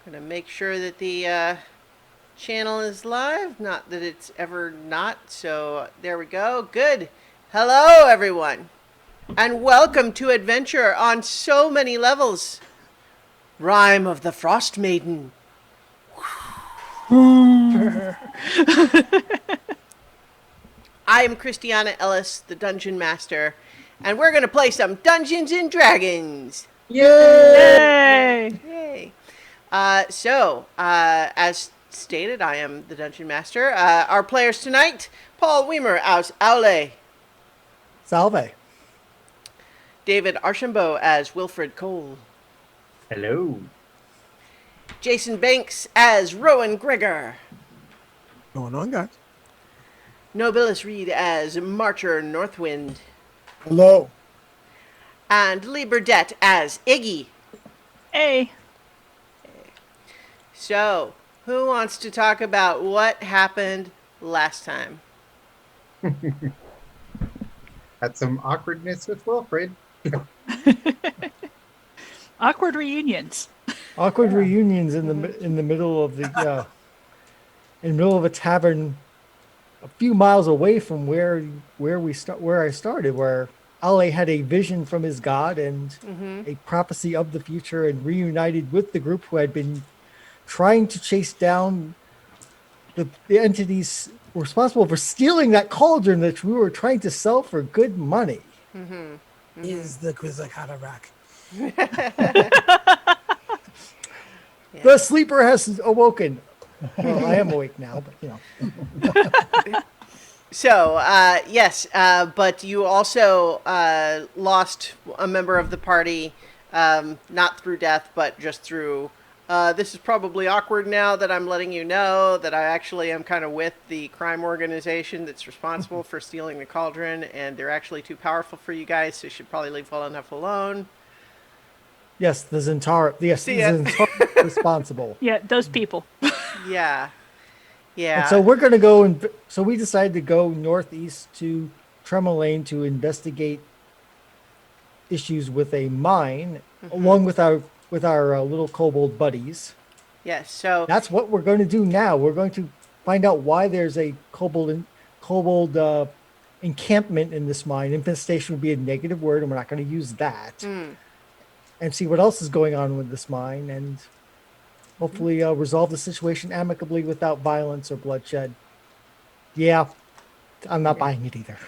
Gonna make sure that the channel is live. Not that it's ever not. So there we go. Good. Hello, everyone, and welcome to adventure on so many levels. Rime of the Frostmaiden. I am Christiana Ellis, the Dungeon Master, and we're gonna play some Dungeons and Dragons. Yay! Yay! As stated, I am the Dungeon Master. Our players tonight, Paul Weimer as Aule, Salve. David Archambault as Wilfred Cole, Hello. Jason Banks as Rowan Gregor, Going on, guys? Nobilis Reed as Marcher Northwind, Hello. and Lee Burdett as Iggy. Hey. So, who wants to talk about what happened last time? Had some awkwardness with Wilfred. Awkward reunions. Awkward reunions in the middle of the in the middle of a tavern, a few miles away from where I started, where Ale had a vision from his god and a prophecy of the future, and reunited with the group who had been trying to chase down the entities responsible for stealing that cauldron that we were trying to sell for good money. Is the Quizacatarak. The sleeper has awoken. Well, I am awake now, but So, yes, but you also lost a member of the party, not through death, but just through... this is probably awkward now that I'm letting you know that I actually am kind of with the crime organization that's responsible for stealing the cauldron, and they're actually too powerful for you guys, so you should probably leave well enough alone. Yes, the Zentara. Yes, the ya. Zentara responsible. Yeah, those people. Yeah. Yeah. And so we're going to go, and so we decided to go northeast to Tremolane to investigate issues with a mine, along with our little kobold buddies. Yes, so... That's what we're going to do now. We're going to find out why there's a kobold encampment in this mine. Infestation would be a negative word, and we're not going to use that. And see what else is going on with this mine, and hopefully resolve the situation amicably without violence or bloodshed. Yeah, I'm not buying it either.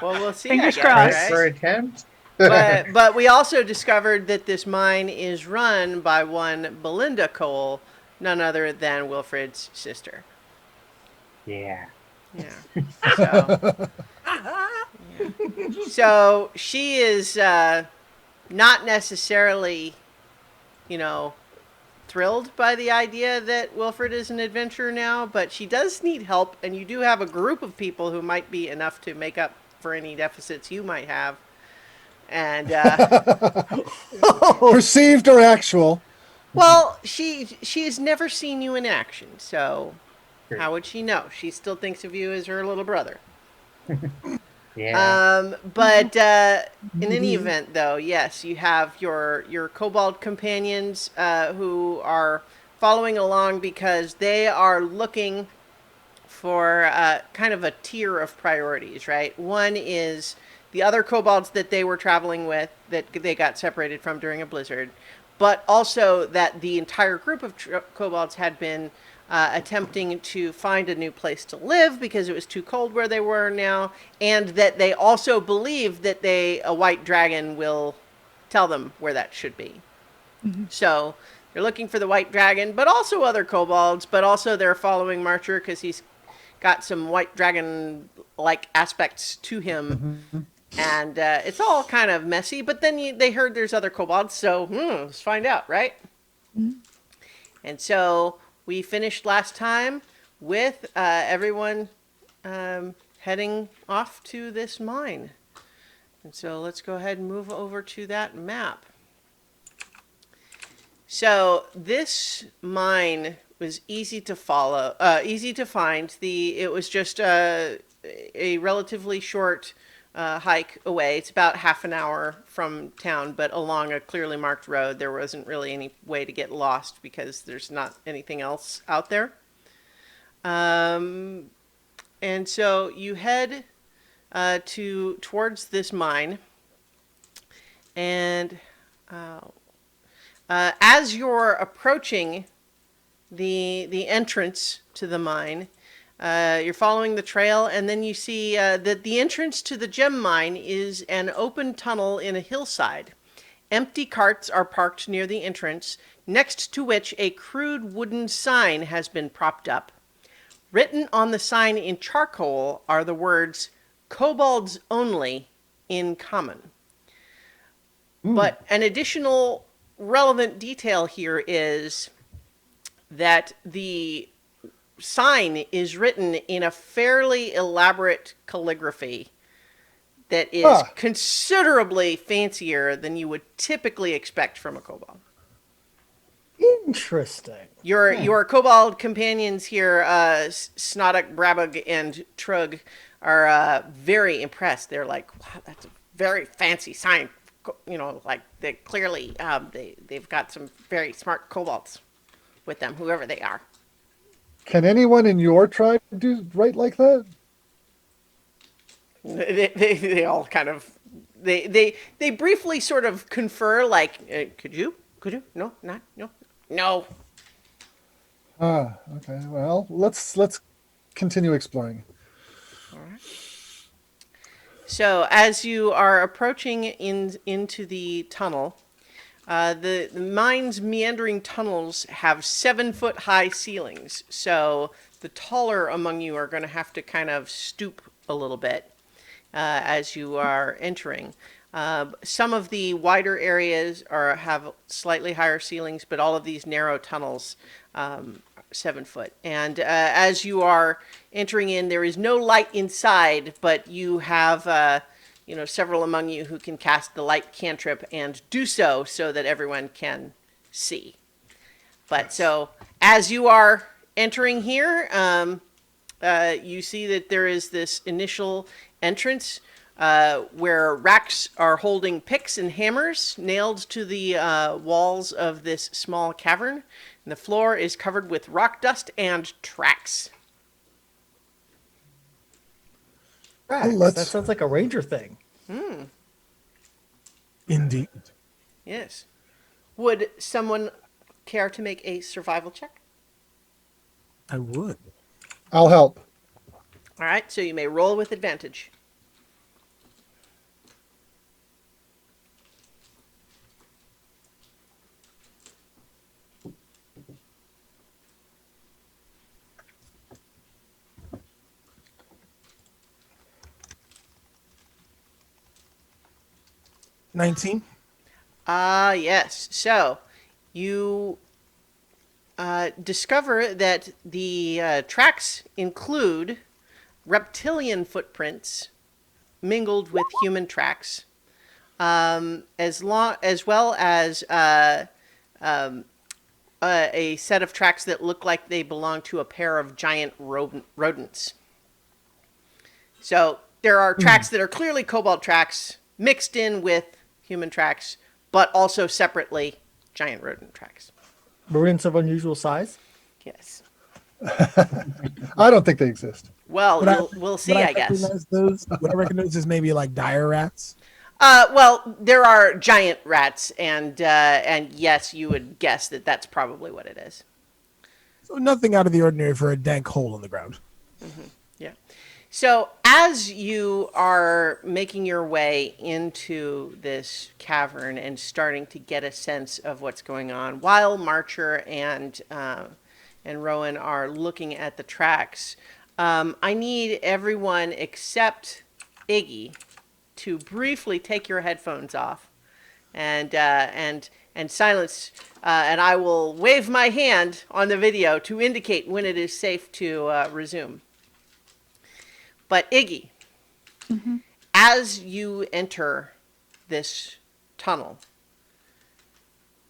Well, we'll see, Fingers I guess, crossed. right? For attempt. But we also discovered that this mine is run by one Belinda Cole, none other than Wilfred's sister. Yeah. Yeah. So, so she is not necessarily, thrilled by the idea that Wilfred is an adventurer now, but she does need help, and you do have a group of people who might be enough to make up for any deficits you might have. And Perceived or actual? well, she has never seen you in action, so how would she know? She still thinks of you as her little brother. Yeah. But in any event, though, yes, you have your Cobalt Companions who are following along because they are looking for kind of a tier of priorities, right? One is the other kobolds that they were traveling with that they got separated from during a blizzard, but also that the entire group of kobolds had been attempting to find a new place to live because it was too cold where they were now, and that they also believe that a white dragon will tell them where that should be. So they're looking for the white dragon, but also other kobolds, but also they're following Marcher because he's got some white dragon-like aspects to him. And it's all kind of messy, but then they heard there's other kobolds, so let's find out, right? And so we finished last time with everyone heading off to this mine. And so let's go ahead and move over to that map. So this mine was easy to follow, easy to find. It was just a relatively short hike away. It's about half an hour from town, but along a clearly marked road. There wasn't really any way to get lost because there's not anything else out there. And so you head towards this mine, and as you're approaching the entrance to the mine, you're following the trail, and then you see that the entrance to the gem mine is an open tunnel in a hillside. Empty carts are parked near the entrance, next to which a crude wooden sign has been propped up. Written on the sign in charcoal are the words, "Kobolds only, in common." But an additional relevant detail here is that the sign is written in a fairly elaborate calligraphy that is considerably fancier than you would typically expect from a kobold. Interesting. Your Cobalt Companions here, Snoddock, Brabug, and Trug, are very impressed. They're like, wow, that's a very fancy sign. Like they clearly they've got some very smart kobolds with them, whoever they are. Can anyone in your tribe write like that? They all kind of they briefly sort of confer, like, could you no, not no. Okay. Well, let's continue exploring. All right. So as you are approaching into the tunnel, the mine's meandering tunnels have 7-foot high ceilings. So the taller among you are going to have to kind of stoop a little bit as you are entering. Some of the wider areas have slightly higher ceilings, but all of these narrow tunnels, 7 foot. And as you are entering in, there is no light inside, but you have several among you who can cast the light cantrip and do so that everyone can see. But so as you are entering here, you see that there is this initial entrance where racks are holding picks and hammers nailed to the walls of this small cavern. And the floor is covered with rock dust and tracks. That sounds like a ranger thing. Indeed. Yes. Would someone care to make a survival check? I would. I'll help. All right, so you may roll with advantage. $19. Yes. So you discover that the tracks include reptilian footprints mingled with human tracks, as well as a set of tracks that look like they belong to a pair of giant rodents. So there are tracks that are clearly kobold tracks mixed in with human tracks, but also separately giant rodent tracks. Rodents of unusual size? Yes. I don't think they exist. Well, we'll see, I guess. Would I recognize as maybe like dire rats? Well, there are giant rats, and yes, you would guess that that's probably what it is. So nothing out of the ordinary for a dank hole in the ground. Yeah. So as you are making your way into this cavern and starting to get a sense of what's going on, while Marcher and Rowan are looking at the tracks, I need everyone except Iggy to briefly take your headphones off and silence, and I will wave my hand on the video to indicate when it is safe to resume. But Iggy, as you enter this tunnel,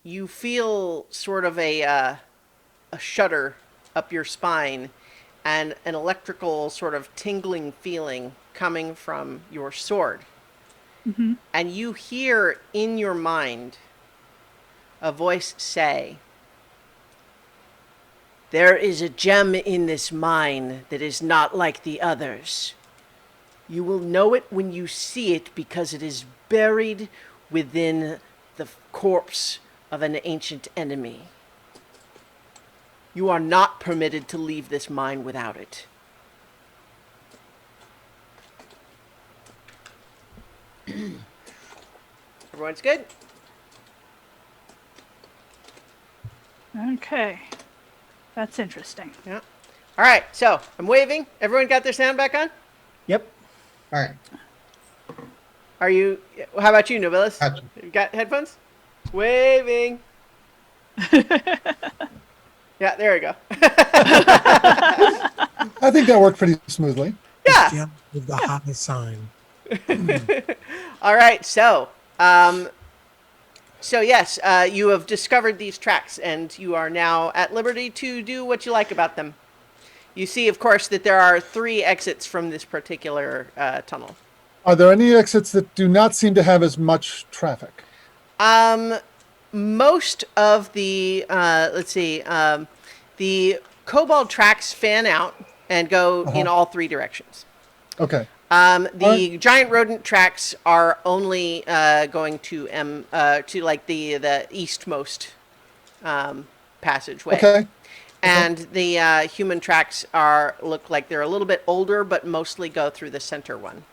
you feel sort of a shudder up your spine and an electrical sort of tingling feeling coming from your sword. And you hear in your mind a voice say, "There is a gem in this mine that is not like the others. You will know it when you see it because it is buried within the corpse of an ancient enemy. You are not permitted to leave this mine without it." Everyone's good? Okay. That's interesting. Yeah. All right, so I'm waving. Everyone got their sound back on? Yep. All right. Are you, how about you, Nobilis? Gotcha. You got headphones? Waving. Yeah, there we go. I think that worked pretty smoothly. Yeah. Jump with the high sign. All right, so yes, you have discovered these tracks, and you are now at liberty to do what you like about them. You see, of course, that there are 3 exits from this particular tunnel. Are there any exits that do not seem to have as much traffic? Most of the the Cobalt tracks fan out and go in all 3 directions. Okay. The giant rodent tracks are only going to like the eastmost passageway. Okay. And the human tracks look like they're a little bit older, but mostly go through the center one.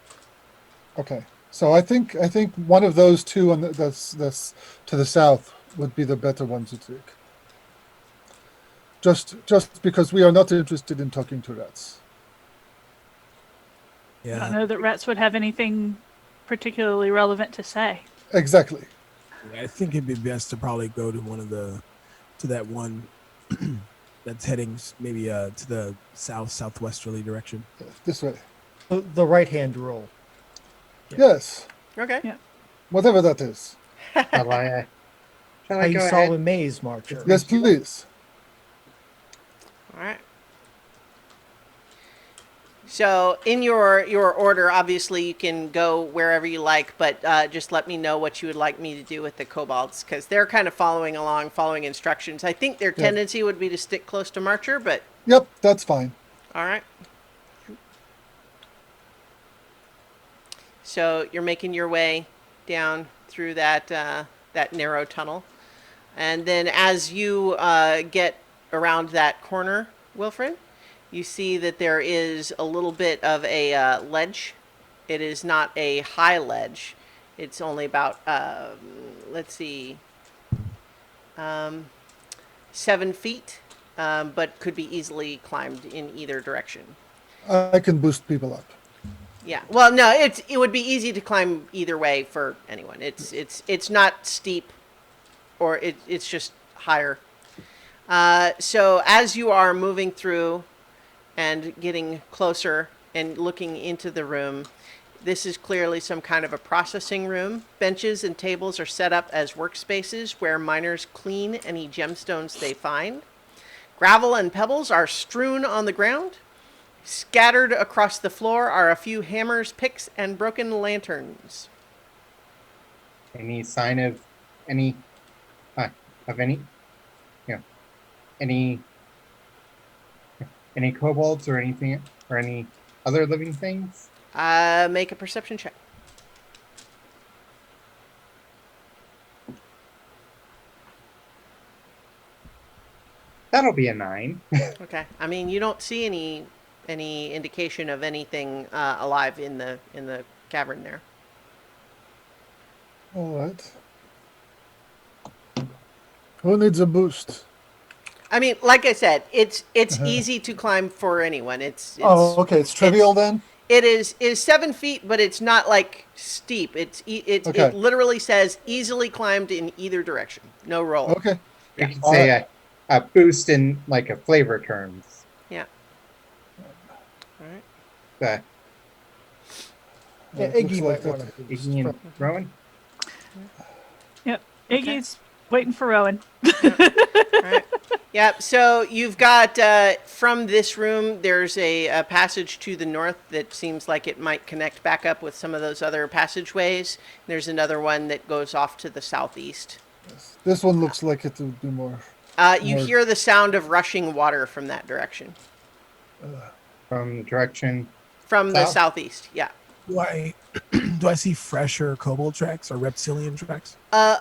Okay. So I think one of those 2 on that's to the south would be the better one to take. Just because we are not interested in talking to rats. I don't Yeah. know that rats would have anything particularly relevant to say. Exactly. I think it'd be best to probably go to that one that's heading maybe to the southwesterly direction. This way. The right-hand roll. Yes. Okay. Yeah. Whatever that is. Shall I How go you ahead? solve a maze, Marcher. Yes, please. All right. So in your order, obviously you can go wherever you like, but just let me know what you would like me to do with the kobolds, because they're kind of following along, following instructions. I think their tendency would be to stick close to Marcher, but Yep, that's fine. all right. So you're making your way down through that that narrow tunnel, and then as you get around that corner, Wilfred, you see that there is a little bit of a ledge. It is not a high ledge. It's only about, 7 feet, but could be easily climbed in either direction. I can boost people up. Yeah. Well, no, it would be easy to climb either way for anyone. It's not steep, or it's just higher. So as you are moving through and getting closer and looking into the room, this is clearly some kind of a processing room. Benches and tables are set up as workspaces where miners clean any gemstones they find. Gravel and pebbles are strewn on the ground. Scattered across the floor are a few hammers, picks, and broken lanterns. Any sign of any, any kobolds or anything, or any other living things? Make a perception check. That'll be a 9. Okay. I mean, you don't see any indication of anything alive in the cavern there. All right. Who needs a boost? I mean, like I said, it's easy to climb for anyone. It's Oh, okay. It's trivial then? It is 7 feet, but it's not like steep. Okay. It literally says easily climbed in either direction. No roll. Okay. You could say a boost in like a flavor terms. Yeah. All right. The Yeah, It looks Iggy like might want that. to. Iggy and Rowan. Yep. Iggy's waiting for Rowan. All right. Yep. So you've got from this room, there's a passage to the north that seems like it might connect back up with some of those other passageways. There's another one that goes off to the southeast. This one looks like it would be more. You More- hear the sound of rushing water from that direction, From the direction. from the South? southeast. Yeah. Do I do I see fresher kobold tracks or reptilian tracks?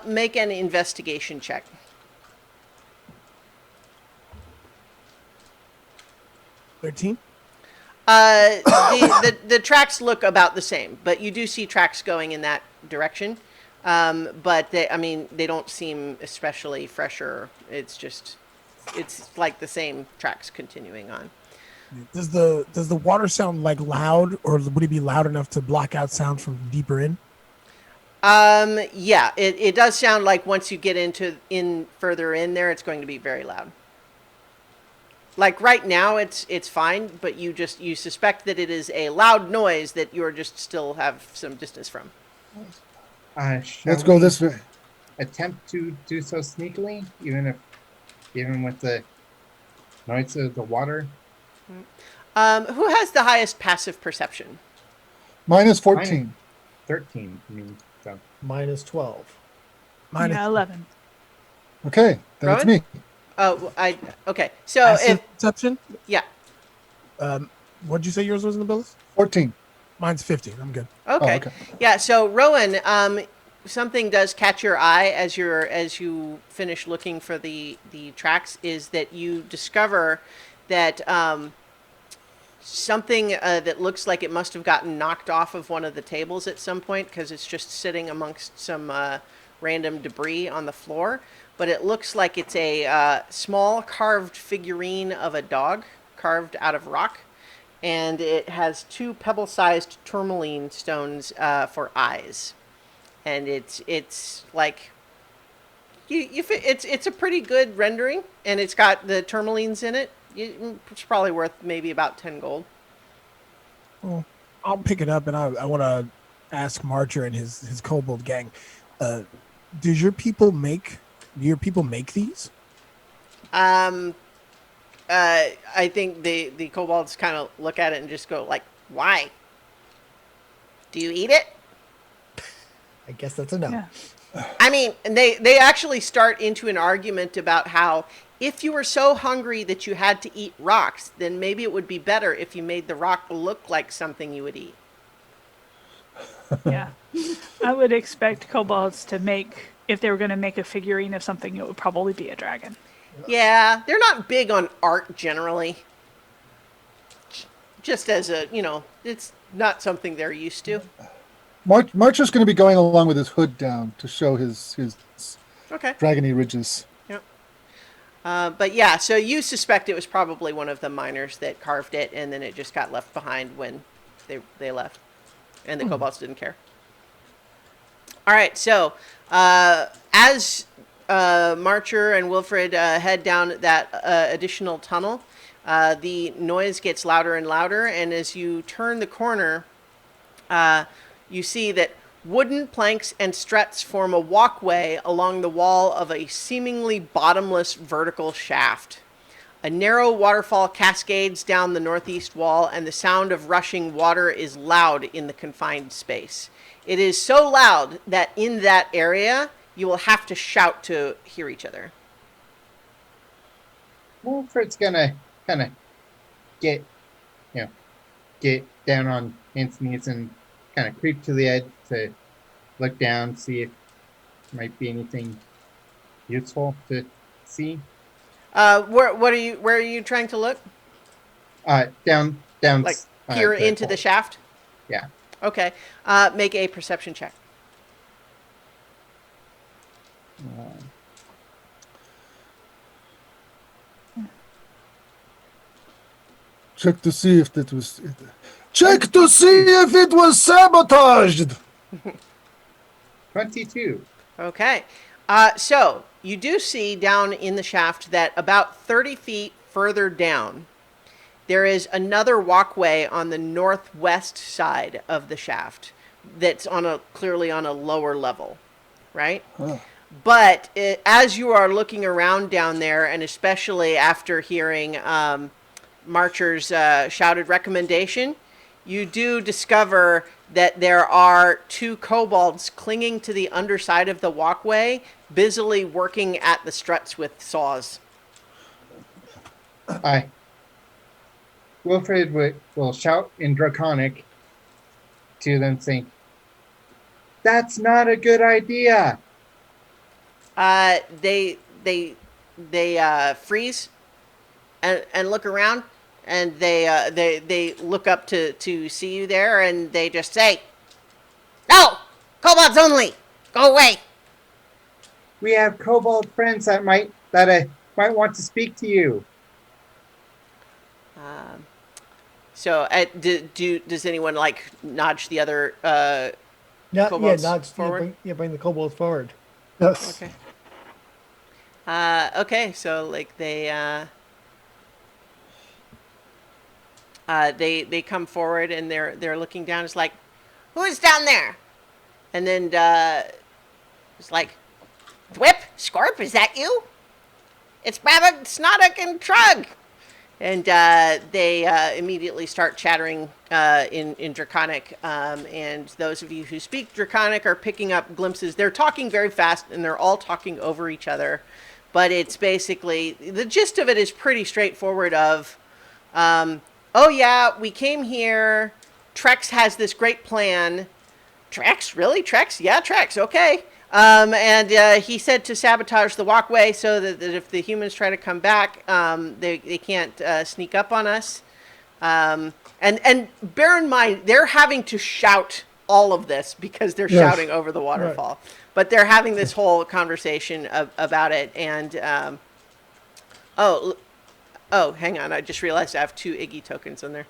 Make an investigation check. 13. The tracks look about the same, but you do see tracks going in that direction. But they don't seem especially fresher. It's like the same tracks continuing on. Does the water sound like loud, or would it be loud enough to block out sound from deeper in? Yeah, it does sound like once you get further in there, it's going to be very loud. Like right now, it's fine, but you suspect that it is a loud noise that you're just still have some distance from. Let's go this way. Attempt to do so sneakily, even with the noise of the water. Who has the highest passive perception? Minus 14. 13. I mean, so Minus 12. Yeah, 11. Okay, then it's Rowan? me. Oh, okay. So Passive perception. yeah, What'd you say yours was in the bills? 14. Mine's 15. I'm good. okay. okay. Yeah. So Rowan, something does catch your eye as you finish looking for the tracks. Is that you discover that something that looks like it must have gotten knocked off of one of the tables at some point, because it's just sitting amongst some random debris on the floor. But it looks like it's a small carved figurine of a dog carved out of rock. And it has 2 pebble-sized tourmaline stones for eyes. And it's like... It's a pretty good rendering. And it's got the tourmalines in it. It's probably worth maybe about 10 gold. Well, I'll pick it up, and I want to ask Marcher and his kobold gang. Do your people make these? I think the kobolds kind of look at it and just go like, "Why? Do you eat it?" I guess that's a no. Yeah. I mean, and they actually start into an argument about how if you were so hungry that you had to eat rocks, then maybe it would be better if you made the rock look like something you would eat. Yeah. I would expect kobolds to make, if they were going to make a figurine of something, it would probably be a dragon. Yeah, they're not big on art generally. Just as it's not something they're used to. March is going to be going along with his hood down to show his Okay. dragony ridges. Yep. But yeah, so you suspect it was probably one of the miners that carved it, and then it just got left behind when they left, and the kobolds didn't care. All right, so as Marcher and Wilfred head down that additional tunnel, the noise gets louder and louder, and as you turn the corner, you see that wooden planks and struts form a walkway along the wall of a seemingly bottomless vertical shaft. A narrow waterfall cascades down the northeast wall, and the sound of rushing water is loud in the confined space. It is so loud that in that area, you will have to shout to hear each other. Wilfred's gonna kind of get down on hands and knees and kind of creep to the edge to look down, see if there might be anything useful to see. Where are you trying to look? Down. Like peer the into the hole. shaft? Yeah. Okay. Make a perception check. Check to see if it was. Check to see if it was sabotaged. 22. Okay. So you do see down in the shaft that about 30 feet further down, there is another walkway on the northwest side of the shaft that's clearly on a lower level, right? Huh. But as you are looking around down there, and especially after hearing Marcher's shouted recommendation, you do discover that there are two kobolds clinging to the underside of the walkway, busily working at the struts with saws. I Wilfred will shout in Draconic to them, saying, "That's not a good idea." They freeze and look around, and they look up to see you there, and they just say, "No, kobolds only. Go away." We have kobold friends that might want to speak to you. So, does anyone like nudge the other Yeah, kobolds nudge. forward? Bring the kobolds forward. Yes. Okay. Okay, so like they come forward, and they're looking down. It's like, who's down there? And then it's like, Thwip, Scorp, is that you? It's Babbitt, Snoddock, and Trug. And they immediately start chattering in Draconic. And those of you who speak Draconic are picking up glimpses. They're talking very fast, and they're all talking over each other. But it's basically, the gist of it is pretty straightforward of, oh yeah, we came here. Trex has this great plan. Trex? Really? Trex? Yeah, Trex. Okay. And he said to sabotage the walkway so that if the humans try to come back, they can't sneak up on us. And bear in mind, they're having to shout all of this because they're shouting over the waterfall. Right. But they're having this whole conversation about it. And, oh, hang on. I just realized I have 2 Iggy tokens in there.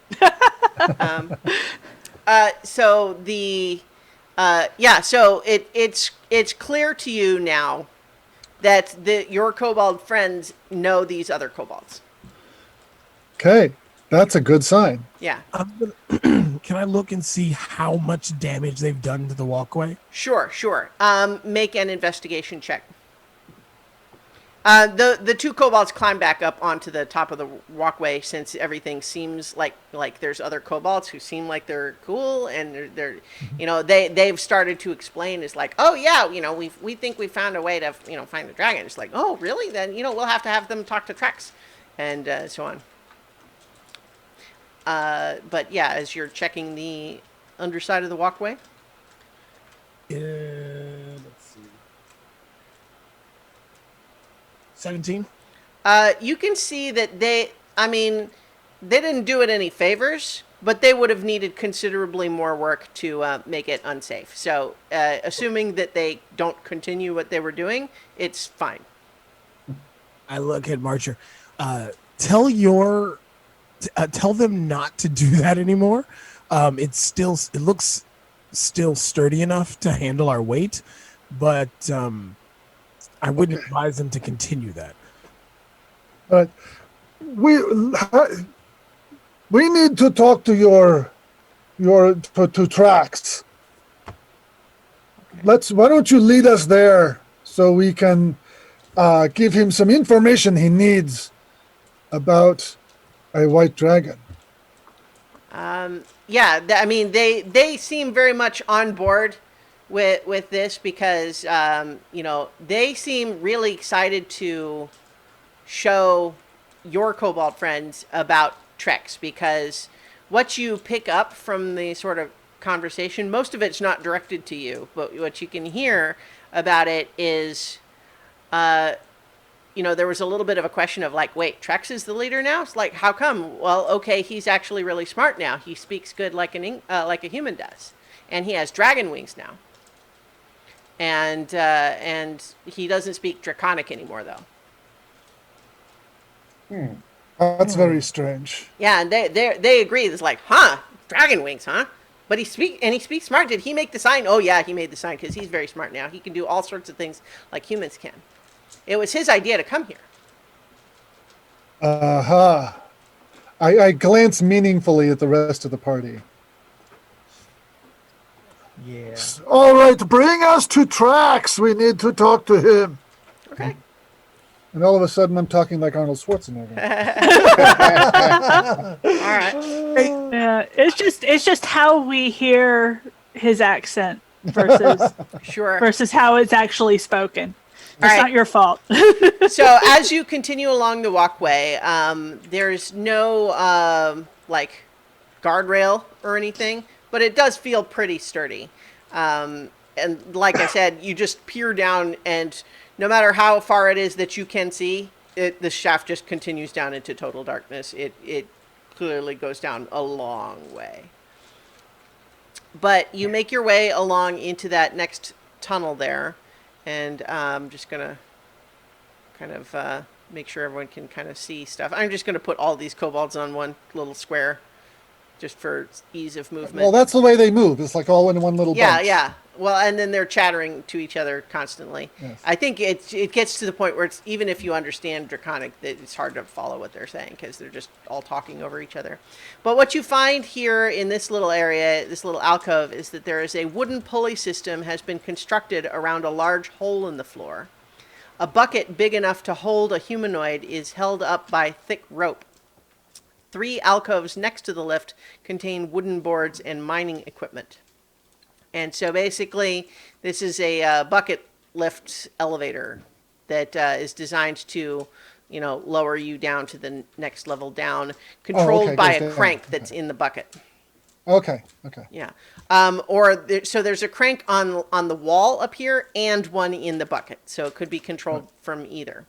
So the... so it's clear to you now that your kobold friends know these other kobolds. Okay, that's a good sign. Yeah. Can I look and see how much damage they've done to the walkway? Sure. Make an investigation check. The 2 kobolds climb back up onto the top of the walkway, since everything seems like there's other kobolds who seem like they're cool, and they're they've started to explain. It's like, oh yeah, we think we found a way to find the dragon. It's like, oh really? Then we'll have to have them talk to Trex, and so on. But yeah, as you're checking the underside of the walkway. Let's see. 17? You can see that they didn't do it any favors, but they would have needed considerably more work to make it unsafe. So, assuming that they don't continue what they were doing, it's fine. I look at Marcher. Tell them not to do that anymore. It looks still sturdy enough to handle our weight, but I wouldn't advise them to continue that. But we need to talk to your to Trax. Why don't you lead us there so we can give him some information he needs about a white dragon. They seem very much on board with this because they seem really excited to show your kobold friends about Trex, because what you pick up from the sort of conversation, most of it's not directed to you, but what you can hear about it is there was a little bit of a question of like, wait, Trex is the leader now? It's like, how come? Well, okay, he's actually really smart now. He speaks good like a human does, and he has dragon wings now. And he doesn't speak Draconic anymore, though. That's very strange. Yeah, and they agree. It's like, huh, dragon wings, huh? But he speaks smart. Did he make the sign? Oh yeah, he made the sign because he's very smart now. He can do all sorts of things like humans can. It was his idea to come here. I glance meaningfully at the rest of the party. Yeah. All right, bring us to Trax. We need to talk to him. Okay. And all of a sudden, I'm talking like Arnold Schwarzenegger. All right. Yeah, it's just how we hear his accent versus Sure. how it's actually spoken. All It's right. not your fault. So as you continue along the walkway, there's no like guardrail or anything, but it does feel pretty sturdy. And like I said, you just peer down, and no matter how far it is that you can see, the shaft just continues down into total darkness. It clearly goes down a long way. But you make your way along into that next tunnel there, and I'm just gonna kind of make sure everyone can kind of see stuff. I'm just going to put all these kobolds on one little square just for ease of movement. Well, that's the way they move. It's like all in one little yeah, bunch. yeah. Well, and then they're chattering to each other constantly. Yes. I think it gets to the point where it's, even if you understand Draconic, that it's hard to follow what they're saying because they're just all talking over each other. But what you find here in this little area, this little alcove, is that there is a wooden pulley system has been constructed around a large hole in the floor. A bucket big enough to hold a humanoid is held up by thick rope. 3 alcoves next to the lift contain wooden boards and mining equipment. And so basically, this is a bucket lift elevator that is designed to, lower you down to the next level down, controlled by a crank that's in the bucket. Okay. Yeah. So there's a crank on the wall up here and one in the bucket. So it could be controlled from either.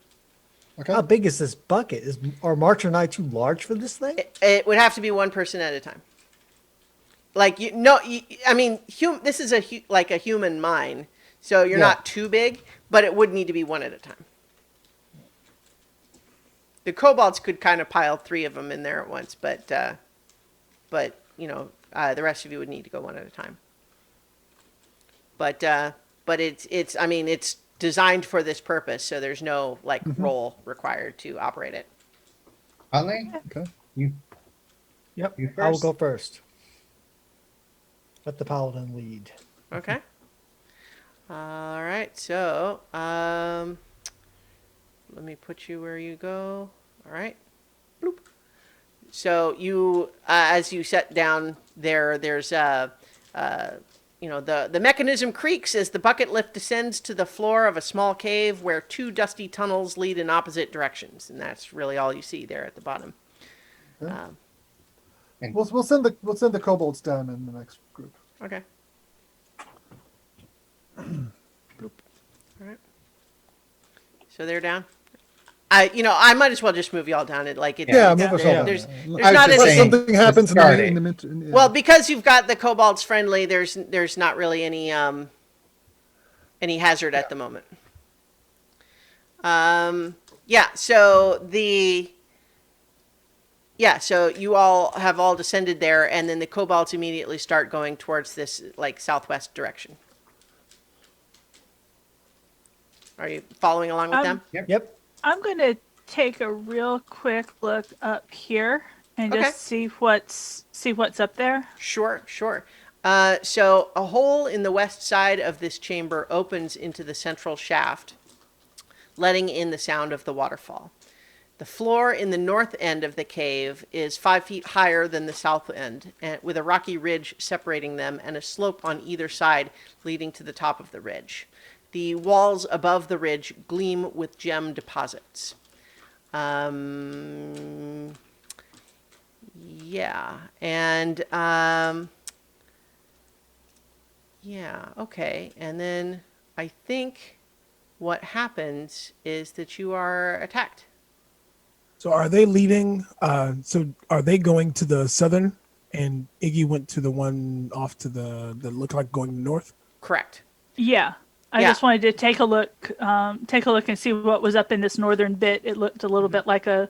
Okay. How big is this bucket? Are March and I too large for this thing? It would have to be one person at a time. Like, this is like a human mine. So you're not too big, but it would need to be one at a time. The kobolds could kind of pile 3 of them in there at once, but the rest of you would need to go one at a time. But it's designed for this purpose, so there's no roll required to operate it. Huntley, Okay. Yep. You I will first. go first. Let the paladin lead. Okay. All right. So, let me put you where you go. All right. Bloop. So you, as you set down there, there's the mechanism creaks as the bucket lift descends to the floor of a small cave where 2 dusty tunnels lead in opposite directions, and that's really all you see there at the bottom. Okay. We'll send the kobolds down in the next group. Okay. Bloop. All right. So they're down. I might as well just move y'all down. Move us all down. There's I not was just any. saying, Something happens starting. in the Well, because you've got the kobolds friendly, there's not really any hazard at the moment. So you all have all descended there, and then the kobolds immediately start going towards this southwest direction. Are you following along with them? Yep. I'm going to take a real quick look up here and Okay. just see what's up there. Sure. So a hole in the west side of this chamber opens into the central shaft, letting in the sound of the waterfall. The floor in the north end of the cave is 5 feet higher than the south end, with a rocky ridge separating them and a slope on either side leading to the top of the ridge. The walls above the ridge gleam with gem deposits. Okay. And then I think what happens is that you are attacked. So are they leading? So are they going to the southern, and Iggy went to the one off to that looked like going north? Correct. Yeah. I just wanted to take a look and see what was up in this northern bit. It looked a little bit like a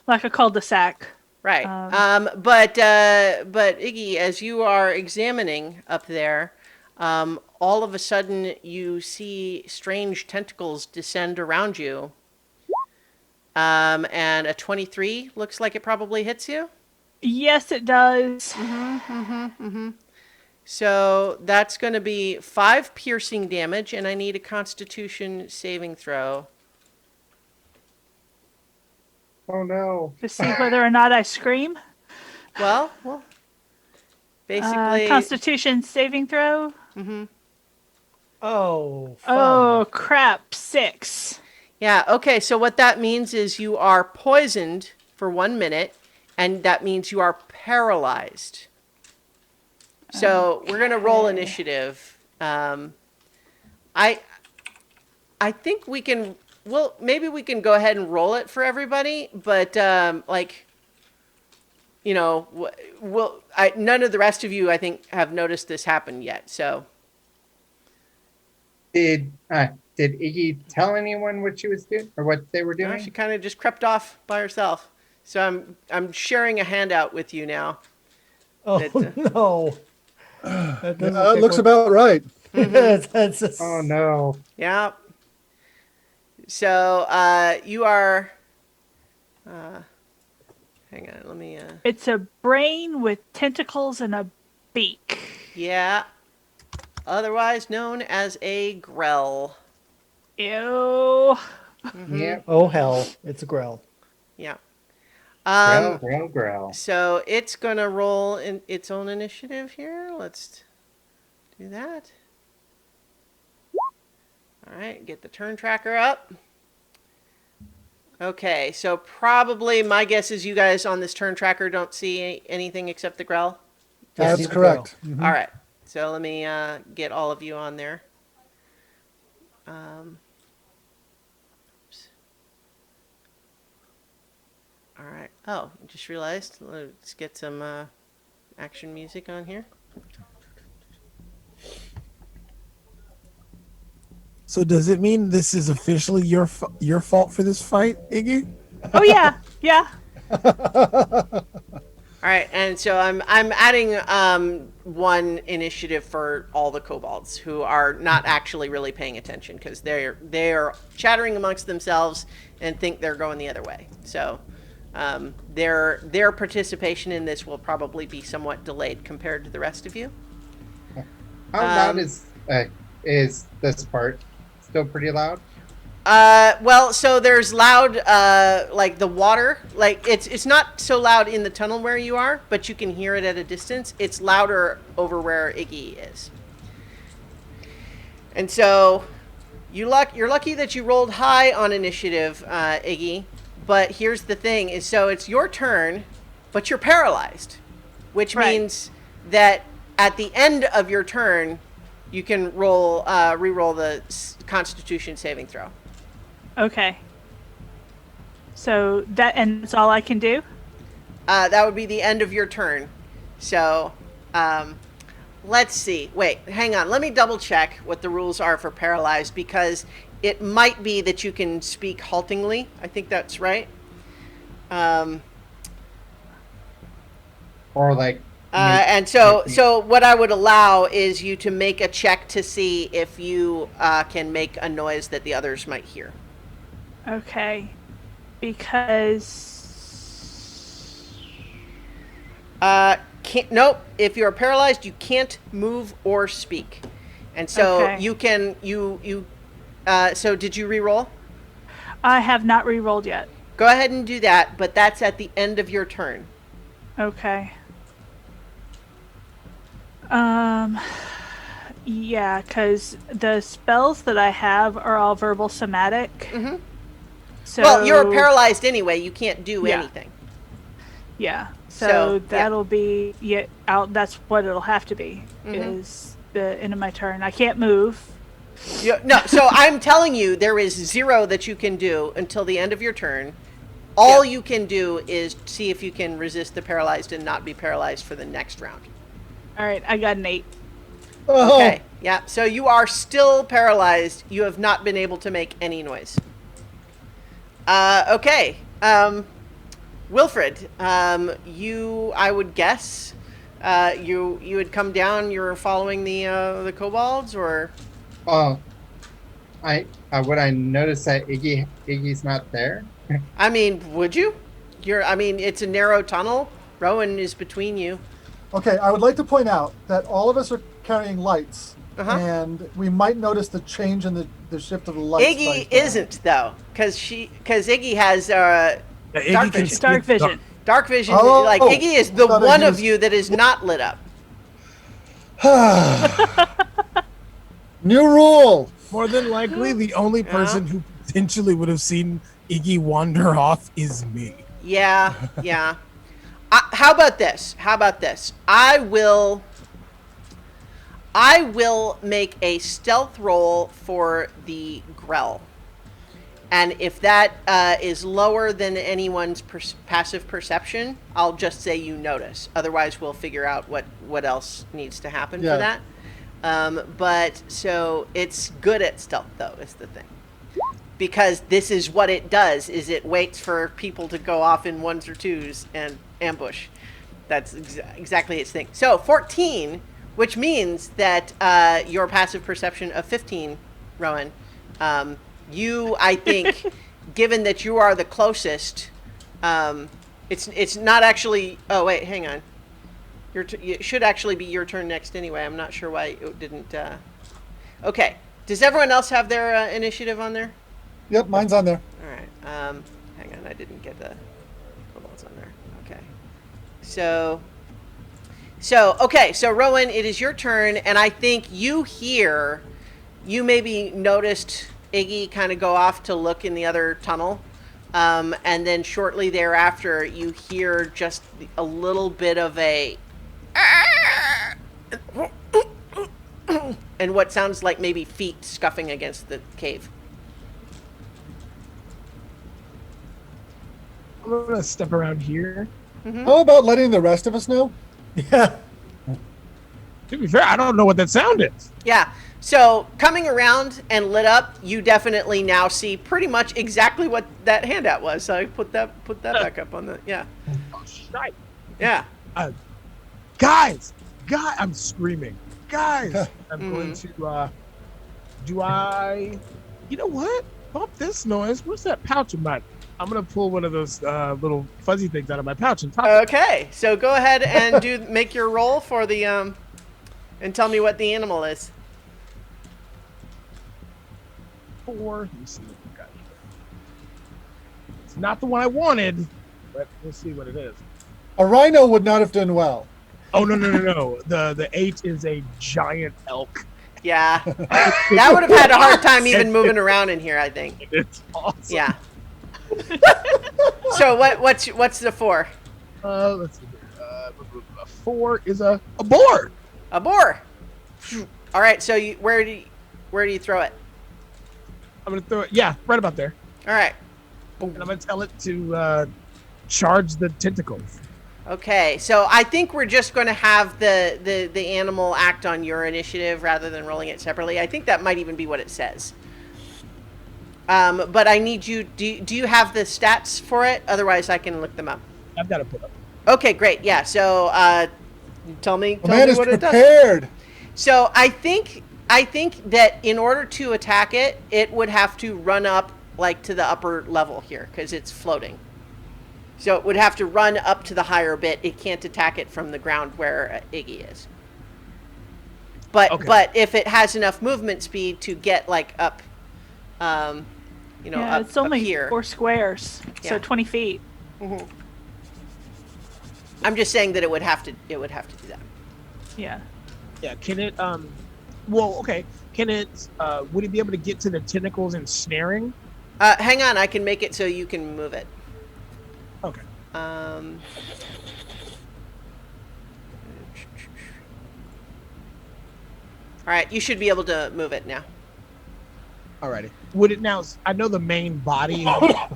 cul-de-sac. Right. But Iggy, as you are examining up there, all of a sudden you see strange tentacles descend around you. And a 23 looks like it probably hits you. Yes, it does. So that's going to be 5 piercing damage, and I need a Constitution saving throw. Oh no. To see whether or not I scream. Well, basically. Constitution saving throw. Oh, fun. Oh crap! 6. Yeah, okay, so what that means is you are poisoned for 1 minute, and that means you are paralyzed. So we're gonna roll initiative. I think we can. Well, maybe we can go ahead and roll it for everybody, but like, you know, none of the rest of you, I think, have noticed this happen yet. So Did Iggy tell anyone what she was doing or what they were doing? she kind of just crept off by herself. So I'm sharing a handout with you now. Oh That, no. That doesn't That take looks one- about right. That's just- Oh no. Yeah. So you are. Hang on, let me. It's a brain with tentacles and a beak. Yeah. Otherwise known as a Grell. Ew. Yep. Oh hell, it's a Grell. Yeah. Growl. So it's gonna roll in its own initiative here. Let's do that. All right, get the turn tracker up. Okay, so probably my guess is you guys on this turn tracker don't see anything except the Grell. Just That's see the correct. Grell. All right, so let me get all of you on there. Oops. All right. Oh, I just realized. Let's get some action music on here. So does it mean this is officially your fault for this fight, Iggy? Oh yeah, yeah. All right, and so I'm adding 1 initiative for all the kobolds who are not actually really paying attention because they're chattering amongst themselves and think they're going the other way. So their participation in this will probably be somewhat delayed compared to the rest of you. How loud is this part? Still pretty loud? Well, so there's loud, like the water, like it's not so loud in the tunnel where you are, but you can hear it at a distance. It's louder over where Iggy is. And so you're lucky that you rolled high on initiative, Iggy. But here's the thing: is so it's your turn, but you're paralyzed, which Right. means that at the end of your turn, you can re-roll the Constitution saving throw. Okay. So that's all I can do? That would be the end of your turn. So, let's see. Wait, hang on. Let me double check what the rules are for paralyzed because it might be that you can speak haltingly. I think that's right. Or like And so what I would allow is you to make a check to see if you can make a noise that the others might hear. Okay. Because Nope. If you're paralyzed, you can't move or speak. And so Okay. you can so did you re-roll? I have not re-rolled yet. Go ahead and do that, but that's at the end of your turn. Okay. Yeah, because the spells that I have are all verbal somatic. Mhm. So, Well, you're paralyzed anyway. You can't do Yeah. anything. Yeah. So, So yeah. that'll be that's what it'll have to be. Mm-hmm. Is the end of my turn. I can't move. No, so I'm telling you, there is 0 that you can do until the end of your turn. All you can do is see if you can resist the paralyzed and not be paralyzed for the next round. All right, I got an 8. Oh, Okay. Yeah. So you are still paralyzed. You have not been able to make any noise. Okay. Wilfred, I would guess, you had come down. You're following the kobolds, or oh, would I notice that Iggy's not there? I mean, would you? I mean, it's a narrow tunnel. Rowan is between you. Okay, I would like to point out that all of us are carrying lights, Uh-huh. and we might notice the change in the shift of the lights. Iggy isn't though, because Iggy has Yeah, dark Iggy can vision. see Dark vision. Dark vision. Oh, Like Iggy is the I thought I one of used- you that is not lit up. New rule. More than likely, the only person who potentially would have seen Iggy wander off is me. Yeah, yeah. How about this? I will make a stealth roll for the Grell. And if that is lower than anyone's passive perception, I'll just say you notice. Otherwise, we'll figure out what else needs to happen for that. But so it's good at stealth, though, is the thing. Because this is what it does, is it waits for people to go off in ones or twos and ambush. That's exactly its thing. So 14, which means that your passive perception of 15, Rowan, you, I think, given that you are the closest, it's not actually. Oh wait, hang on. It should actually be your turn next anyway. I'm not sure why it didn't. Okay. Does everyone else have their initiative on there? Yep, mine's on there. All right. Hang on, I didn't get the Cobalt's on there. Okay. So Rowan, it is your turn, and I think you maybe noticed Iggy kind of go off to look in the other tunnel, and then shortly thereafter you hear just a little bit of a and what sounds like maybe feet scuffing against the cave. I'm gonna step around here. How about letting the rest of us know? Yeah. To be fair, I don't know what that sound is. Yeah. So coming around and lit up, you definitely now see pretty much exactly what that handout was. So I put that back up on the Oh, shite. yeah. Guys, I'm screaming. Guys, I'm going to, you know what? Bump this noise. What's that pouch of mine? I'm going to pull one of those little fuzzy things out of my pouch and pop it. Okay. So go ahead and make your roll for the, and tell me what the animal is. 4. Let me see what we got here. It's not the one I wanted, but we'll see what it is. A rhino would not have done well. Oh, no. The 8 is a giant elk. Yeah. That would have had a hard time even moving around in here, I think. It's awesome. Yeah. So what's the 4? Let's see here. 4 is a boar. A boar. All right. So where do you throw it? I'm going to throw it. Yeah, right about there. All right. And I'm going to tell it to charge the tentacles. Okay, so I think we're just going to have the animal act on your initiative rather than rolling it separately. I think that might even be what it says. But I need you. Do you have the stats for it? Otherwise, I can look them up. I've got to put up. Okay, great. Yeah. So tell me The man is what it does. prepared. So I think that in order to attack it, it would have to run up like to the upper level here because it's floating. So it would have to run up to the higher bit. It can't attack it from the ground where Iggy is. But if it has enough movement speed to get like up, up, it's only up here. 4 squares, so Yeah. 20 feet. Mm-hmm. I'm just saying that it would have to do that. Yeah. Yeah, can it, can it, would it be able to get to the tentacles and snaring? Hang on, I can make it so you can move it. Okay. All right, you should be able to move it now. Alrighty. Would it now, I know the main body,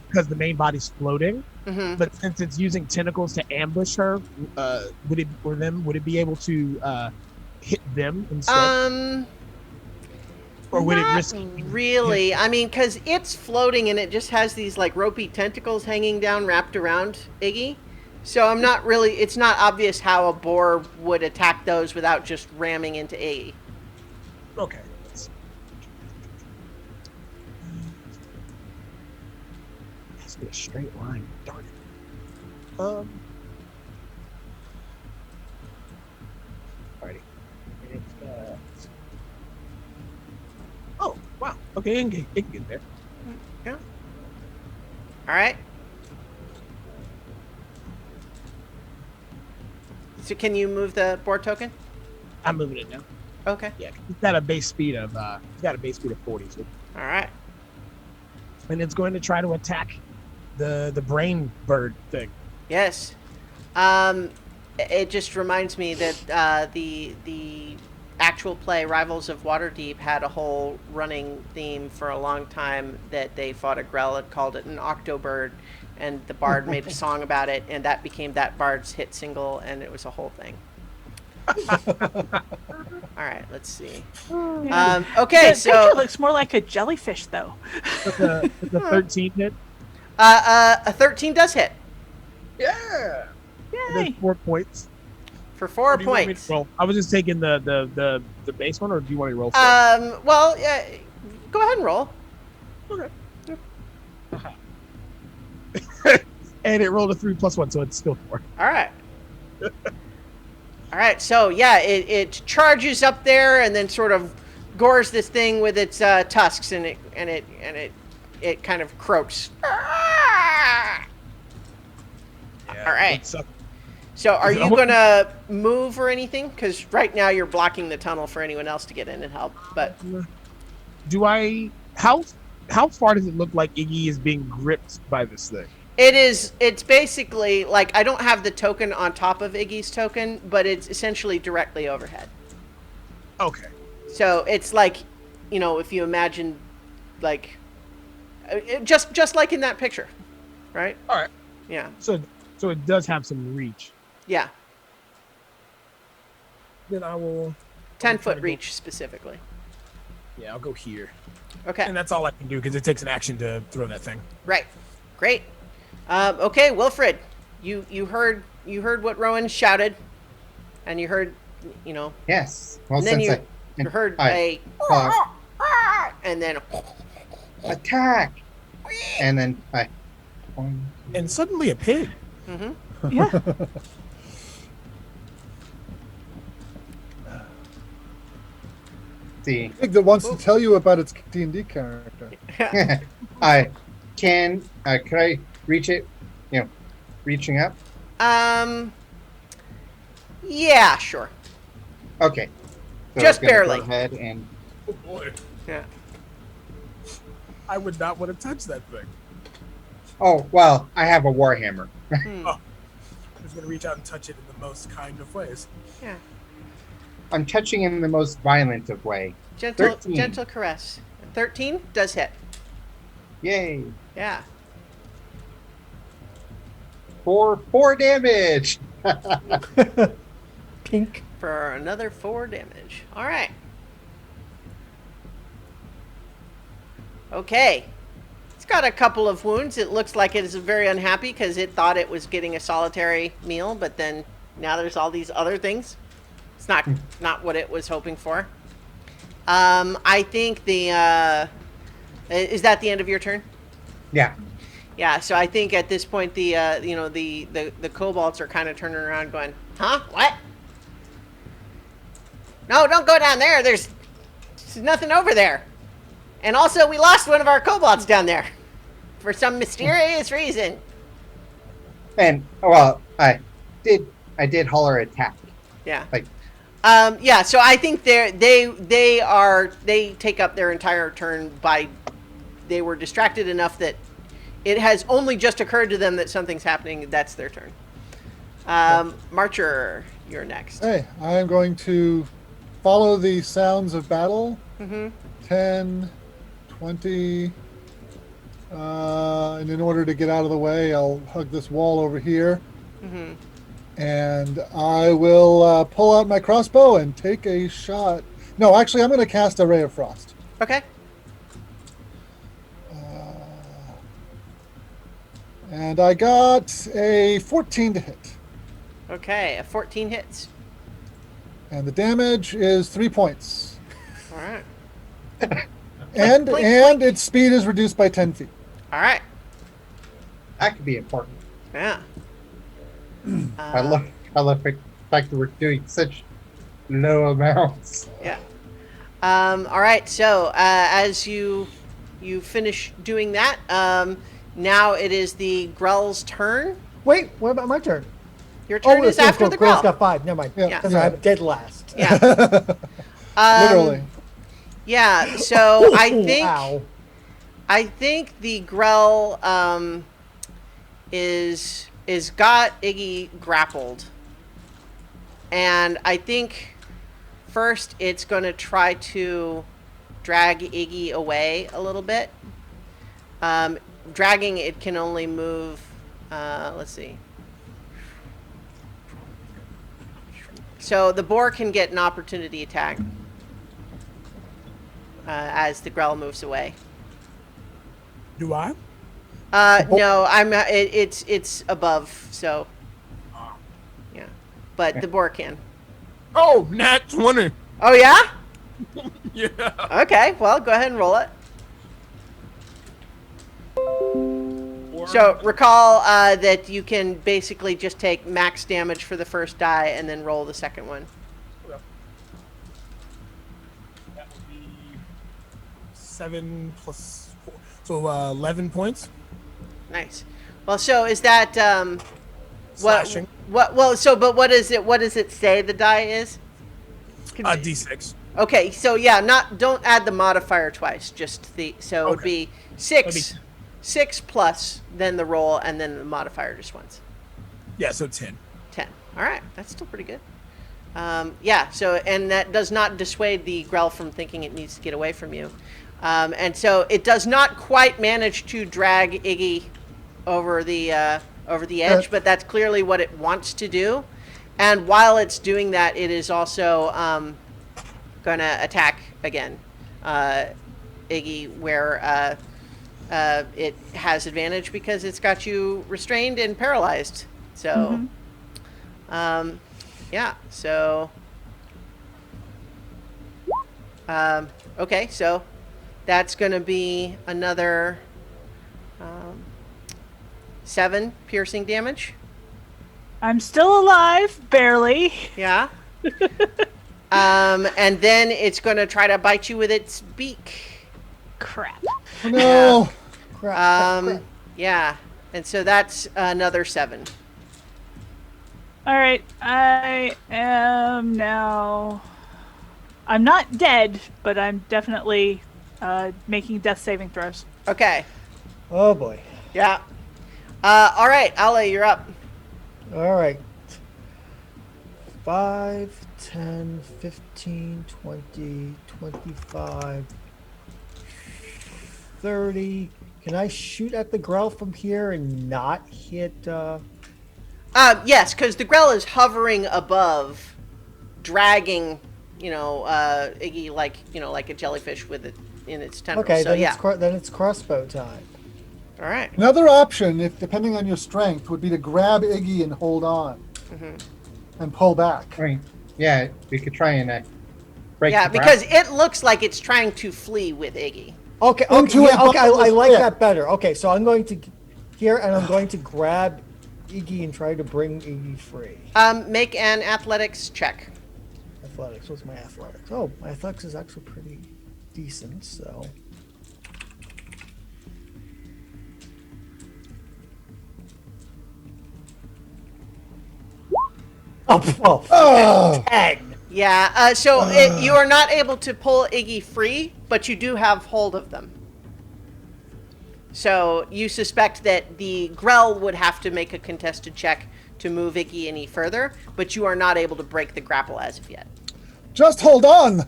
because the main body's floating, but since it's using tentacles to ambush her, would it be able to hit them instead? Or would it risk really? I mean, because it's floating and it just has these like ropey tentacles hanging down wrapped around Iggy. So I'm not really, it's not obvious how a boar would attack those without just ramming into Iggy. Okay. It has to be a straight line. Darn it. Okay, it can get there. Yeah. All right. So can you move the board token? I'm moving it now. Okay. Yeah, it's got a base speed of 40, so. All right. And it's going to try to attack the brain bird thing. Yes. It just reminds me that the actual play Rivals of Waterdeep had a whole running theme for a long time that they fought a Grell and called it an Octobird, and the bard made a song about it, and that became that bard's hit single, and it was a whole thing. All right, let's see. Okay, The so picture looks more like a jellyfish, though. It's a 13 hit. a 13 does hit Yeah. Yay! There's 4 points. for 4 Do you want me to points. roll? I was just taking the base one, or do you want me to roll? Well, yeah, go ahead and roll. Okay. And it rolled a 3 plus 1, so it's still 4. All right. All right, so yeah, it charges up there and then sort of gores this thing with its tusks, and it kind of croaks. Yeah, All right. it sucked. So are Is it you almost- gonna move or anything? Because right now you're blocking the tunnel for anyone else to get in and help. But Do I? How far does it look like Iggy is being gripped by this thing? it's basically like I don't have the token on top of Iggy's token, but it's essentially directly overhead. Okay. So it's like, if you imagine, like, just like in that picture, right? All right. Yeah. So it does have some reach. Yeah. Then I will. 10-foot reach specifically. Yeah, I'll go here, Okay. and that's all I can do because it takes an action to throw that thing. Right. Great. Okay, Wilfred, you heard what Rowan shouted, and you heard, Yes. Well, and then since you heard I and then attack, and then I. And suddenly a pig. Yeah. See. Pig that wants to tell you about its D&D character. I can. Could I reach it? Reaching up. Yeah, sure. Okay. So Just I'm gonna barely. Go ahead and Oh boy! Yeah. I would not want to touch that thing. oh well, I have a warhammer. I'm just gonna reach out and touch it in the most kind of ways. Yeah. I'm touching in the most violent of way. Gentle 13. gentle caress. 13 does hit. Yay! Yeah. For 4 damage. Pink. For another 4 damage. All right. Okay. It's got a couple of wounds. It looks like it is very unhappy because it thought it was getting a solitary meal, but then now there's all these other things. It's not what it was hoping for. I think is that the end of your turn? Yeah. Yeah, so I think at this point the kobolds are kind of turning around going, "Huh? What? No, don't go down there. There's nothing over there. And also we lost one of our kobolds down there for some mysterious reason." And well, I did holler attack. Yeah. Like. Yeah, so I think they take up their entire turn they were distracted enough that it has only just occurred to them that something's happening. That's their turn. Marcher, you're next. Hey, I'm going to follow the sounds of battle. Mm-hmm. 10, 20. And in order to get out of the way, I'll hug this wall over here. Mm-hmm. And I will pull out my crossbow and take a shot. No, actually, I'm going to cast a Ray of Frost. Okay. And I got a 14 to hit. Okay, a 14 hits. And the damage is 3 points. All right. And Blink, and its speed is reduced by 10 feet. All right. That could be important. Yeah. I love the fact that we're doing such low amounts. Yeah. All right. So as you finish doing that, now it is the Grell's turn. Wait, what about my turn? Your turn is after the Grell's Grell. got 5. Never mind. Yeah, Yeah. Because I'm dead last. Yeah. Literally. Yeah. So Wow. I think the Grell is got Iggy grappled, and I think first it's going to try to drag Iggy away a little bit. Dragging it can only move. Let's see. So the boar can get an opportunity attack as the Grell moves away. Do I? No, I'm. It's above, so yeah. But the boar can. Oh, nat 20. Oh yeah. Yeah. Okay. Well, go ahead and roll it. So recall that you can basically just take max damage for the first die and then roll the second one. That would be 7 plus 4. So 11 points. Nice. Well, so is that Slashing. Well, so but what is it? What does it say the die is? D6. Okay, so yeah, don't add the modifier twice. Just it would be 6, 6 plus then the roll and then the modifier just once. Yeah, so 10. 10. All right, that's still pretty good. Yeah. So and that does not dissuade the Grell from thinking it needs to get away from you, and so it does not quite manage to drag Iggy over the edge, but that's clearly what it wants to do. And while it's doing that, it is also going to attack again, Iggy, where it has advantage because it's got you restrained and paralyzed. So, yeah. So, okay. So that's going to be another 7 piercing damage. I'm still alive, barely. Yeah. And then it's going to try to bite you with its beak. Crap. No. Crap. Yeah. And so that's another 7. All right, I am now. I'm not dead, but I'm definitely making death saving throws. Okay. Oh boy. Yeah. All right, Ale, you're up. All right. 5, 10, 15, 20, 25, 30. Can I shoot at the Grell from here and not hit? Yes, because the Grell is hovering above, dragging, Iggy like a jellyfish with it in its tendrils. Okay, so, then yeah. it's crossbow time. All right. Another option, if depending on your strength, would be to grab Iggy and hold on, and pull back. I mean, yeah, we could try and break. Yeah, the because grapple. it looks like it's trying to flee with Iggy. Okay, Into a I bottomless like pit. that better. Okay, so I'm going to here and I'm going to grab Iggy and try to bring Iggy free. Make an athletics check. Athletics. What's my athletics? Oh, my athletics is actually pretty decent. So. Oh, 10. Yeah, you are not able to pull Iggy free, but you do have hold of them. So you suspect that the Grell would have to make a contested check to move Iggy any further, but you are not able to break the grapple as of yet. Just hold on.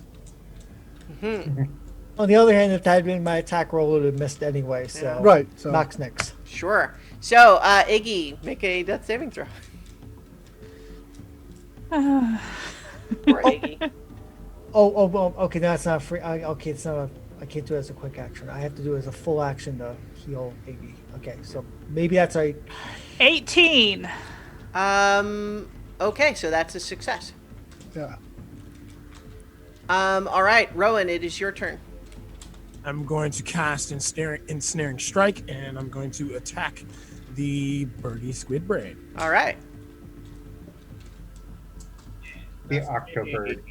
On the other hand, if that had been my attack roll, it would have missed anyway. So Right. So Max next. Sure. So, Iggy, make a death saving throw. Poor Iggy. Oh, okay. That's not free. Okay, it's not. I can't do it as a quick action. I have to do it as a full action to heal Iggy. Okay, so maybe that's a 18. Okay, so that's a success. yeah. All right, Rowan, it is your turn. I'm going to cast Ensnaring Strike, and I'm going to attack the birdie squid brain. All right. The Octobird.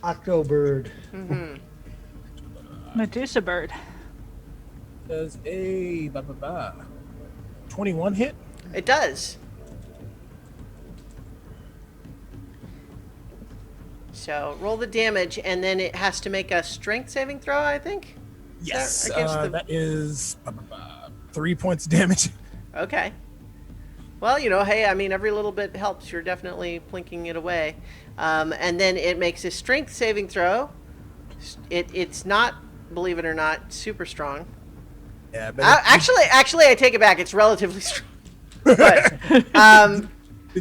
Octobird. Medusa bird. Does a 21 hit? It does. So roll the damage, and then it has to make a strength saving throw, I think? Yes. That That is 3 points of damage. Okay. Well, hey, I mean, every little bit helps. You're definitely plinking it away. And then it makes a strength saving throw. It's not, believe it or not, super strong. Yeah, but Actually, I take it back. It's relatively strong. But,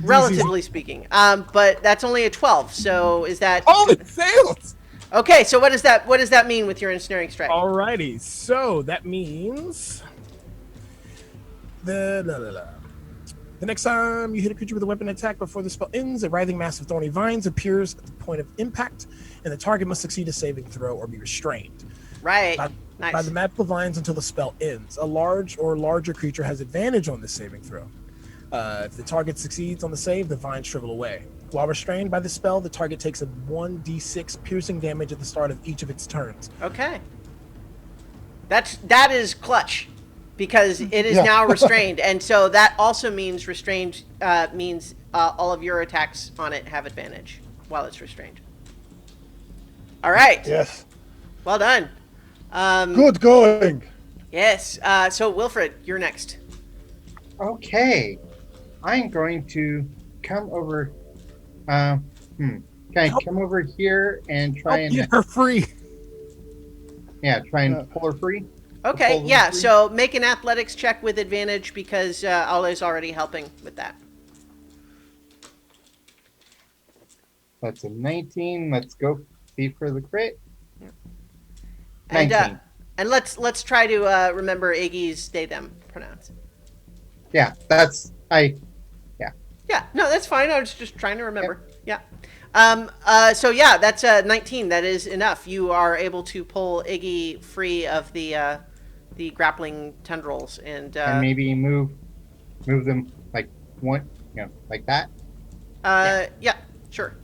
relatively speaking. But that's only a 12. So is that... Oh, it fails! Okay, so what does that mean with your ensnaring strike? Alrighty, so that means... The next time you hit a creature with a weapon attack before the spell ends, a writhing mass of thorny vines appears at the point of impact, and the target must succeed a saving throw or be restrained. Right. Nice. By the magical vines until the spell ends. A large or larger creature has advantage on this saving throw. If the target succeeds on the save, the vines shrivel away. While restrained by the spell, the target takes a 1d6 piercing damage at the start of each of its turns. Okay. That is clutch, because it is now restrained, and so that also means restrained means all of your attacks on it have advantage while it's restrained. All right. Yes. Well done. Good going. Yes. So Wilfred, you're next. Okay. I'm going to come over. Can I come over here and try and Get her free. try and pull her free? Okay. Pull Yeah. her free? So make an athletics check with advantage, because Ole's already helping with that. That's a 19. Let's go see for the crit. And 19. and let's try to remember Iggy's they them pronouns. Yeah, that's Yeah, no, that's fine. I was just trying to remember. Yeah. So yeah, that's 19. That is enough. You are able to pull Iggy free of the grappling tendrils, and maybe move them like one, like that. yeah, sure.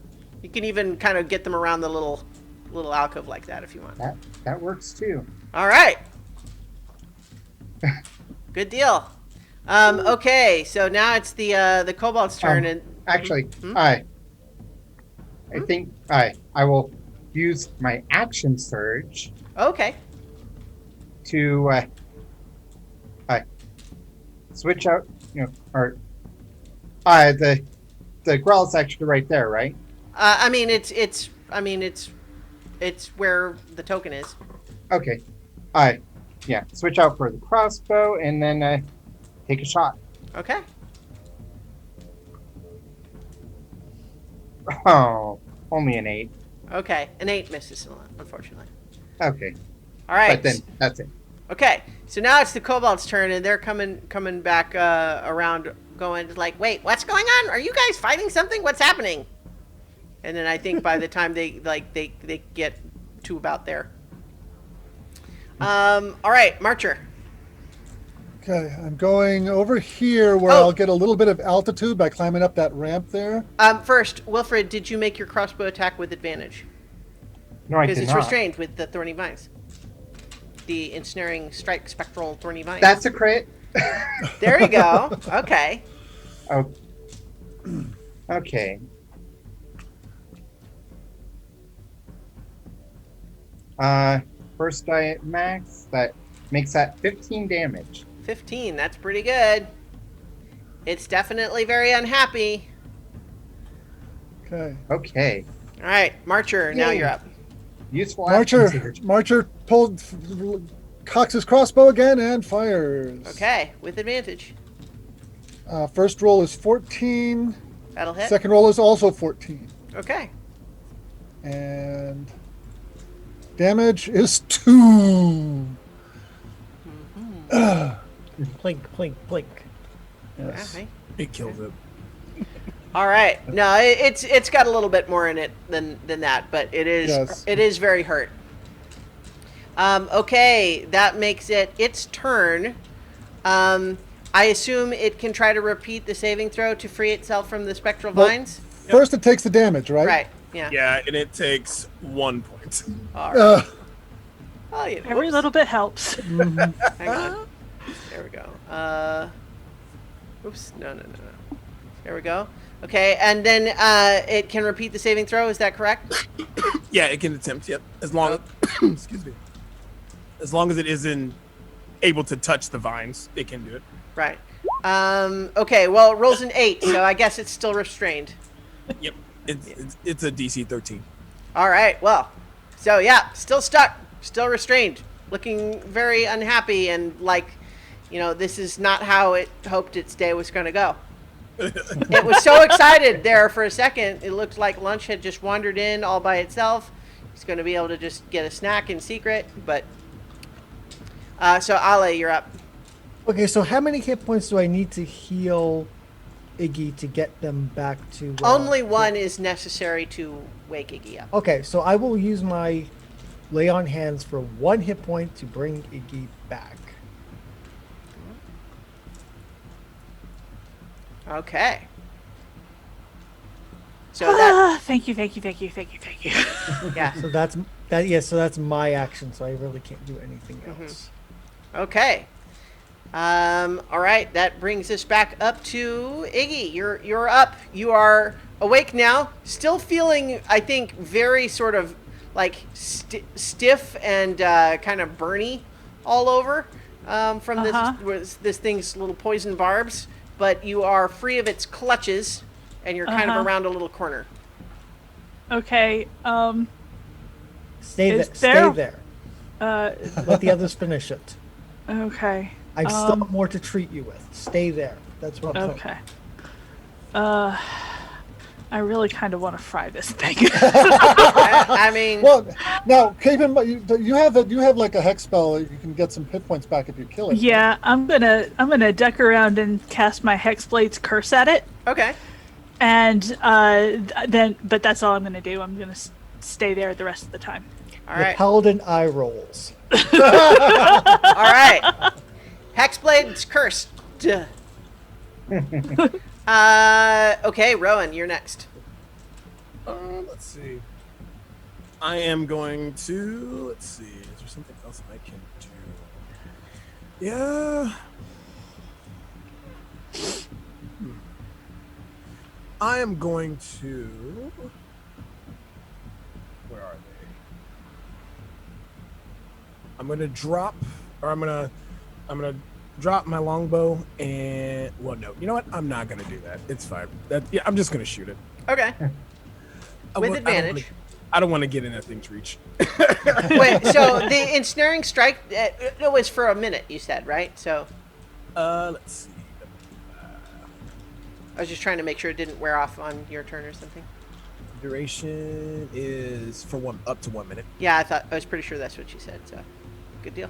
You can even kind of get them around the little alcove like that if you want. That works too. All right. Good deal. Okay, so now it's the Cobalt's turn, and Actually, I think I will use my action surge okay. to switch out. Or the Grell's actually right there, right? I mean it's where the token is. Okay. Switch out for the crossbow and then take a shot. Okay. Oh, only an 8. Okay, an 8 misses, unfortunately. Okay. All right. But then that's it. Okay, so now it's the Cobalt's turn, and they're coming back around, going like, "Wait, what's going on? Are you guys fighting something? What's happening?" And then I think by the time they get to about there. All right, Marcher. Okay, I'm going over here where I'll get a little bit of altitude by climbing up that ramp there. First, Wilfred, did you make your crossbow attack with advantage? No, I Because did it's not. restrained with the thorny vines. The ensnaring strike spectral thorny vines. That's a crit. There you go. Okay. Oh. Okay. First die max, that makes that 15 damage. 15. That's pretty good. It's definitely very unhappy. Okay. Okay. All right, Marcher. Now Yay. you're up. Useful action surge. Marcher cocks his crossbow again and fires. Okay, with advantage. First roll is 14. That'll hit. Second roll is also 14. Okay. And damage is 2. Plink, plink, plink. Yes. Okay. It kills it. All right. No, it's got a little bit more in it than that, but it is very hurt. Okay, that makes it its turn. I assume it can try to repeat the saving throw to free itself from the spectral vines. First it takes the damage, right? Right. Yeah. Yeah, and it takes 1 point. All right. Oh, yeah. Every little bit helps. Hang on. There we go. Oops. No. There we go. Okay, and then it can repeat the saving throw. Is that correct? Yeah, it can attempt. Yep, as long excuse me, as long as it isn't able to touch the vines, it can do it. Right. Okay. Well, it rolls an 8, so I guess it's still restrained. Yep, it's a DC 13. All right. Well, so yeah, still stuck, still restrained, looking very unhappy, and like, this is not how it hoped its day was going to go. It was so excited there for a second. It looked like lunch had just wandered in all by itself. It's going to be able to just get a snack in secret, but so Ale, you're up. Okay, so how many hit points do I need to heal Iggy to get them back to? Only one is necessary to wake Iggy up. Okay, so I will use my lay on hands for 1 hit point to bring Iggy back. Okay. So that Thank you. yeah. So that's that. Yeah, so that's my action. So I really can't do anything else. Okay. All right. That brings us back up to Iggy. You're up. You are awake now. Still feeling, I think, very sort of like stiff and kind of burny all over from this thing's little poison barbs. But you are free of its clutches, and you're kind of around a little corner. Okay. Stay Is there. Let the others finish it. Okay. I've still got more to treat you with. Stay there. That's what I'm saying. Okay. I really kind of want to fry this thing. I mean, Well, now keep in mind you have like a hex spell. You can get some hit points back if you kill it. Yeah, I'm gonna duck around and cast my Hexblade's curse at it, okay. and but that's all I'm gonna do. I'm gonna stay there the rest of the time. All The right. paladin eye rolls. All right. Hexblade's cursed. Duh. Okay, Rowan, you're next. Let's see. I am going to. Let's see. Is there something else I can do? Yeah. I am going to. Where are they? I'm gonna drop, or I'm gonna drop my longbow and. Well, no. You know what? I'm not gonna do that. It's fine. I'm just gonna shoot it. Okay. With advantage. I don't want to get in that thing's reach. Wait, so the ensnaring strike, it was for a minute, you said, right? So Let's see. I was just trying to make sure it didn't wear off on your turn or something. Duration is for up to 1 minute. Yeah, I was pretty sure that's what you said, so good deal.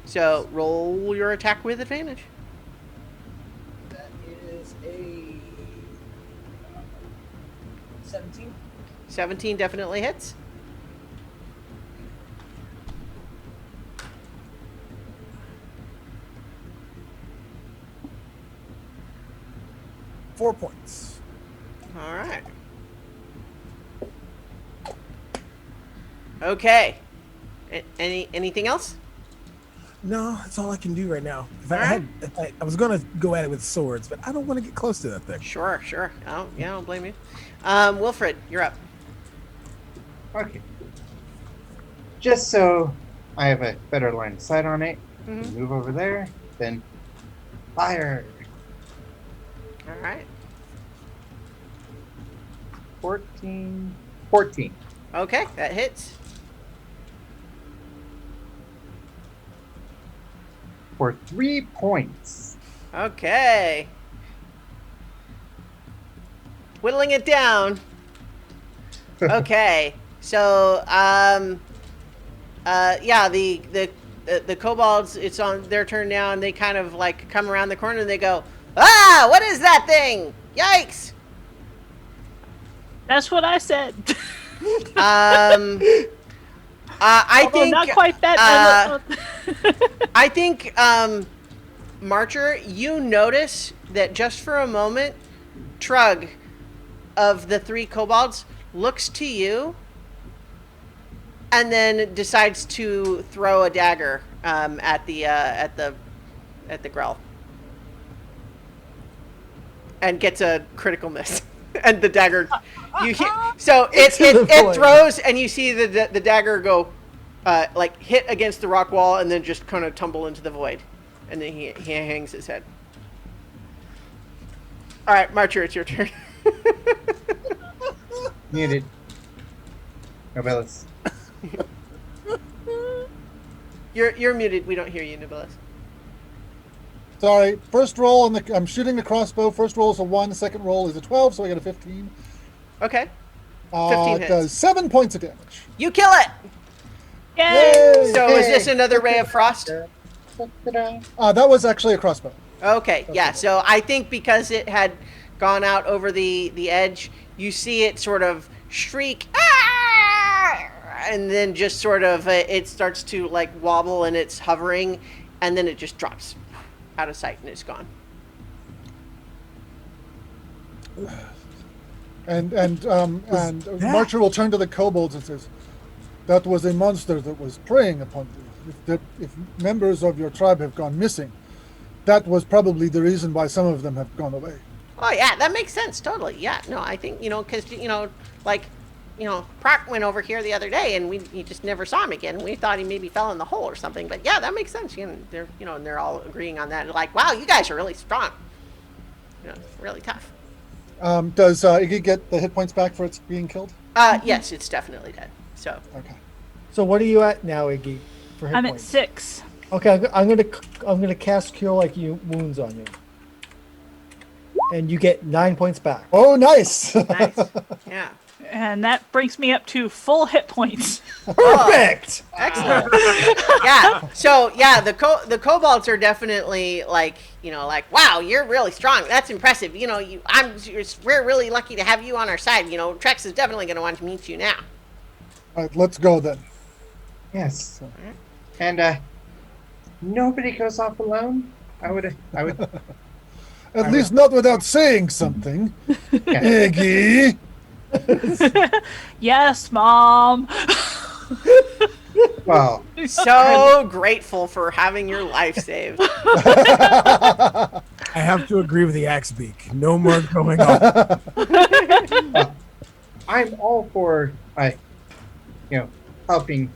So roll your attack with advantage. That is a 17. 17 definitely hits. .4 points. All right. Okay. Anything else? No, that's all I can do right now. I was gonna go at it with swords, but I don't want to get close to that thing. Sure. I don't blame you. Wilfred, you're up. Okay. Just so I have a better line of sight on it, move over there, then fire. All right. 14. Okay, that hits. For 3 points. Okay. Whittling it down. Okay. So, yeah, the kobolds, it's on their turn now, and they kind of like come around the corner and they go, "Ah, what is that thing? Yikes!" That's what I said. I think not quite that. I think, Marcher, you notice that just for a moment, Trug, of the 3 kobolds, looks to you and then decides to throw a dagger at the Grell, and gets a critical miss. And the dagger, so it throws, and you see the dagger go, like hit against the rock wall, and then just kind of tumble into the void, and then he hangs his head. All right, Marcher, it's your turn. Muted. Nobilis. You're muted. We don't hear you, Nobilis. Sorry. First roll on I'm shooting the crossbow. First roll is a 1. Second roll is a 12, so I get a 15. Okay. 15 hits. Does 7 points of damage. You kill it. Yay! So is this another ray of frost? That was actually a crossbow. Okay, yeah. So I think because it had gone out over the edge, you see it sort of shriek, "Ah!" and then just sort of it starts to like wobble, and it's hovering, and then it just drops out of sight and it's gone. And Marcher will turn to the kobolds and says, "That was a monster that was preying upon you. If members of your tribe have gone missing, that was probably the reason why some of them have gone away." Oh yeah, that makes sense totally. Yeah, no, I think because Proc went over here the other day and he just never saw him again. We thought he maybe fell in the hole or something. But yeah, that makes sense. And they're all agreeing on that. Like, wow, you guys are really strong. It's really tough. Does Iggy get the hit points back for its being killed? Yes, it's definitely dead. So Okay. So what are you at now, Iggy? For hit I'm points? at 6. Okay, I'm gonna cast Cure Like Wounds on you, and you get 9 points back. Oh, nice. nice. Yeah. And that brings me up to full hit points. Perfect. Excellent. Yeah. So yeah, the kobolds are definitely like wow, you're really strong. That's impressive. We're really lucky to have you on our side. Trex is definitely going to want to meet you now. All right, let's go then. Yes. And nobody goes off alone. I would. At least not without saying something. Iggy. Yes, Mom. Well, So grateful for having your life saved. I have to agree with the axe beak. No more going on. I'm all for helping,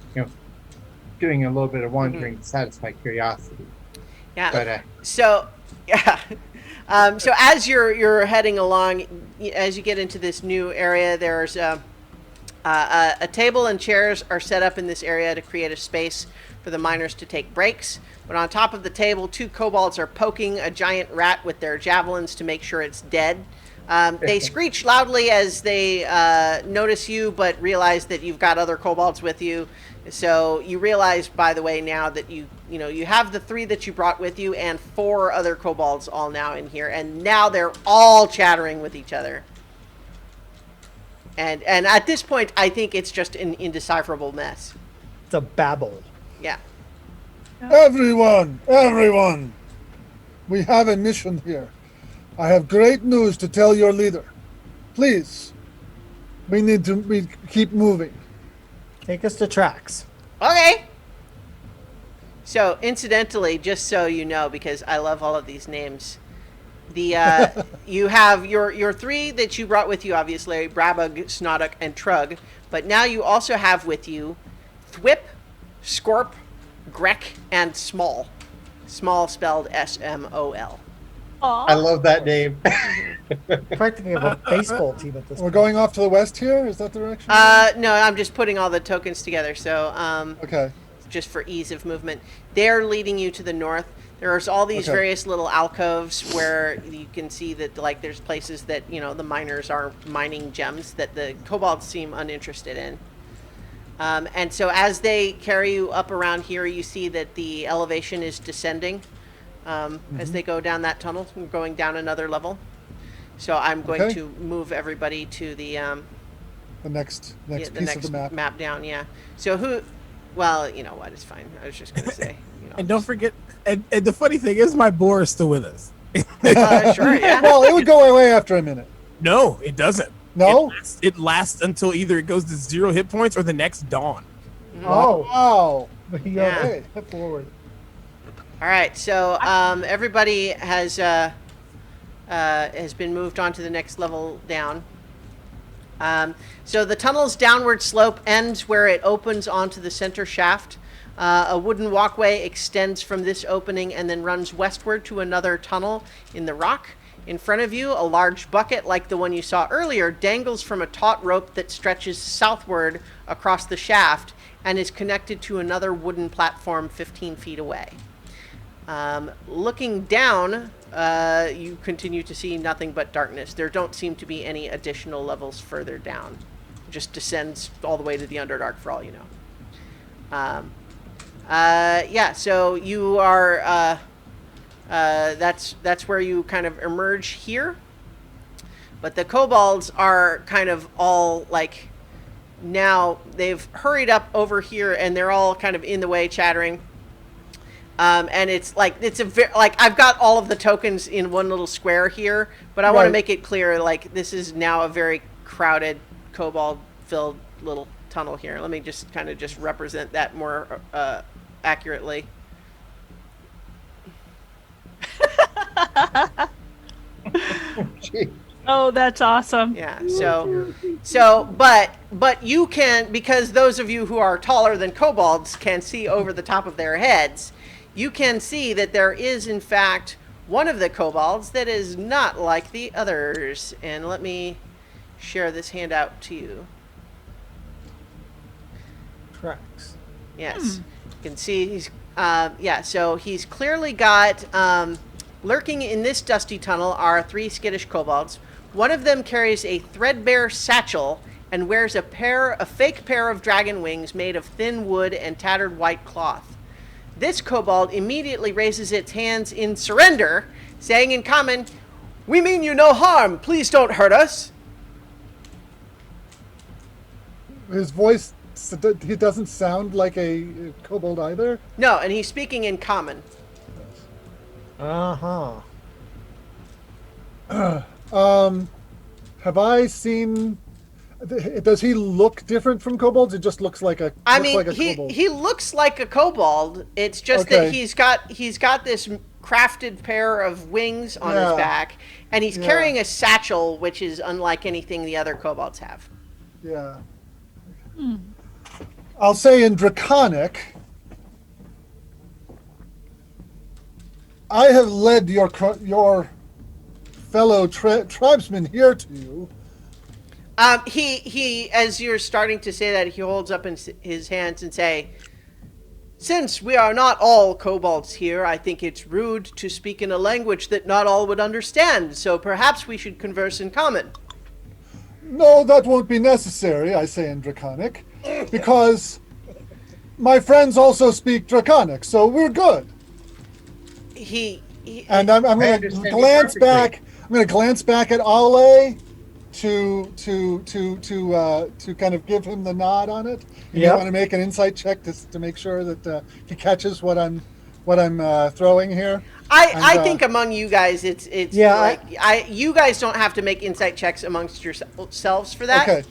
doing a little bit of wandering to satisfy curiosity. Yeah. But So yeah. So as you're heading along, as you get into this new area, there's a table and chairs are set up in this area to create a space for the miners to take breaks. But on top of the table, 2 kobolds are poking a giant rat with their javelins to make sure it's dead. They screech loudly as they notice you, but realize that you've got other kobolds with you. So you realize, by the way, now that you have the 3 that you brought with you and 4 other kobolds all now in here, and now they're all chattering with each other. And at this point, I think it's just an indecipherable mess. It's a babble. Yeah. Everyone, we have a mission here. I have great news to tell your leader. Please, we need to keep moving. Take us to tracks. Okay. So, incidentally, just so you know, because I love all of these names, you have your 3 that you brought with you, obviously, Brabug, Snoddock, and Trug, but now you also have with you Thwip, Scorp, Grek, and Small. Small spelled S-M-O-L. Aw. I love that name. Practically have a baseball team at this We're point. going off to the west here? Is that the direction? No, I'm just putting all the tokens together, so Okay. just for ease of movement. They're leading you to the north. There's all these Okay. various little alcoves where you can see that, like, there's places that, the miners are mining gems that the kobolds seem uninterested in. And so as they carry you up around here, you see that the elevation is descending as they go down that tunnel, going down another level. So I'm going Okay. to move everybody to the next the piece next of the map. down, yeah. So who? Well, you know what? It's fine. I was just gonna say. And don't forget, and the funny thing is, my boar is still with us. Sure, yeah. Well, it would go away after a minute. No, it doesn't. No? It lasts until either it goes to 0 hit points or the next dawn. Oh, Wow. Yeah. okay, forward. All right, so everybody has been moved on to the next level down. So the tunnel's downward slope ends where it opens onto the center shaft. A wooden walkway extends from this opening and then runs westward to another tunnel in the rock. In front of you, a large bucket like the one you saw earlier dangles from a taut rope that stretches southward across the shaft and is connected to another wooden platform 15 feet away. Looking down, you continue to see nothing but darkness. There don't seem to be any additional levels further down. It just descends all the way to the Underdark for all you know. Yeah, so you are, that's where you kind of emerge here. But the kobolds are kind of all like, now they've hurried up over here and they're all kind of in the way chattering. And it's like, like I've got all of the tokens in one little square here, but I want to make it clear, like this is now a very crowded kobold filled little tunnel here. Let me just kind of just represent that more accurately. Oh, that's awesome. Yeah. But you can, because those of you who are taller than kobolds can see over the top of their heads, you can see that there is in fact one of the kobolds that is not like the others. And let me share this handout to you. Tracks. Yes. You can see he's, yeah, so he's clearly got, lurking in this dusty tunnel are 3 skittish kobolds. One of them carries a threadbare satchel and wears a fake pair of dragon wings made of thin wood and tattered white cloth. This kobold immediately raises its hands in surrender, saying in common, "We mean you no harm. Please don't hurt us." His voice, he doesn't sound like a kobold either. No, and he's speaking in common. Uh-huh. Have I seen? Does he look different from kobolds? It just looks like a. I mean, like a kobold. he looks like a kobold. It's just that he's got this crafted pair of wings on his back, and he's carrying a satchel, which is unlike anything the other kobolds have. Yeah. I'll say in Draconic, I have led your fellow tribesmen here to you. He, as you're starting to say that, he holds up his hands and say, "Since we are not all kobolds here, I think it's rude to speak in a language that not all would understand, so perhaps we should converse in common." No, that won't be necessary, I say in Draconic, because my friends also speak Draconic, so we're good. And I'm going to glance back. I'm going to glance back at Ale to kind of give him the nod on it. You want to make an insight check to make sure that he catches what I'm throwing here. I think among you guys, it's you guys don't have to make insight checks amongst yourselves for that. Okay.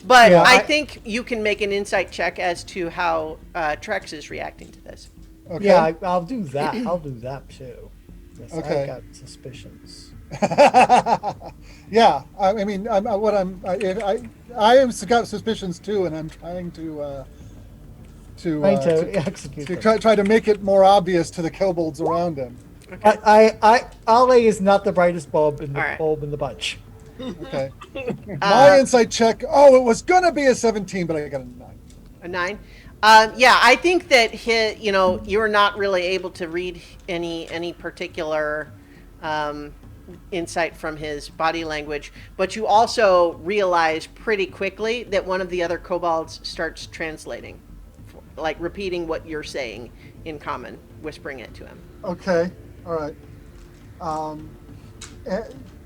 But I think you can make an insight check as to how Trex is reacting to this. Okay. Yeah, I'll do that. I'll do that too. Yes, okay. I got suspicions. Yeah, I mean, I have got suspicions too, and I'm trying to try to make it more obvious to the kobolds around him. Okay. Ale is not the brightest bulb in the bunch. Okay. My insight check. Oh, it was gonna be a 17, but I got a 9. A 9. Yeah, I think that you're not really able to read any particular insight from his body language, but you also realize pretty quickly that one of the other kobolds starts translating, like repeating what you're saying in common, whispering it to him. Okay, all right.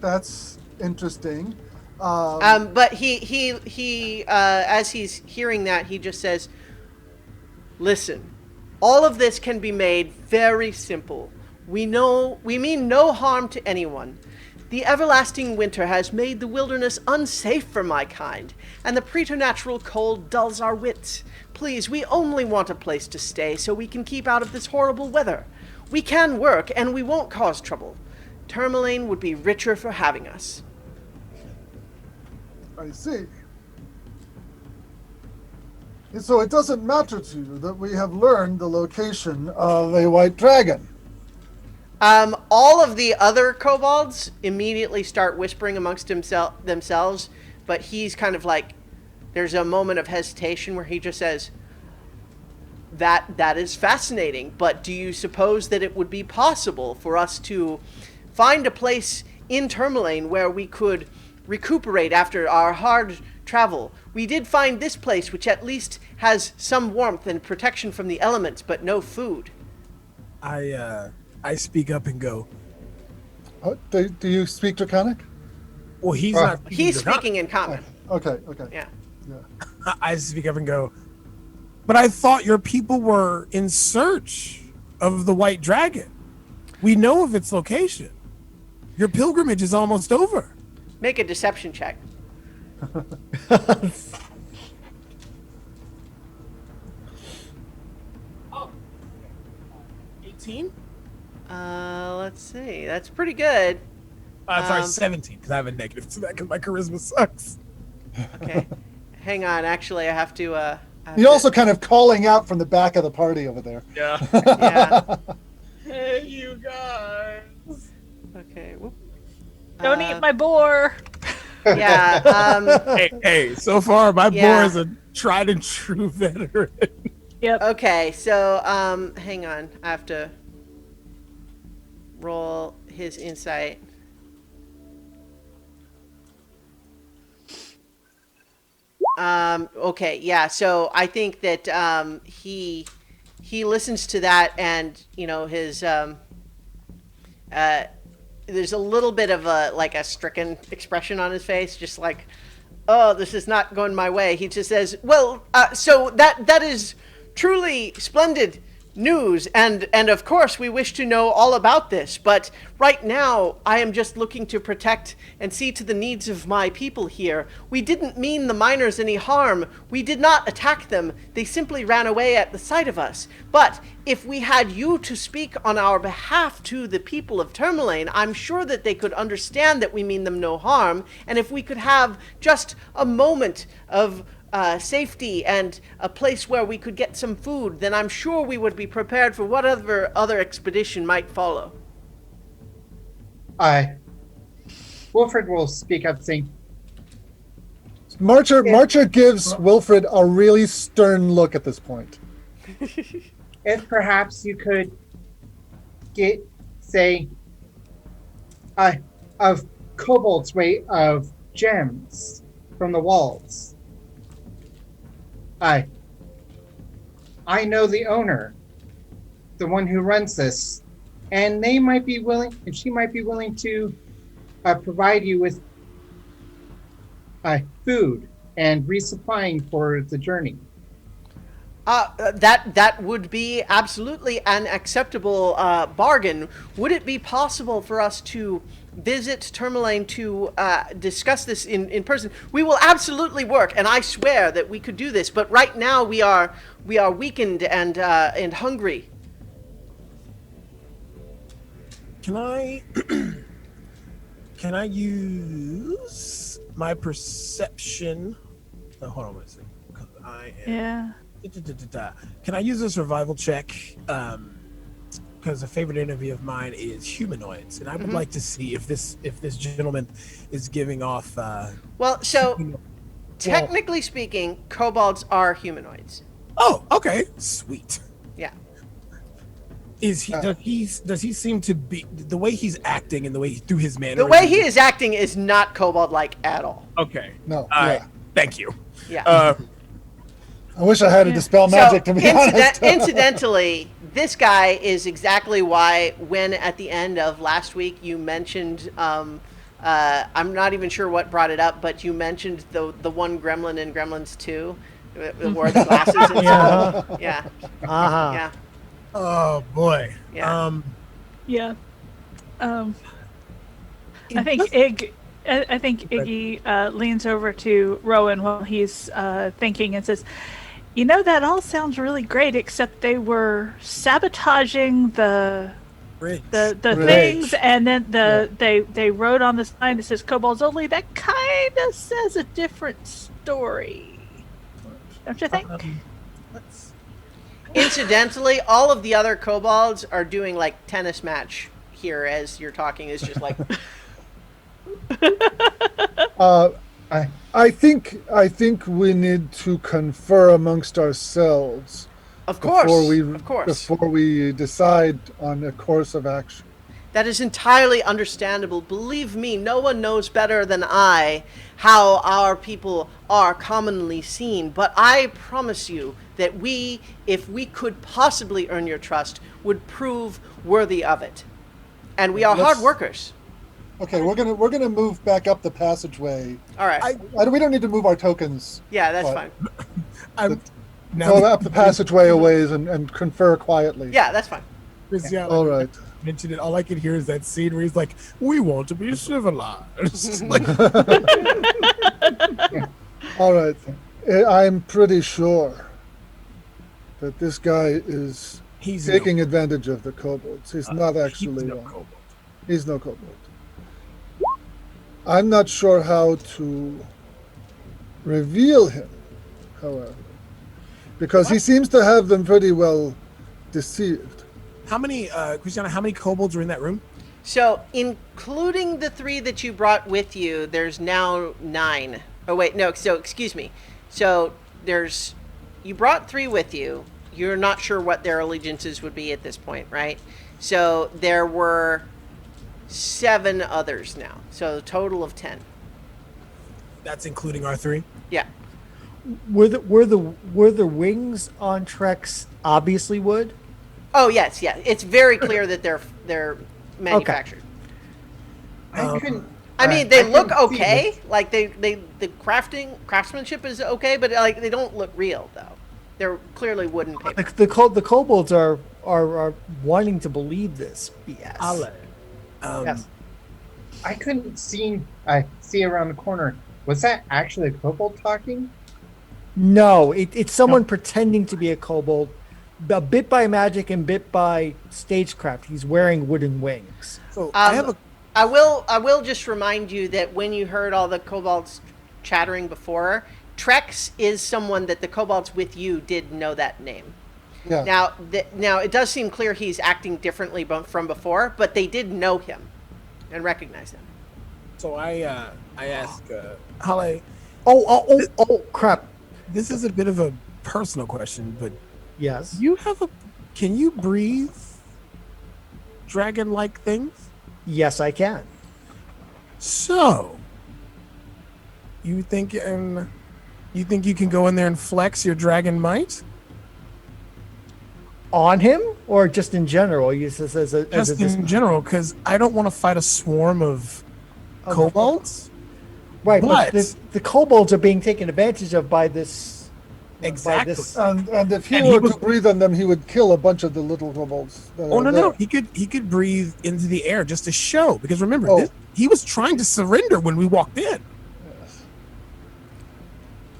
That's interesting. But he as he's hearing that, he just says, "Listen, all of this can be made very simple. We mean no harm to anyone. The everlasting winter has made the wilderness unsafe for my kind, and the preternatural cold dulls our wits. Please, we only want a place to stay so we can keep out of this horrible weather. We can work, and we won't cause trouble. Tourmaline would be richer for having us. I see. And so it doesn't matter to you that we have learned the location of a white dragon. All of the other kobolds immediately start whispering amongst themselves, but he's kind of like, there's a moment of hesitation where he just says, that is fascinating, but do you suppose that it would be possible for us to find a place in Tourmaline where we could recuperate after our hard travel? We did find this place, which at least has some warmth and protection from the elements, but no food. I speak up and go, Do you speak Draconic? well, he's not. He's speaking in common. Okay. Yeah. I speak up and go, but I thought your people were in search of the white dragon. We know of its location. Your pilgrimage is almost over. Make a deception check. 18? Let's see. That's pretty good. Sorry, 17, because I have a negative to that because my charisma sucks. Okay. Hang on. Actually, I have to... You're also kind of calling out from the back of the party over there. Yeah. Yeah. Hey, you guys. Okay. Whoop. Don't eat my boar. Yeah. Hey, so far, my Yeah. boy is a tried and true veteran. Yep. Okay. So, hang on. I have to roll his insight. Okay, yeah. So I think that he listens to that, and his there's a little bit of a stricken expression on his face, just like, oh, this is not going my way. He just says, well, so that is truly splendid news, and of course we wish to know all about this, but right now I am just looking to protect and see to the needs of my people here. We didn't mean the miners any harm. We did not attack them. They simply ran away at the sight of us. But if we had you to speak on our behalf to the people of Tourmaline, I'm sure that they could understand that we mean them no harm, and if we could have just a moment of safety and a place where we could get some food, then I'm sure we would be prepared for whatever other expedition might follow. Wilfred will speak up, saying, Marcher gives Wilfred a really stern look at this point. if perhaps you could get, say, of Cobalt's weight of gems from the walls. I know the owner, the one who runs this, and they might be willing, and she might be willing to provide you with food and resupplying for the journey. That would be absolutely an acceptable bargain. Would it be possible for us to visit Tourmaline to discuss this in person? We will absolutely work, and I swear that we could do this. But right now we are weakened and hungry. Can I can I use my perception? Oh, hold on a second. 'Cause I am. Yeah. Can I use a survival check? Because a favorite enemy of mine is humanoids, and I would like to see if this gentleman is giving off. Well, so technically speaking, kobolds are humanoids. Oh, okay, sweet. Yeah. Is he? Does he seem to be the way he's acting and the way through his manner? The way he is acting is not kobold-like at all. Okay. No. Yeah. Thank you. Yeah. I wish I had to dispel magic, to be honest. Incidentally, this guy is exactly why when at the end of last week you mentioned, I'm not even sure what brought it up, but you mentioned the one gremlin in Gremlins 2 who wore the glasses and stuff. Yeah. Yeah. Oh boy. Yeah. Yeah. I think Iggy leans over to Rowan while he's thinking and says, "You know, that all sounds really great, except they were sabotaging the Bridge. the Bridge. things, and then they wrote on the sign that says Cobalt's only. That kind of says a different story, don't you think?" Let's- Incidentally, all of the other kobolds are doing like tennis match here as you're talking. It's just like I think we need to confer amongst ourselves of course, before we decide on a course of action. That is entirely understandable. Believe me, no one knows better than I how our people are commonly seen. But I promise you that we, if we could possibly earn your trust, would prove worthy of it. And we are hard workers. Okay, we're gonna move back up the passageway. All right. We don't need to move our tokens. Yeah, that's What? fine. Go up the passageway a ways and confer quietly. Yeah, that's fine. Yeah, All right. mentioned it. All I could hear is that scene where he's like, "We want to be civilized." Like, All right. I'm pretty sure that this guy is he's taking advantage of the kobolds. He's not he's actually no one. kobold. He's no kobold. I'm not sure how to reveal him, however, because he seems to have them pretty well deceived. How many, Christiana? How many kobolds are in that room? So, including the 3 that you brought with you, there's now 9. Oh, wait, no, so, excuse me. So, you brought 3 with you. You're not sure what their allegiances would be at this point, right? So, there were 7 others now. So, a total of 10. That's including our 3. Yeah. Were the wings on Trex obviously wood? Oh, yes, yeah. It's very clear that they're manufactured. I couldn't. I mean, they look couldn't see okay. this. Like the craftsmanship is okay, but like they don't look real though. They're clearly wooden paper. The kobolds are wanting to believe this BS. Yes. I couldn't see. I see around the corner. Was that actually a kobold talking? No, it's someone pretending to be a kobold, a bit by magic and bit by stagecraft. He's wearing wooden wings. So I have a. I will just remind you that when you heard all the kobolds chattering before, Trex is someone that the kobolds with you did know that name. Yeah. Now it does seem clear he's acting differently from before, but they did know him and recognize him. So I ask Halle. Oh, crap. This is a bit of a personal question, but Yes. can you breathe dragon-like things? Yes, I can. So, you think you can go in there and flex your dragon might? On him or just in general? You just Just in general, because I don't want to fight a swarm of kobolds. right, but but- the kobolds are being taken advantage of by this. Exactly. By this, And if he And were he was- to breathe on them, he would kill a bunch of the little kobolds. that Oh are no, there. he could breathe into the air just to show. Because remember, Oh. he was trying to surrender when we walked in.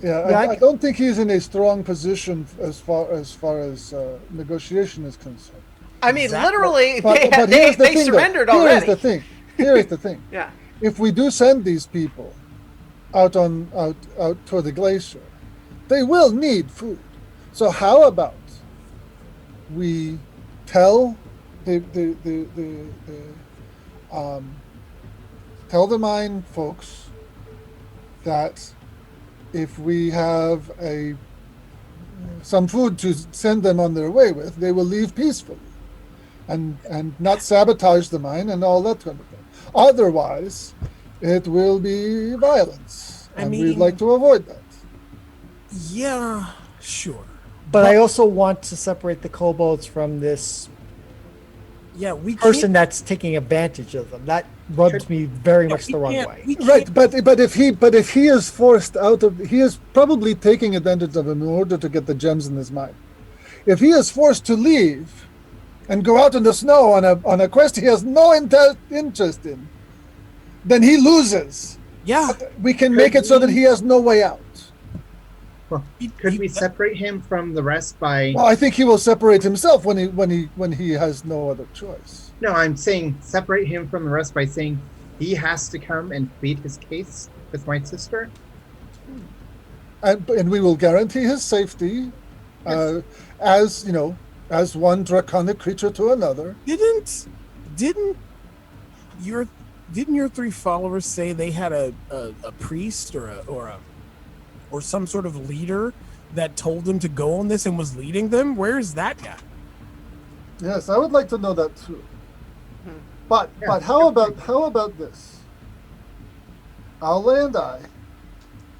Yeah, Yeah, I don't think he's in a strong position as far as negotiation is concerned. I mean, Exactly. literally, But they here's the thing, though. surrendered Here already. is the thing. Here is the thing. Yeah. If we do send these people out toward the glacier, they will need food. So how about we tell tell the mine folks that if we have some food to send them on their way with, they will leave peacefully and not sabotage the mine and all that kind of thing. Otherwise, it will be violence, I and mean- we'd like to avoid that. Yeah, sure. but I also want to separate the kobolds from this Yeah, we person can't, that's taking advantage of them. That rubs me very much the wrong can't- way. we can't- Right, but if he is forced out of, he is probably taking advantage of him in order to get the gems in his mine. If he is forced to leave and go out in the snow on a quest he has no interest in, then he loses. Yeah. We can make it so that he has no way out. Well, could we separate him from the rest by? Well, I think he will separate himself when he has no other choice. No, I'm saying separate him from the rest by saying he has to come and plead his case with my sister. And we will guarantee his safety, Yes. as one draconic creature to another. Didn't your 3 followers say they had a priest or some sort of leader that told them to go on this and was leading them? Where's that guy? Yes, I would like to know that too. But how about this? Aule and I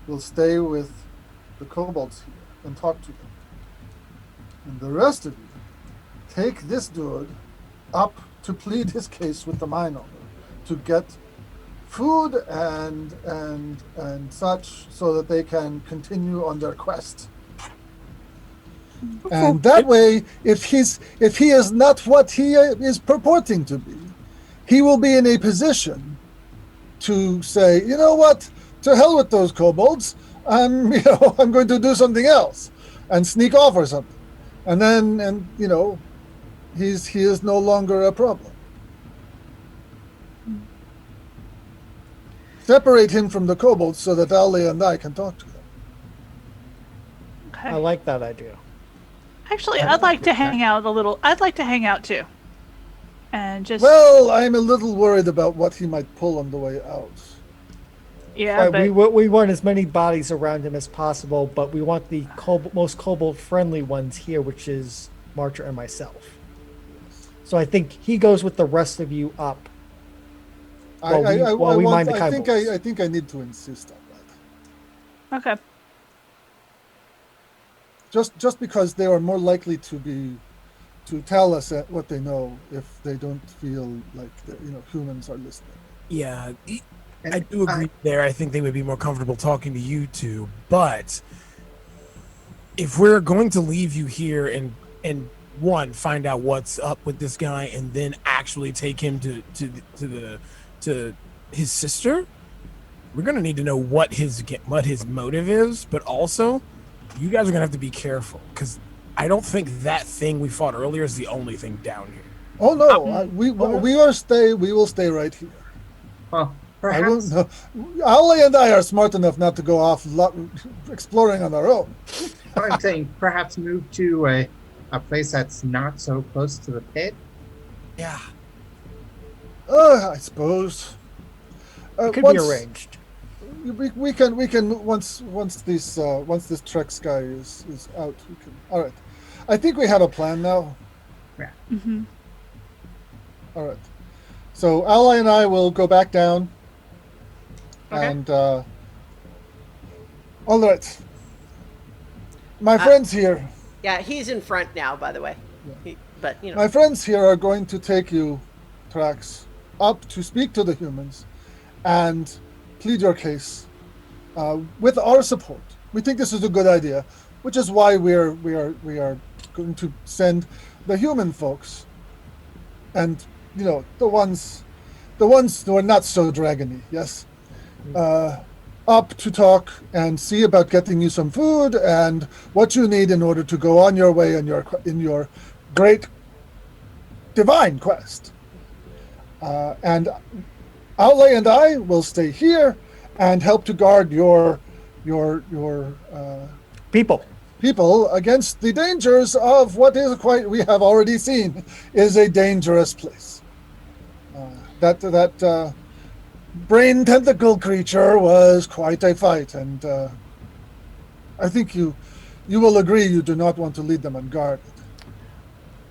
will stay with the kobolds here and talk to them. And the rest of you take this dude up to plead his case with the mine owner to get food and such so that they can continue on their quest. And that way, if he is not what he is purporting to be, he will be in a position to say, you know what, to hell with those kobolds. I'm going to do something else and sneak off or something. And then he is no longer a problem. Separate him from the kobolds so that Ali and I can talk to them. Okay. I like that idea. Actually, I'd like to hang out a little. I'd like to hang out too. And just. Well, I'm a little worried about what he might pull on the way out. Yeah, but we want as many bodies around him as possible, but we want the most kobold-friendly ones here, which is Marcher and myself. So I think he goes with the rest of you up. While we mind the kobolds. I think I need to insist on that. okay. Just because they are more likely to tell us what they know if they don't feel like humans are listening. Yeah, I do agree there. I think they would be more comfortable talking to you two. But if we're going to leave you here and one, find out what's up with this guy, and then actually take him to his sister, we're gonna need to know what his motive is. But also, you guys are gonna have to be careful because I don't think that thing we fought earlier is the only thing down here. Oh no, we will stay right here. Well, I perhaps. don't know. Ali and I are smart enough not to go off exploring on our own. I'm saying perhaps move to a place that's not so close to the pit. Yeah. I suppose. It could be arranged. We can once this Trex guy is out. We can. All right. I think we have a plan now. Yeah. Mm-hmm. All right. So Ally and I will go back down. Okay. And all right. My friends here. Yeah, he's in front now, by the way. Yeah. But My friends here are going to take you, Trax, up to speak to the humans and plead your case with our support. We think this is a good idea, which is why we are going to send the human folks and the ones who are not so dragony, yes, up to talk and see about getting you some food and what you need in order to go on your way in your great divine quest. And Outlay and I will stay here and help to guard your people against the dangers of what is we have already seen is a dangerous place. That brain tentacle creature was quite a fight, and I think you will agree you do not want to lead them unguarded.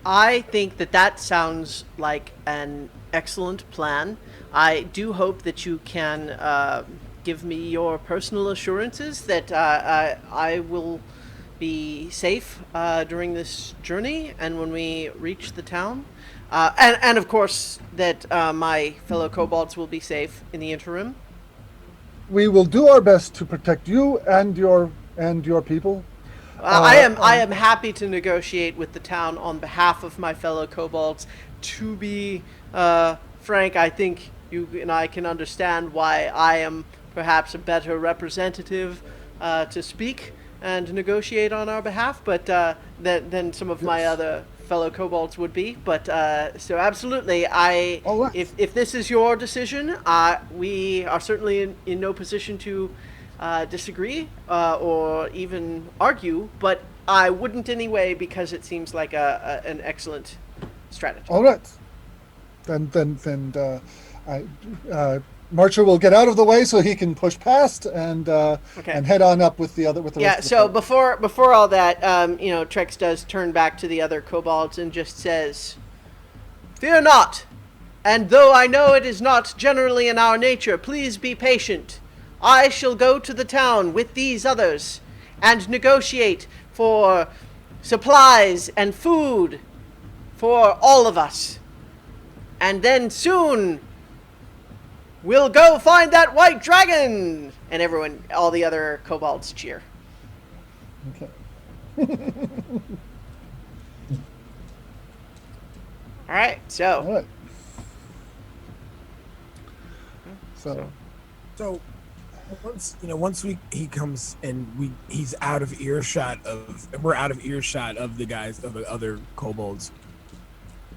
I think that sounds like an excellent plan. I do hope that you can give me your personal assurances that I will be safe during this journey and when we reach the town. And of course that my fellow kobolds will be safe in the interim. We will do our best to protect you and your people. I am happy to negotiate with the town on behalf of my fellow kobolds. To be frank, I think you and I can understand why I am perhaps a better representative to speak and negotiate on our behalf, but than some of my other fellow kobolds would be. But so absolutely, All right. if this is your decision, we are certainly in no position to disagree or even argue. But I wouldn't anyway, because it seems like an excellent strategy. All right. Then Marcher will get out of the way so he can push past and head on up with the other with the Yeah. rest of the So party. before all that, Trex does turn back to the other kobolds and just says, "Fear not, and though I know it is not generally in our nature, please be patient. I shall go to the town with these others and negotiate for supplies and food for all of us. And then soon we'll go find that white dragon!" And everyone, all the other kobolds cheer. Okay. All right, so All right. So So once he comes and he's out of earshot of we're out of earshot of the guys of the other kobolds.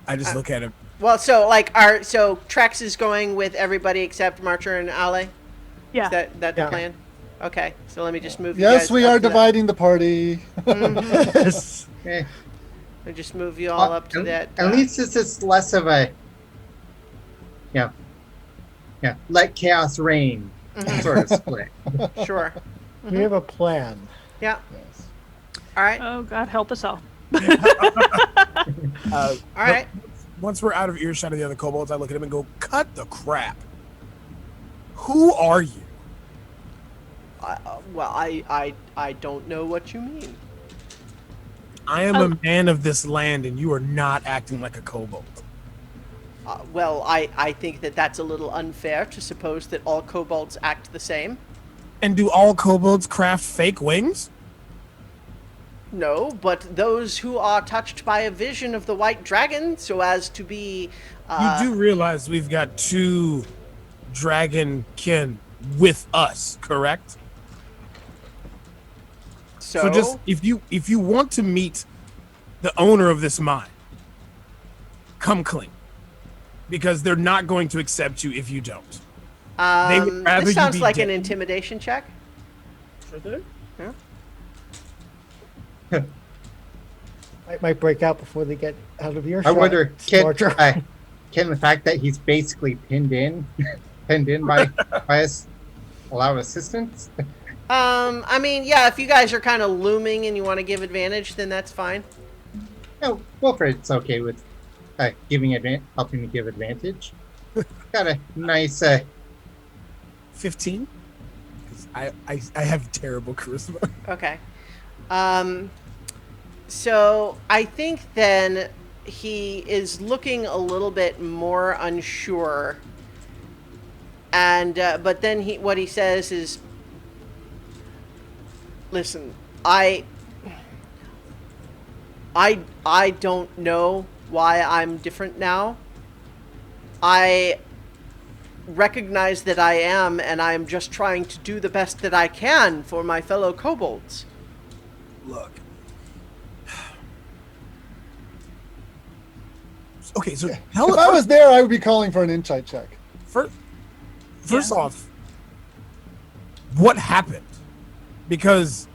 I just look at him. well, so Trex is going with everybody except Marcher and Ale. Yeah. Is that the Yeah. plan? Okay, so let me just move. You yes, guys we up are to that. dividing the party. Yes. Eh, I just move you all up to that. At least this is less of a, let chaos reign sort of split. Sure. We have a plan. Yeah. Yes. All right. Oh, God help us all. All right. Once we're out of earshot of the other kobolds, I look at him and go, "Cut the crap. Who are you?" Well, I don't know what you mean. I am a man of this land, and you are not acting like a kobold. Well, I think that's a little unfair to suppose that all kobolds act the same. And do all kobolds craft fake wings? No, but those who are touched by a vision of the white dragon, so as to be, You do realize we've got 2 dragon kin with us, correct? So just if you want to meet the owner of this mine, come clean, because they're not going to accept you if you don't. They would rather this you sounds be like dead. an intimidation check. Yeah. Might break out before they get out of earshot. I wonder, Marcher. can the fact that he's basically pinned in by us allow assistance? I mean, yeah, if you guys are kind of looming and you want to give advantage, then that's fine. No, Wilfred's okay with helping me give advantage. Got a nice 15? Because I have terrible charisma. Okay. So I think then he is looking a little bit more unsure, and but then what he says is, "Listen, I don't know why I'm different now. I recognize that I am, and I'm just trying to do the best that I can for my fellow kobolds." Look. Okay, so If I was there, I would be calling for an insight check. First off, what happened? Because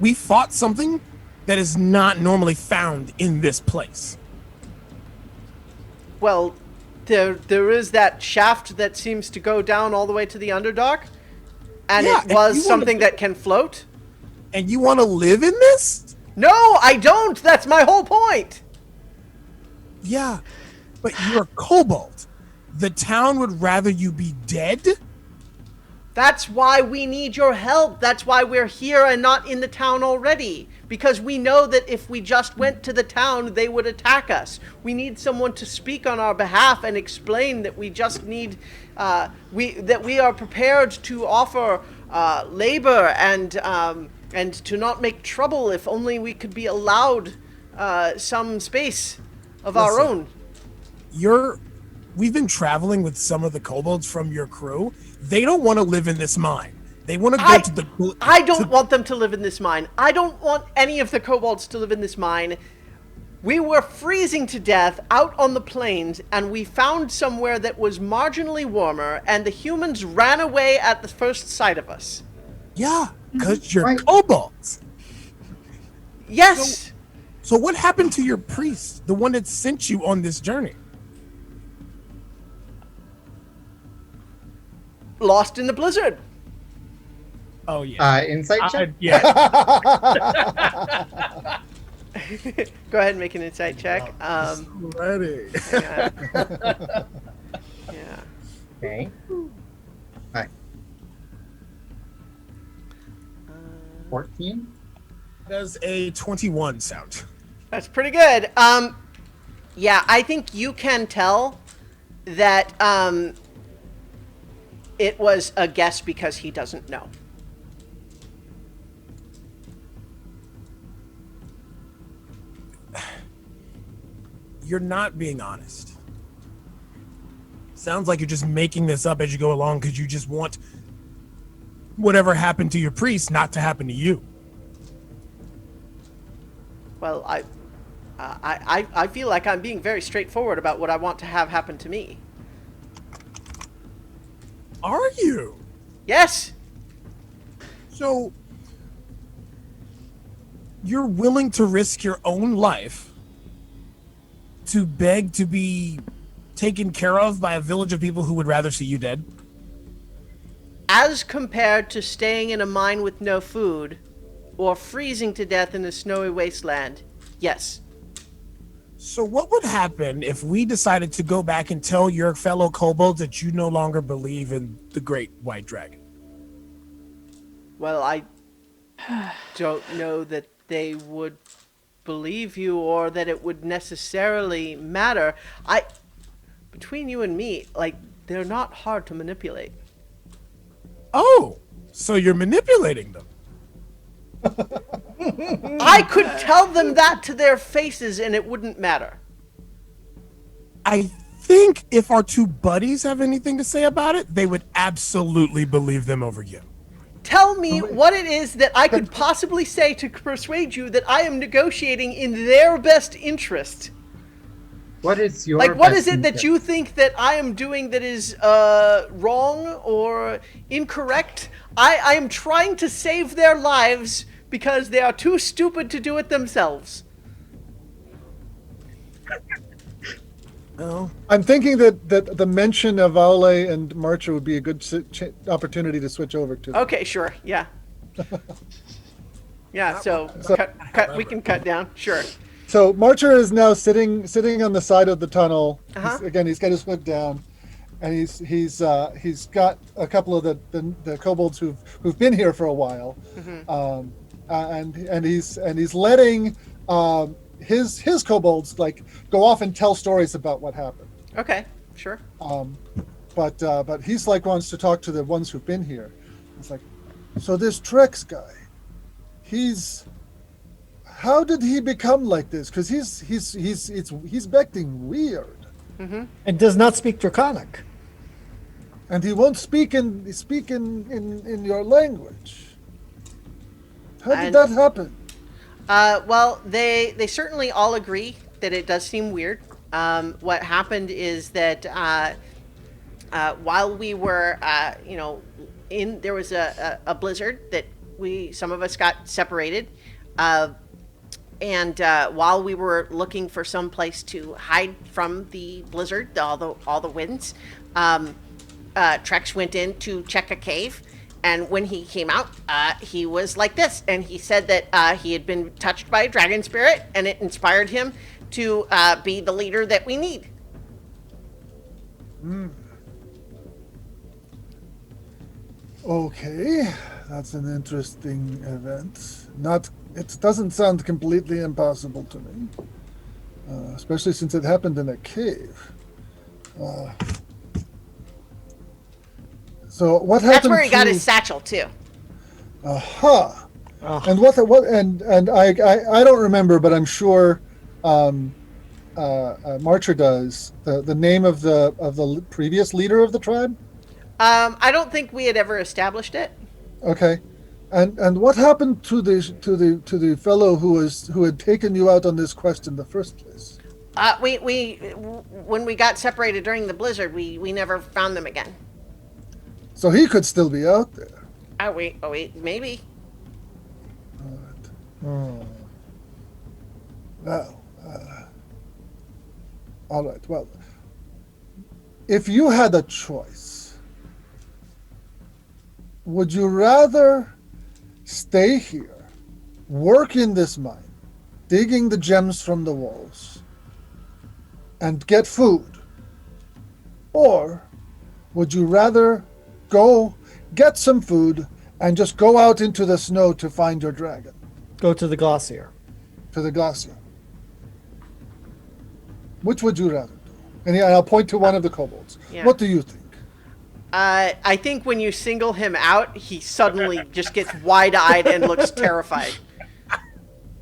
we fought something that is not normally found in this place. Well, there is that shaft that seems to go down all the way to the Underdark, and Yeah, it and was you something wanna- that can float. And you want to live in this? No, I don't. That's my whole point. Yeah, but you're a kobold. The town would rather you be dead? That's why we need your help. That's why we're here and not in the town already. Because we know that if we just went to the town, they would attack us. We need someone to speak on our behalf and explain that we just need, that we are prepared to offer labor and to not make trouble if only we could be allowed some space of our Listen. own. we've been traveling with some of the kobolds from your crew. They don't want to live in this mine. They want to go to the. I don't want them to live in this mine. I don't want any of the kobolds to live in this mine. We were freezing to death out on the plains, and we found somewhere that was marginally warmer, and the humans ran away at the first sight of us. Yeah, because you're Right. kobolds. Yes! So what happened to your priest, the one that sent you on this journey? Lost in the blizzard. Oh yeah. Insight check? Yeah. Go ahead and make an insight check. Ready. Yeah. Yeah. Okay. Hi. 14? Does a 21 sound? That's pretty good. Yeah, I think you can tell that it was a guess because he doesn't know. You're not being honest. Sounds like you're just making this up as you go along because you just want whatever happened to your priest not to happen to you. Well, I feel like I'm being very straightforward about what I want to have happen to me. Are you? Yes. So you're willing to risk your own life to beg to be taken care of by a village of people who would rather see you dead? As compared to staying in a mine with no food or freezing to death in a snowy wasteland, yes. So what would happen if we decided to go back and tell your fellow kobolds that you no longer believe in the great white dragon? Well, I don't know that they would believe you or that it would necessarily matter. Between you and me, like, they're not hard to manipulate. Oh, so you're manipulating them. I could tell them that to their faces and it wouldn't matter. I think if our two buddies have anything to say about it, they would absolutely believe them over you. Tell me what it is that I could possibly say to persuade you that I am negotiating in their best interest. What is your Like, what best is it that interest? you think that I am doing that is wrong or incorrect? I am trying to save their lives because they are too stupid to do it themselves. Oh, I'm thinking that the mention of Aule and Marcher would be a good opportunity to switch over to. Okay, sure, yeah. Yeah, so cut, we can cut down, sure. So Marcher is now sitting on the side of the tunnel. Uh-huh. He's got his foot down, and he's got a couple of the kobolds who've been here for a while, and he's letting his kobolds like go off and tell stories about what happened. Okay, sure. But he's like wants to talk to the ones who've been here. It's like, so this Trex guy, how did he become like this? Because he's acting weird, And does not speak Draconic. and he won't speak in your language. How did And- that happen? Well, they certainly all agree that it does seem weird. What happened is that while we were, there was a blizzard that some of us got separated, and while we were looking for some place to hide from the blizzard, all the winds, Trex went in to check a cave. And when he came out, he was like this. And he said that he had been touched by a dragon spirit, and it inspired him to be the leader that we need. Okay, that's an interesting event. It doesn't sound completely impossible to me, especially since it happened in a cave. So what happened? That's where he got his satchel too. Aha. And what and I don't remember, but I'm sure Marcher does, the name of the previous leader of the tribe? I don't think we had ever established it. Okay. And what happened to the fellow who had taken you out on this quest in the first place? When we got separated during the blizzard, we never found them again. So he could still be out there. Oh wait, maybe. Oh. Well, all right. Well, if you had a choice, would you rather stay here, work in this mine, digging the gems from the walls, and get food? Or would you rather go get some food and just go out into the snow to find your dragon? Go to the glacier. To the glacier. Which would you rather do? And I'll point to one of the kobolds. Yeah. What do you think? I think when you single him out, he suddenly just gets wide-eyed and looks terrified.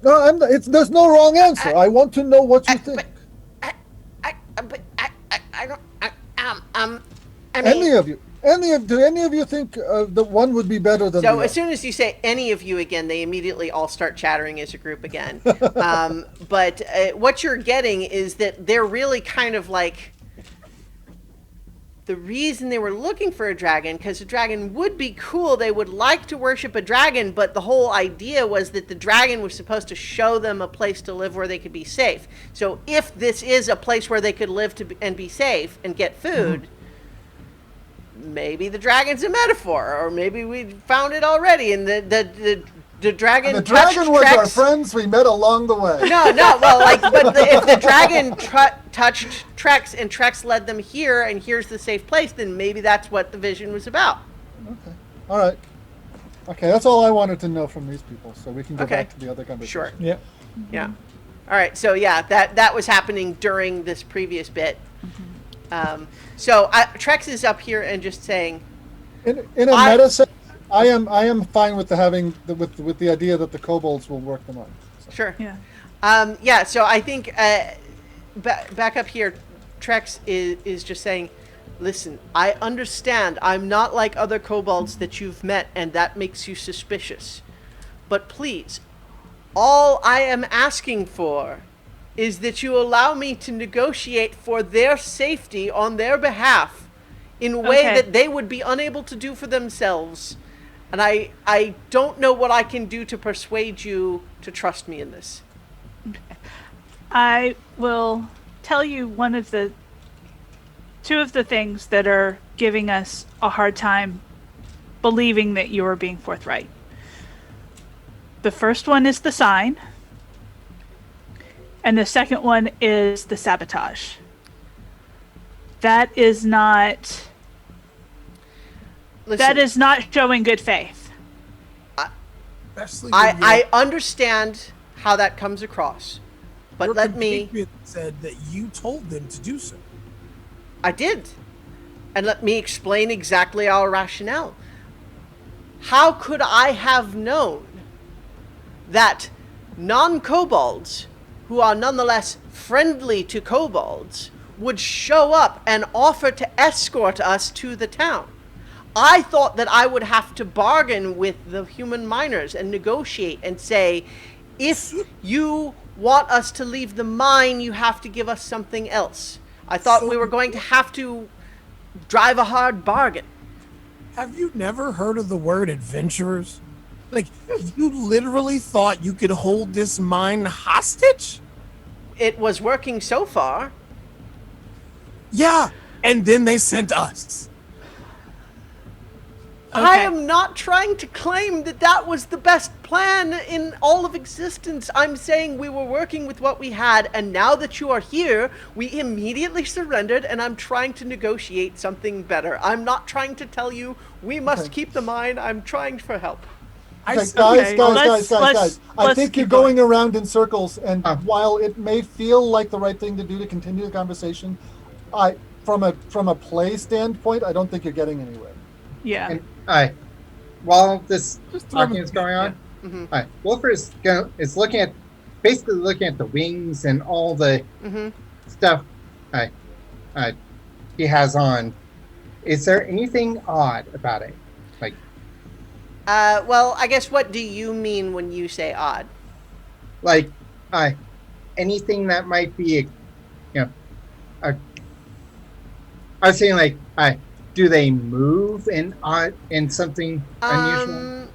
No, there's no wrong answer. I want to know what you think. I mean, Do any of you think that one would be better than the so other? as soon as you say any of you again, they immediately all start chattering as a group again. But what you're getting is that they're really kind of like the reason they were looking for a dragon, because a dragon would be cool. They would like to worship a dragon, but the whole idea was that the dragon was supposed to show them a place to live where they could be safe. So if this is a place where they could live and be safe and get food, maybe the dragon's a metaphor, or maybe we found it already, and the dragon. And the dragon was Trex. our friends we met along the way. No, well, if the dragon touched Trex and Trex led them here, and here's the safe place, then maybe that's what the vision was about. Okay. All right. Okay, that's all I wanted to know from these people, so we can go Okay. back to the other conversation. Sure. Yep. Yeah. All right. So yeah, that was happening during this previous bit. So Trex is up here and just saying, In a meta sense, I am fine with with the idea that the kobolds will work them on. So. sure. Yeah. So I think back up here, Trex is just saying, listen, I understand I'm not like other kobolds that you've met, and that makes you suspicious. But please, all I am asking for is that you allow me to negotiate for their safety on their behalf in a way that they would be unable to do for themselves. And I don't know what I can do to persuade you to trust me in this. I will tell you two of the things that are giving us a hard time believing that you are being forthright. The first one is the sign, and the second one is the sabotage. That is not showing good faith. Especially when I understand how that comes across, but your let me... compatriot said that you told them to do so. I did. And let me explain exactly our rationale. How could I have known that non-kobolds, who are nonetheless friendly to kobolds, would show up and offer to escort us to the town? I thought that I would have to bargain with the human miners and negotiate and say, if you want us to leave the mine, you have to give us something else. I thought we were going to have to drive a hard bargain. Have you never heard of the word adventurers? Like, you literally thought you could hold this mine hostage? It was working so far. Yeah, and then they sent us. I am not trying to claim that that was the best plan in all of existence. I'm saying we were working with what we had, and now that you are here, we immediately surrendered, and I'm trying to negotiate something better. I'm not trying to tell you we must keep the mine. I'm trying for help. Guys. Let's I think you're keep going around in circles, and while it may feel like the right thing to do to continue the conversation, from a play standpoint, I don't think you're getting anywhere. Yeah. And while this Just talking is going on, Wolfer is looking at the wings and all the stuff uh, uh, he has on, is there anything odd about it? Like, Well, I guess what do you mean when you say odd? like uh, anything that might be, uh, I was saying like, do they move in odd in something unusual?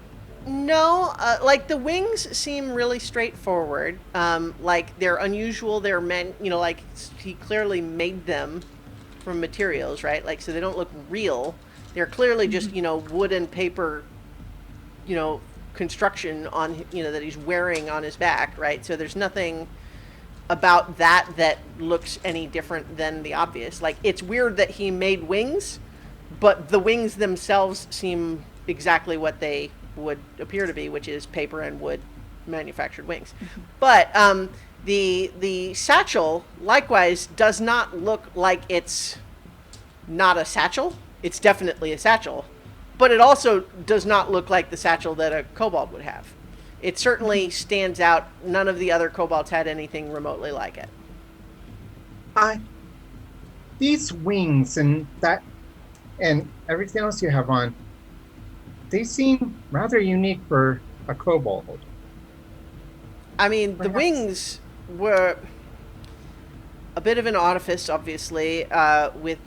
No, like the wings seem really straightforward. Like they're unusual. They're meant, like he clearly made them from materials, right? Like so they don't look real. They're clearly just wood and paper, construction on that he's wearing on his back, right? So there's nothing about that looks any different than the obvious. Like it's weird that he made wings, but the wings themselves seem exactly what they would appear to be, which is paper and wood manufactured wings. But the satchel likewise does not look like it's not a satchel. It's definitely a satchel, but it also does not look like the satchel that a kobold would have. It certainly stands out. None of the other kobolds had anything remotely like it. These wings and that and everything else you have on, they seem rather unique for a kobold. I mean, the wings were a bit of an artifice, obviously. With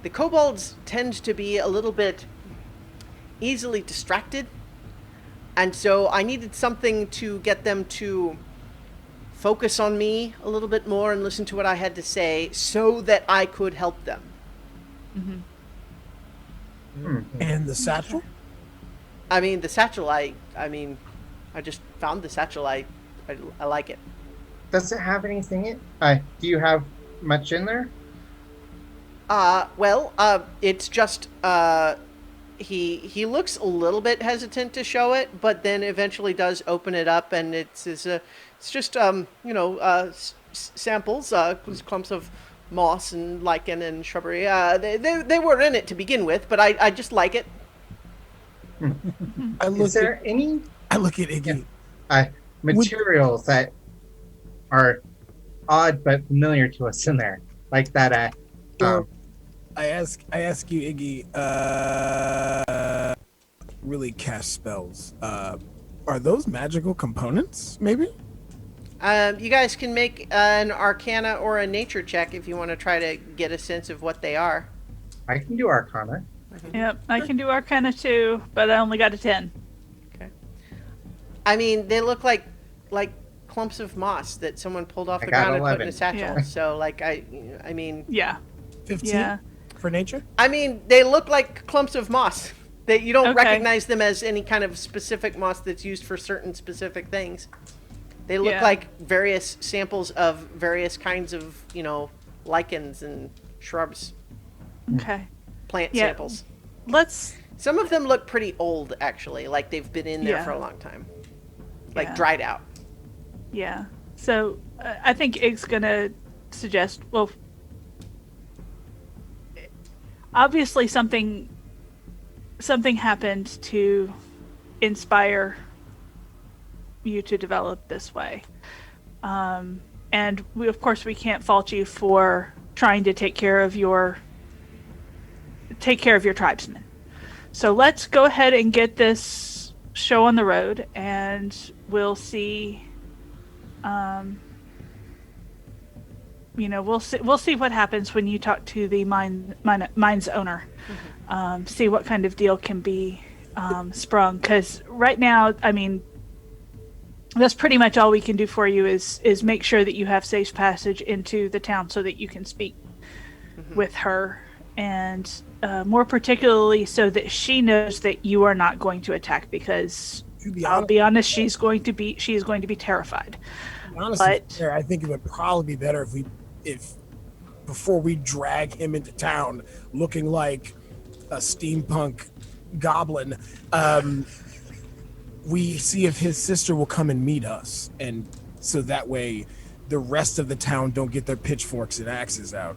the kobolds tend to be a little bit easily distracted, and so I needed something to get them to focus on me a little bit more and listen to what I had to say, so that I could help them. And the satchel? I mean, the satchel. I just found the satchel. I like it. Does it have anything in? Do you have much in there? Well, it's just he looks a little bit hesitant to show it, but then eventually does open it up, and it's just samples, clumps of moss and lichen and shrubbery. They were in it to begin with, but I just like it. Is there any I look at Iggy. materials that are odd but familiar to us in there, like that? I ask you, Iggy. Really cast spells. Are those magical components? Maybe. You guys can make an Arcana or a Nature check if you want to try to get a sense of what they are. I can do Arcana. Yep, I can do Arcana too, but I only got a 10. Okay. I mean, they look like clumps of moss that someone pulled off the ground and put in a satchel. Yeah. So, like, I mean... Yeah. 15 Yeah. for nature. I mean, they look like clumps of moss. That you don't Okay. recognize them as any kind of specific moss that's used for certain specific things. They look Yeah. like various samples of various kinds of, lichens and shrubs, Okay. plant Yeah. samples. Let's... Some of them look pretty old, actually, like they've been in there Yeah. for a long time. Like Yeah. dried out. Yeah. So I think Ig's gonna suggest, well, obviously something happened to inspire you to develop this way. And of course we can't fault you for trying to take care of your tribesmen. So let's go ahead and get this show on the road, and we'll see. We'll see what happens when you talk to the mine's owner. See what kind of deal can be sprung. Because right now, I mean, that's pretty much all we can do for you is make sure that you have safe passage into the town so that you can speak with her, and more particularly so that she knows that you are not going to attack, because I'll be honest, she is going to be terrified. Honestly, I think it would probably be better if before we drag him into town looking like a steampunk goblin, we see if his sister will come and meet us, and so that way the rest of the town don't get their pitchforks and axes out.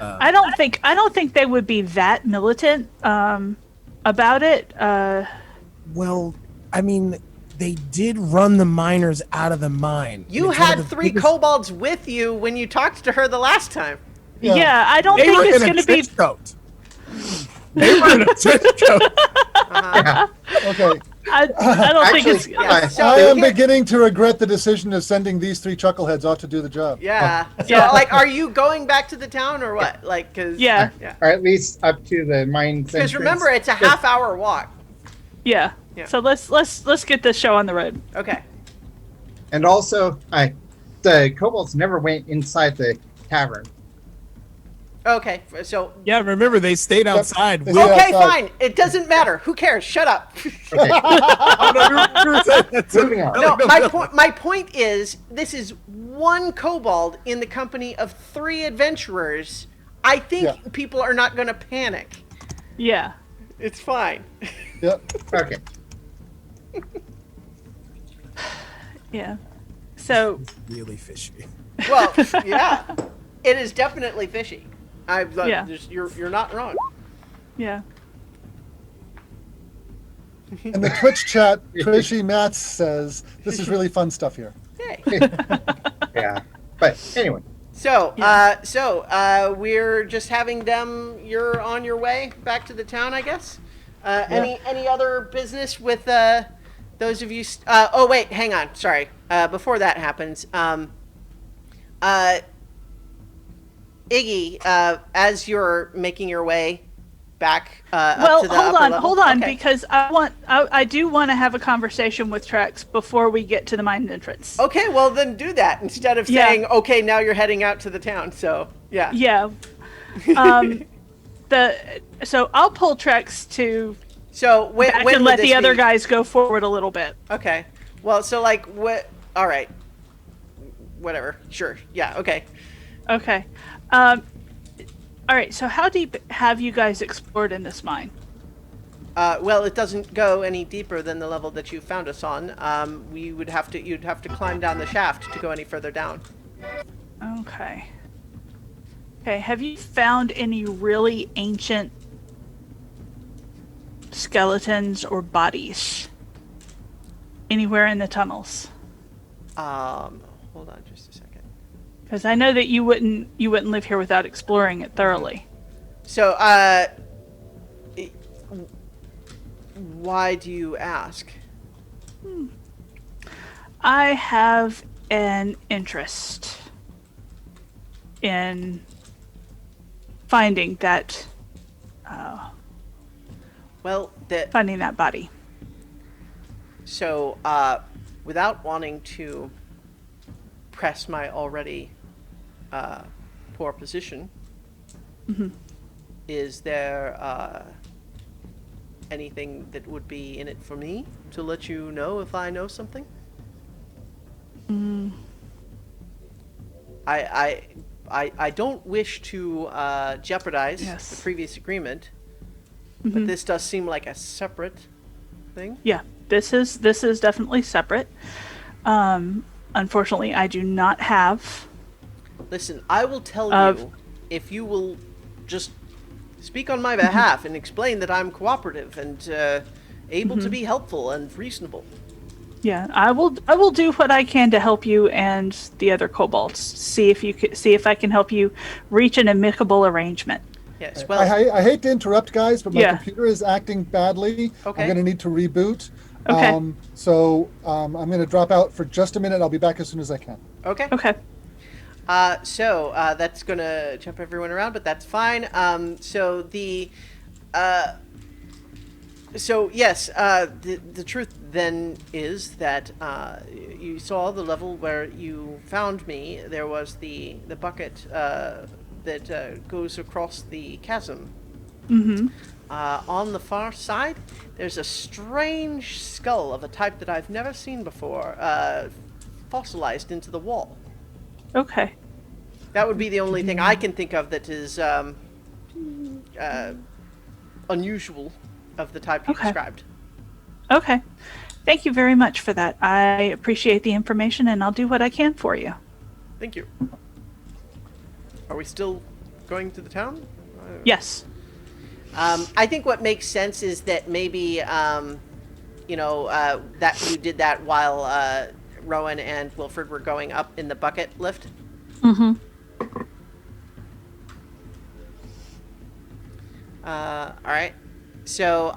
I don't think they would be that militant about it. Well, I mean, they did run the miners out of the mine. You It's one had of the 3 biggest- kobolds with you when you talked to her the last time. Yeah, I don't They think were it's in going a to be. trench coat. They were in a trench coat. Yeah. Okay. I don't think it's. Actually, yeah. So I am here- beginning to regret the decision of sending these 3 chuckleheads out to do the job. Yeah. So, Yeah. like, are you going back to the town or what? Like, cause Yeah. yeah. Or at least up to the mine. Because remember, it's a half-hour walk. Yeah. Yeah. So let's get this show on the road. Okay. And also, the kobolds never went inside the tavern. Okay. So. Yeah, remember they stayed outside. They with- stayed Okay, outside. fine. It doesn't matter. Who cares? Shut up. Oh, no, you were saying that too. Moving on. No, my point is, this is 1 kobold in the company of 3 adventurers. I think Yeah. people are not going to panic. Yeah. It's fine. Yep. Okay. Yeah. So Really fishy. Well, yeah, it is definitely fishy. Yeah. You're not wrong. yeah. In the Twitch chat, Trishy Matz says, this is really fun stuff here. Yay. Yeah. But anyway, So, we're just having them. You're on your way back to the town, I guess. Any other business with those of you? Oh wait, hang on. Sorry. Before that happens, Iggy, as you're making your way back up Well, to the hold upper on, level- hold on, okay. because I do want to have a conversation with Trex before we get to the mine entrance. Okay, well then do that instead of Yeah. saying, okay, now you're heading out to the town. So yeah. Yeah. So I'll pull Trex to So when back when and would let the this other be? guys go forward a little bit. Okay. Well, so like what? All right. Whatever. Sure. Yeah. Okay. Okay. All right. So how deep have you guys explored in this mine? Well, it doesn't go any deeper than the level that you found us on. You'd have to climb down the shaft to go any further down. Okay. Okay. Have you found any really ancient skeletons or bodies anywhere in the tunnels? Hold on just a second. Because I know that you wouldn't live here without exploring it thoroughly. So, why do you ask? I have an interest in finding that Well, that body. so, without wanting to press my already poor position, is there anything that would be in it for me to let you know if I know something? I don't wish to jeopardize Yes. the previous agreement, but this does seem like a separate thing. Yeah, this is definitely separate. Unfortunately, I do not have. Listen, I will tell Of- you if you will just speak on my behalf and explain that I'm cooperative and able to be helpful and reasonable. Yeah, I will do what I can to help you and the other kobolds. See if I can help you reach an amicable arrangement. Yes, well, I hate to interrupt, guys, but my Yeah. computer is acting badly. Okay. I'm going to need to reboot. Okay. So I'm going to drop out for just a minute. I'll be back as soon as I can. okay. Okay. So that's gonna jump everyone around, but that's fine. So yes, the truth then is that you saw the level where you found me. There was the bucket that goes across the chasm. Mm-hmm. On the far side, there's a strange skull of a type that I've never seen before, fossilized into the wall. Okay. That would be the only thing I can think of that is unusual of the type you Okay. described. Okay. Thank you very much for that. I appreciate the information, and I'll do what I can for you. Thank you. Are we still going to the town? Yes. I think what makes sense is that maybe that you did that while Rowan and Wilfred were going up in the bucket lift. Mm-hmm. All right. So,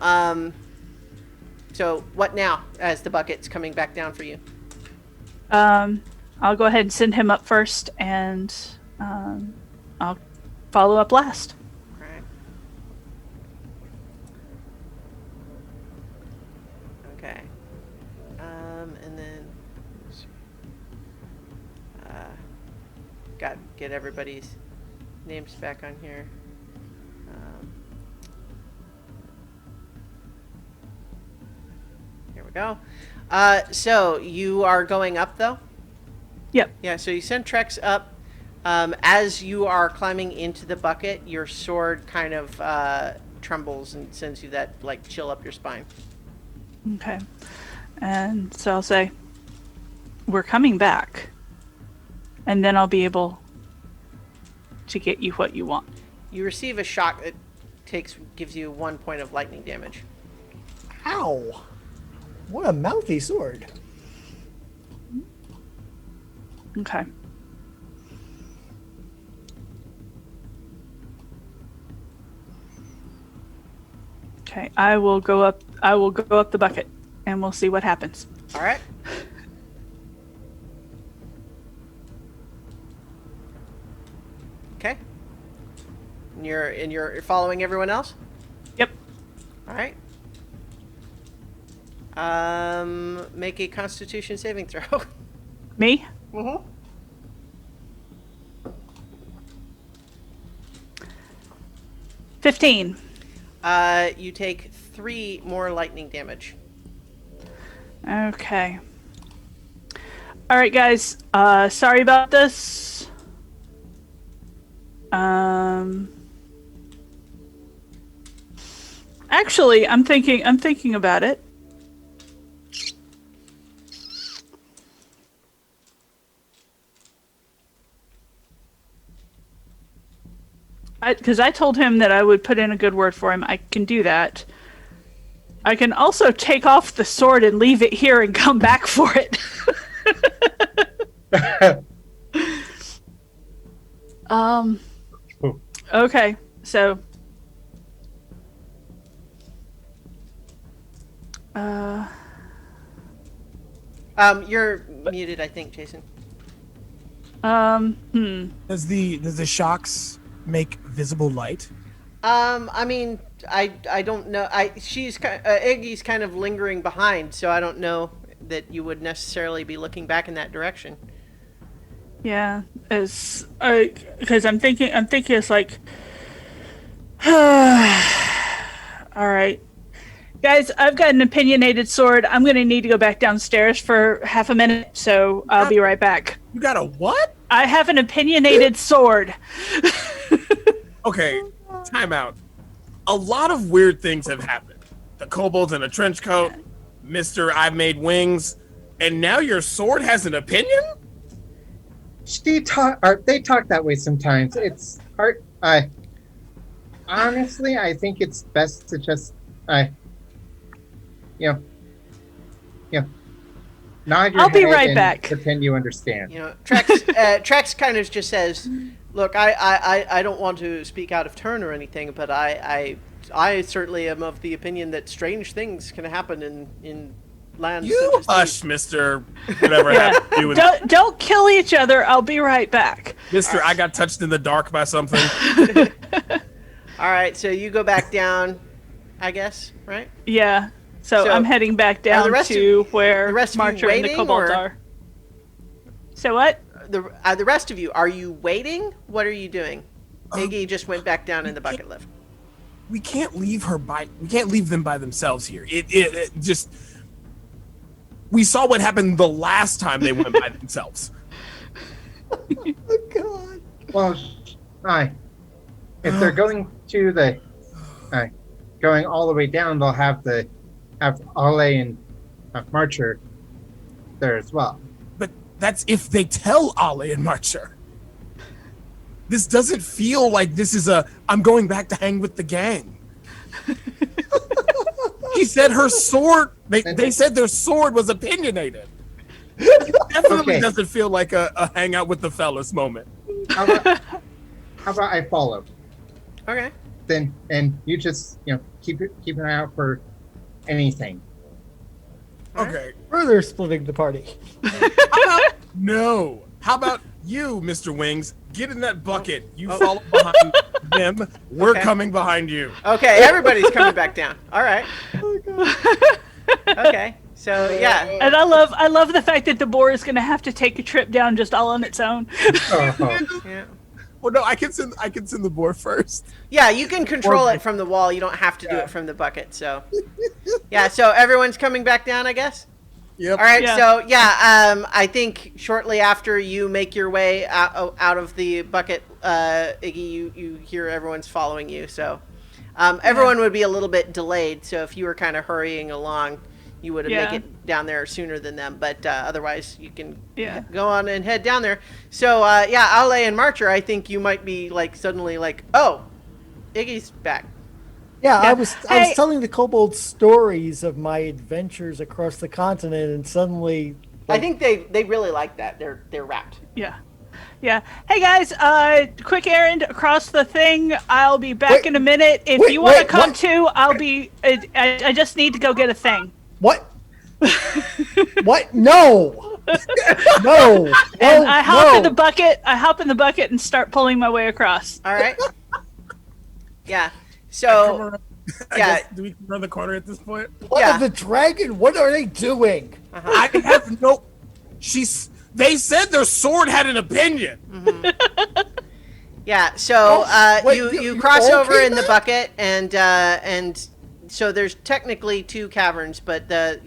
so what now? As the bucket's coming back down for you. I'll go ahead and send him up first, and I'll follow up last. All right. Okay. And then get everybody's names back on here. Here we go. So you are going up, though? Yep. Yeah, so you send Trex up. As you are climbing into the bucket, your sword kind of trembles and sends you that, like, chill up your spine. Okay. And so I'll say, we're coming back. And then I'll be able to get you what you want. You receive a shock that gives you 1 point of lightning damage. Ow! What a mouthy sword. Okay. Okay, I will go up the bucket and we'll see what happens. All right. Okay. And you're following everyone else? Yep. All right. Make a Constitution saving throw. Me? Mm-hmm. 15. You take 3 more lightning damage. Okay. All right, guys. Sorry about this. Actually, I'm thinking about it. Because I told him that I would put in a good word for him. I can do that. I can also take off the sword and leave it here and come back for it. Okay, so You're muted, I think, Jason. Does the shocks make visible light? I mean, I don't know. Iggy's kind of lingering behind, so I don't know that you would necessarily be looking back in that direction. yeah, because I'm thinking it's like, all right, guys, I've got an opinionated sword. I'm gonna need to go back downstairs for half a minute, so I'll be right back. You got a what? I have an opinionated sword. Okay, time out. A lot of weird things have happened. The kobolds in a trench coat, Mr. I've made wings, and now your sword has an opinion? They talk that way sometimes. It's hard. Honestly, I think it's best to just, nod your I'll be head right and back. pretend you understand. Trex kind of just says, "Look, I don't want to speak out of turn or anything, but I certainly am of the opinion that strange things can happen in lands." You hush, Mr. Whatever happened to you. And Don't kill each other. I'll be right back. Mr. I got touched in the dark by something. All right, so you go back down, I guess, right? Yeah. So I'm heading back are down the rest to of- where the rest of you Marcher and the waiting, kobolds or- are. So what? The rest of you, are you waiting? What are you doing? Iggy just went back down in the bucket lift. We can't leave them by themselves here. It just, we saw what happened the last time they went by themselves. Oh God. Well, if they're going to going all the way down, they'll have Ale and Marcher there as well. But that's if they tell Ale and Marcher. This doesn't feel like this is I'm going back to hang with the gang. She said her sword They said their sword was opinionated. It definitely Okay. doesn't feel like a hang out with the fellas moment. How about I follow? Okay. Then and you just keep an eye out for anything. Okay. Further splitting the party. No. How about you, Mr. Wings? Get in that bucket. You follow behind them. We're Okay. coming behind you. Okay, everybody's coming back down. All right. Okay. So yeah. And I love the fact that the boar is going to have to take a trip down just all on its own. Yeah. Well, no, I can send the boar first. Yeah, you can control it from the wall. You don't have to do it from the bucket. So, yeah. So everyone's coming back down, I guess. Yep. All right. Yeah. So I think shortly after you make your way out of the bucket, Iggy, you hear everyone's following you. So, everyone would be a little bit delayed. So if you were kind of hurrying along, you would make it down there sooner than them. But otherwise, you can go on and head down there. So Ale and Marcher, I think you might be suddenly oh, Iggy's back. Yeah, I was Hey. telling the kobolds stories of my adventures across the continent, and suddenly I think they really like that. They're wrapped. Yeah. Yeah. Hey guys, quick errand across the thing. I'll be back Wait. in a minute. If Wait, you want to wait, come what? too, I'll be. I just need to go get a thing. what? What? No, no. And no, I hop no. in the bucket. I hop in the bucket and start pulling my way across. All right. Yeah. Come So around. I yeah. guess, do we run the corner at this point? What Yeah. of the dragon? What are they doing? I have no. They said their sword had an opinion. Yeah, so wait, you you cross all over came in the back? bucket, and so there's technically two caverns, but the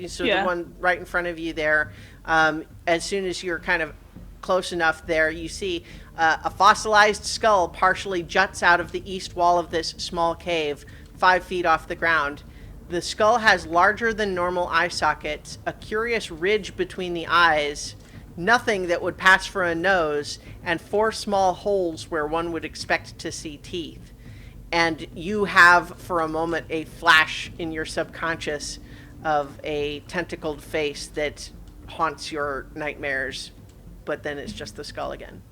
one right in front of you there, as soon as you're kind of close enough there, you see a fossilized skull partially juts out of the east wall of this small cave, 5 feet off the ground. The skull has larger than normal eye sockets, a curious ridge between the eyes, nothing that would pass for a nose, and 4 small holes where one would expect to see teeth. And you have, for a moment, a flash in your subconscious of a tentacled face that haunts your nightmares, but then it's just the skull again.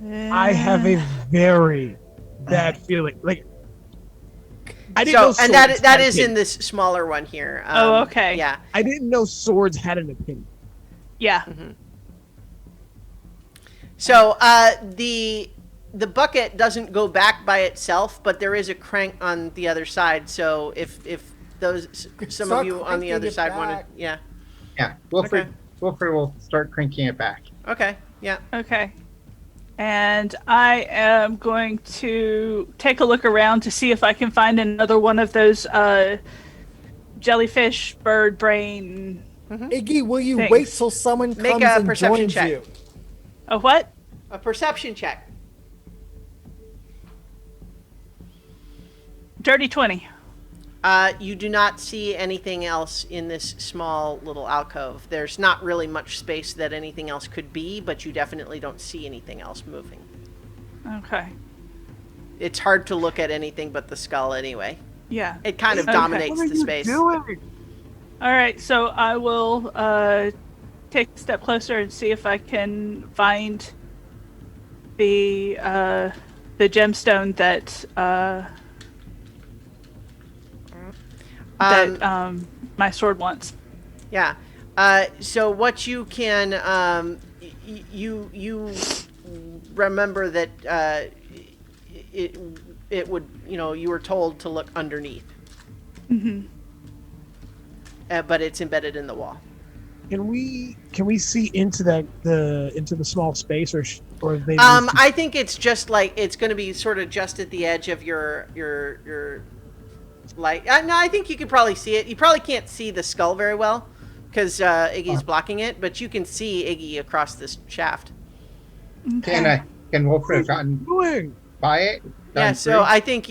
I have a very bad feeling. I didn't know So, and swords that had is in opinions. this smaller one here. Oh, okay. Yeah. I didn't know swords had an opinion. Yeah. So the bucket doesn't go back by itself, but there is a crank on the other side. So if some Start of you on the cranking other it side want back. to, yeah, Yeah, Wilfred. Okay. Wilfred will start cranking it back. okay, yeah, Okay. And I am going to take a look around to see if I can find another one of those jellyfish bird brain. Iggy, will you Thanks. wait till someone Make comes a and perception joins check. you? A what? a perception check. Dirty 20. You do not see anything else in this small little alcove. There's not really much space that anything else could be, but you definitely don't see anything else moving. Okay. It's hard to look at anything but the skull anyway. Yeah. It kind of Okay. dominates What are the you space. doing? All right. So I will take a step closer and see if I can find the gemstone that my sword wants. Yeah. So what you can you remember that it would you were told to look underneath. Mm-hmm. But it's embedded in the wall. Can we see into the small space or have they? I think it's just it's going to be sort of just at the edge of your light. No, I think you could probably see it. You probably can't see the skull very well because Iggy's blocking it, but you can see Iggy across this shaft. Okay. Can Wilfred have gotten doing? by it? Yeah, Gone so through? I think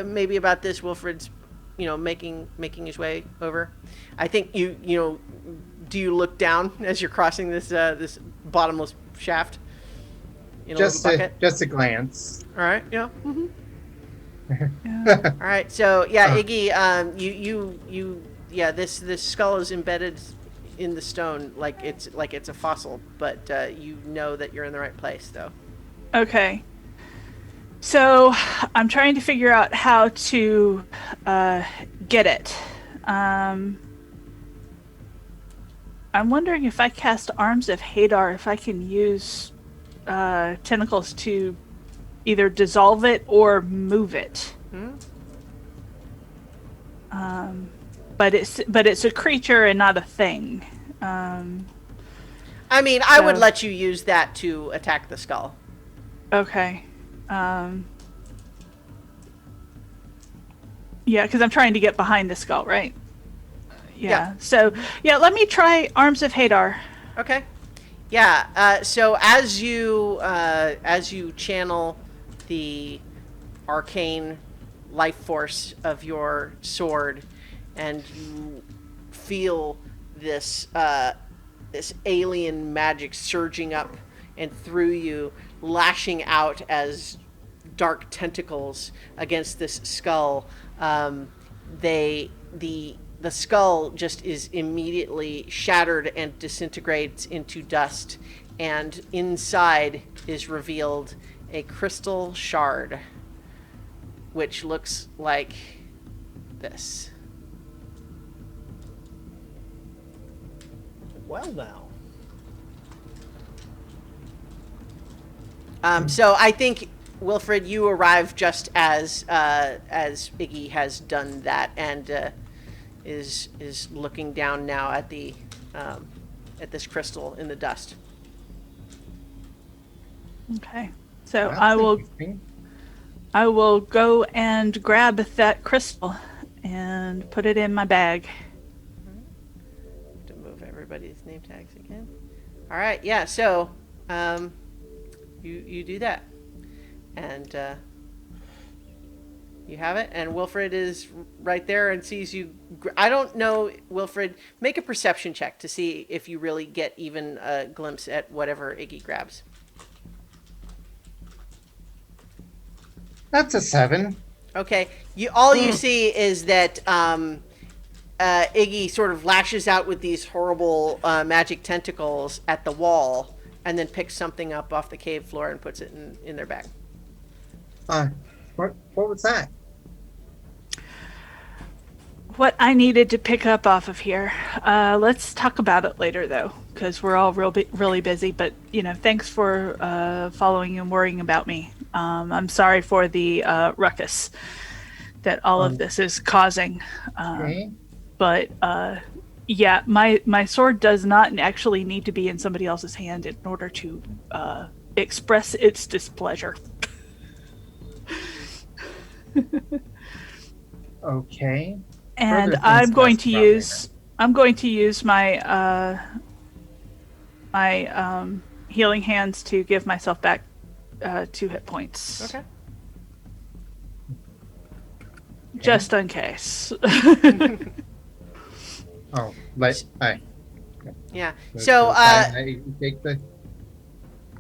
maybe about this Wilfred's making his way over. I think do you look down as you're crossing this this bottomless shaft in a little bucket? just a glance. All right, yeah. Yeah. All right, so yeah, Iggy, yeah, this skull is embedded in the stone like it's a fossil, but you know that you're in the right place, though. Okay. So I'm trying to figure out how to get it. Um, I'm wondering if I cast Arms of Hadar, if I can use tentacles to either dissolve it or move it. But it's a creature and not a thing. I mean, I would So- let you use that to attack the skull. Okay. Yeah, because I'm trying to get behind the skull, right? Yeah. Yeah. So yeah, let me try Arms of Hadar. Okay. Yeah. So as you channel the arcane life force of your sword, and you feel this this alien magic surging up and through you, lashing out as dark tentacles against this skull. The skull just is immediately shattered and disintegrates into dust, and inside is revealed a crystal shard, which looks like this. Well, now. So I think, Wilfred, you arrive just as Iggy has done that, and is looking down now at the at this crystal in the dust. Okay. So That's I will interesting. go and grab that crystal and put it in my bag. To move everybody's name tags again. All right, yeah. So you do that, and you have it. And Wilfred is right there and sees you. I don't know, Wilfred. Make a perception check to see if you really get even a glimpse at whatever Iggy grabs. That's a 7. Okay. All you see is that Iggy sort of lashes out with these horrible magic tentacles at the wall, and then picks something up off the cave floor and puts it in their bag. What was that? What I needed to pick up off of here. Let's talk about it later, though, because we're all really busy. But thanks for following and worrying about me. I'm sorry for the ruckus that all of this is causing. Okay. But yeah, my sword does not actually need to be in somebody else's hand in order to express its displeasure. Okay. And Further I'm things going must to probably use my my healing hands to give myself back 2 hit points. Okay. Just in case. Oh, Yeah. So take the.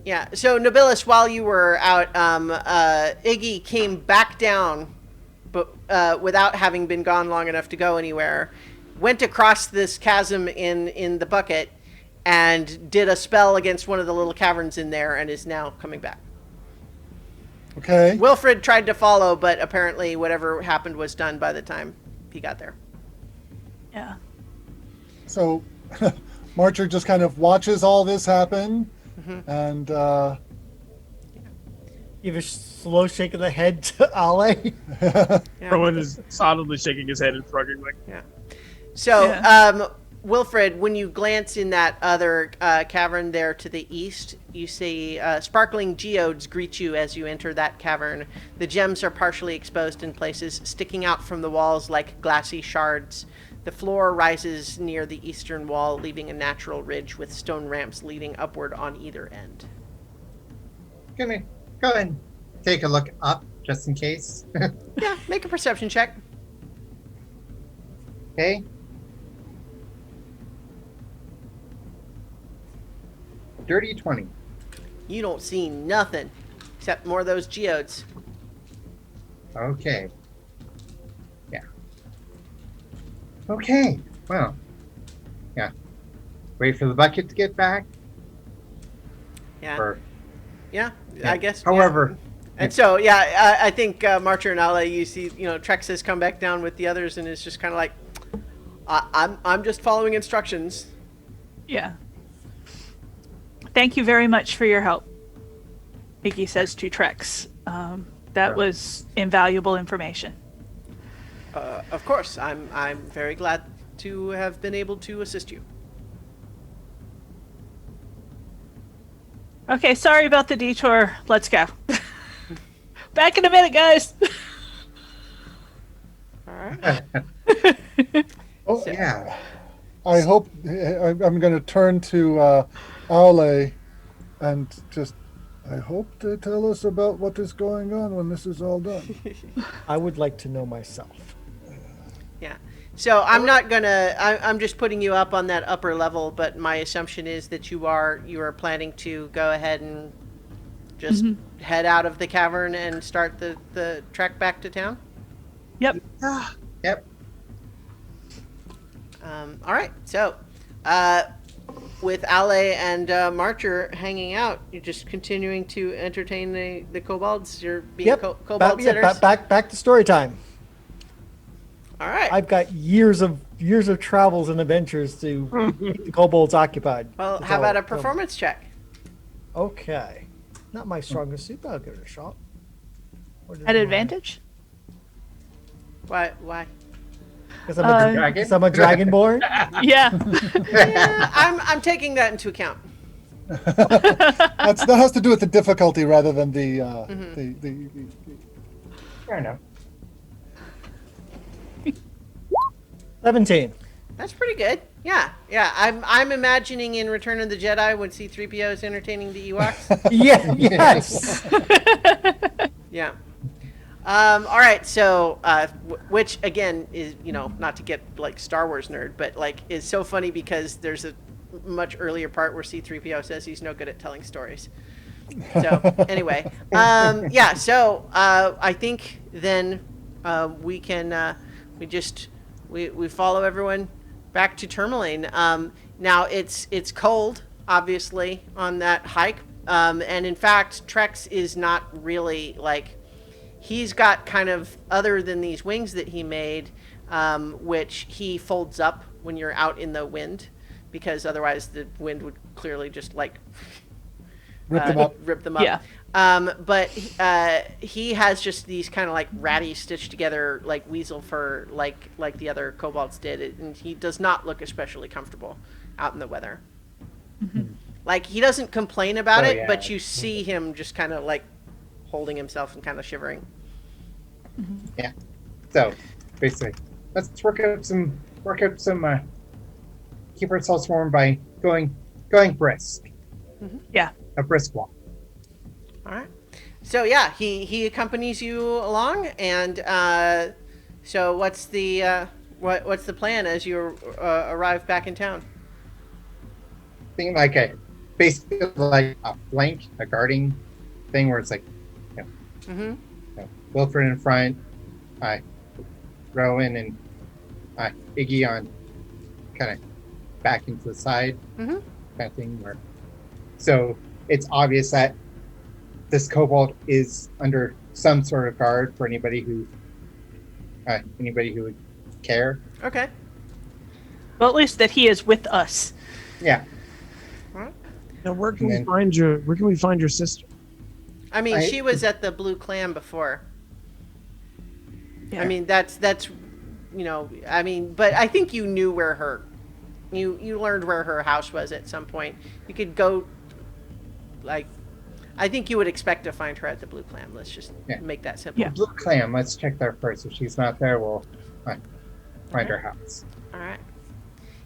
yeah. So Nobilis, while you were out, Iggy came back down, but without having been gone long enough to go anywhere, went across this chasm in the bucket, and did a spell against one of the little caverns in there, and is now coming back. Okay. Wilfred tried to follow, but apparently whatever happened was done by the time he got there. Yeah. So Marcher just kind of watches all this happen, and Give a slow shake of the head to Ale. Yeah. Rowan is solidly shaking his head and shrugging like, Yeah. So, Yeah. Wilfred, when you glance in that other cavern there to the east, you see sparkling geodes greet you as you enter that cavern. The gems are partially exposed in places, sticking out from the walls like glassy shards. The floor rises near the eastern wall, leaving a natural ridge with stone ramps leading upward on either end. Gonna go ahead and take a look up just in case. Yeah, make a perception check. Okay. Dirty 20. You don't see nothing except more of those geodes. Okay. Yeah. Okay. Well. Yeah. Wait for the bucket to get back. Yeah. Or Yeah, yeah. I guess. However, And so, yeah, I think Marcher and Ale, you see, Trex has come back down with the others and is just kind of like, I'm just following instructions. Yeah. Thank you very much for your help, Iggy says to Trex. That was invaluable information. Of course, I'm very glad to have been able to assist you. Okay, sorry about the detour. Let's go. Back in a minute, guys. All right. Oh, yeah. I hope I'm going to turn to Aule and just. I hope they tell us about what is going on when this is all done. I would like to know myself. Yeah. So I'm not gonna. I'm just putting you up on that upper level, but my assumption is that you are planning to go ahead and just head out of the cavern and start the trek back to town. Yep. Yep. All right. So, with Ale and Marcher hanging out, you're just continuing to entertain the kobolds. You're being kobold sitters. Back to story time. All right. I've got years of travels and adventures to keep the kobolds occupied. Well, how about a performance check? Okay, not my strongest suit, but I'll give it a shot. At advantage? Why? Because I'm a dragonborn. Yeah. Yeah, I'm taking that into account. That has to do with the difficulty rather than the Fair enough. 17. That's pretty good. Yeah. I'm imagining in Return of the Jedi when C-3PO is entertaining the Ewoks. Yeah. Yes. Yeah. All right. So, which again is, not to get like Star Wars nerd, but like is so funny because there's a much earlier part where C-3PO says he's no good at telling stories. So anyway, yeah. So I think then we can we follow everyone back to Tourmaline. Now it's cold, obviously, on that hike, and in fact, Trex is not really like. He's got kind of, other than these wings that he made, which he folds up when you're out in the wind, because otherwise the wind would clearly just like rip them up. Yeah. But he has just these kind of like ratty stitched together like weasel fur, like the other kobolds did, and he does not look especially comfortable out in the weather. Mm-hmm. Like he doesn't complain about it, yeah. but you see him just kind of like holding himself and kind of shivering. Yeah. So basically, let's work out some keep ourselves warm by going brisk. Yeah. A brisk walk. All right. So yeah, he accompanies you along, and so what's the plan as you arrive back in town? Thinking like basically like a flank, a guarding thing where it's like, Wilfred in front, Rowan and Iggy on kind of back into the side, kind of thing. Where so it's obvious that this kobold is under some sort of guard for anybody who would care. Okay. Well, at least that he is with us. Yeah. Now, where can we find your sister? I mean, she was at the Blue Clam before. Yeah. I mean, that's I mean, but I think you knew where you learned where her house was at some point. You could go, like, I think you would expect to find her at the Blue Clam. Let's just make that simple. Yeah. Blue Clam, let's check there first. If she's not there, we'll find her house. All right.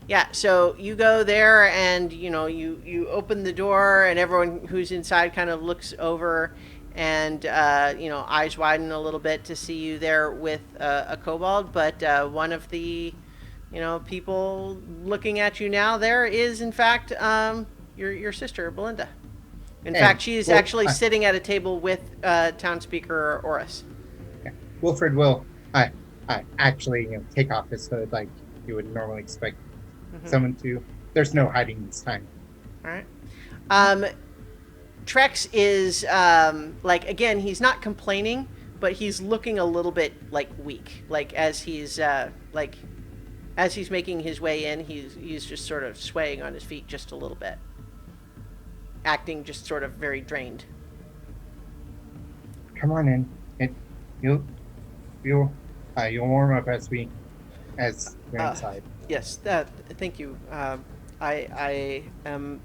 Yeah, so you go there and, you open the door and everyone who's inside kind of looks over and, eyes widen a little bit to see you there with a kobold. But one of the, people looking at you now there is, in fact, your sister, Belinda. In fact, she is actually sitting at a table with Town Speaker Oris. Wilfred will actually take off his hood like you would normally expect someone to. There's no hiding this time. All right. Trex is like, again, he's not complaining, but he's looking a little bit like weak. Like as he's making his way in, he's just sort of swaying on his feet just a little bit, acting just sort of very drained. Come on in. You'll warm up as we're inside. Yes, thank you. I am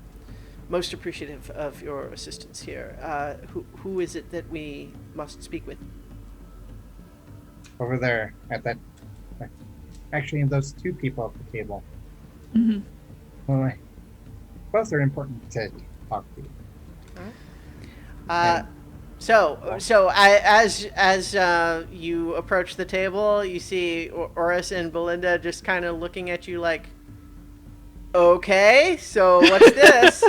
most appreciative of your assistance here. Who is it that we must speak with? Over there at that. Actually, those two people at the table. Mm-hmm. Well, both are important to talk to. As you approach the table, you see Oris and Belinda just kind of looking at you like, okay, so what's this?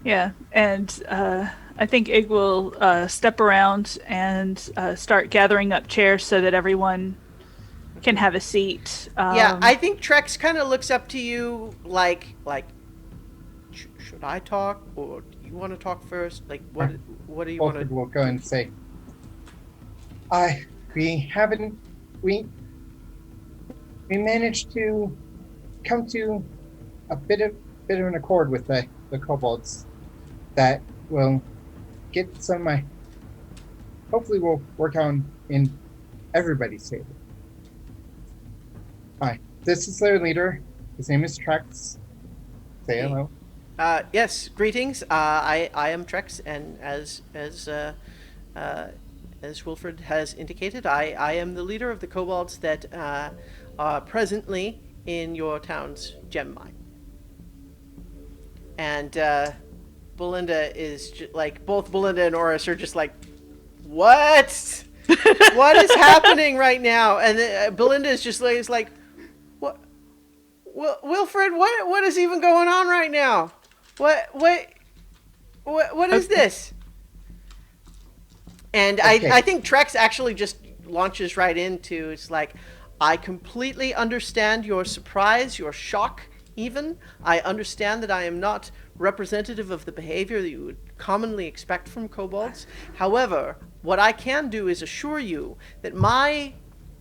Yeah, and I think Ig will step around and start gathering up chairs so that everyone can have a seat. Yeah, I think Trex kind of looks up to you like, should I talk, or do you want to talk first? Like, what do you want to? We'll go and say, we managed to come to a bit of an accord with the kobolds that will get some. Hopefully, we'll work on in everybody's favor. Hi, this is their leader. His name is Trex. Say hello. Yes, greetings. I am Trex, and as Wilfred has indicated, I am the leader of the kobolds that are presently in your town's gem mine. And Belinda is like, both Belinda and Oris are just like, what? What is happening right now? And Belinda is just like, what? Wilfred, what is even going on right now? What is this? And okay. I think Trex actually just launches right into, it's like, I completely understand your surprise, your shock even. I understand that I am not representative of the behavior that you would commonly expect from kobolds. However, what I can do is assure you that my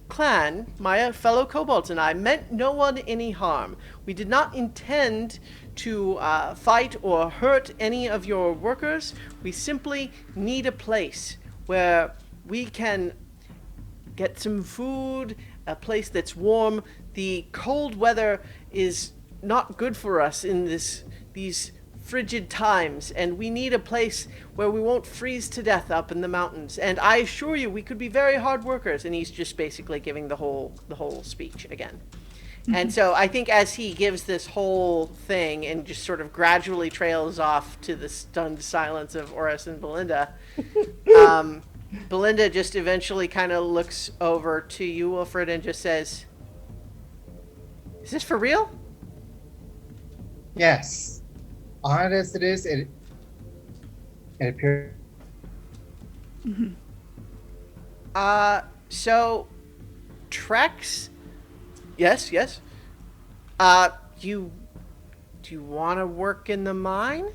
clan, my fellow kobolds, and I meant no one any harm. We did not intend to fight or hurt any of your workers. We simply need a place where we can get some food, a place that's warm. The cold weather is not good for us in these frigid times, and we need a place where we won't freeze to death up in the mountains. And I assure you, we could be very hard workers. And he's just basically giving the whole speech again. And so I think as he gives this whole thing and just sort of gradually trails off to the stunned silence of Oris and Belinda, Belinda just eventually kind of looks over to you, Wilfred, and just says, is this for real? Yes. Odd as it is, it appears. Mm-hmm. So, Trex? Yes. Do you want to work in the mine?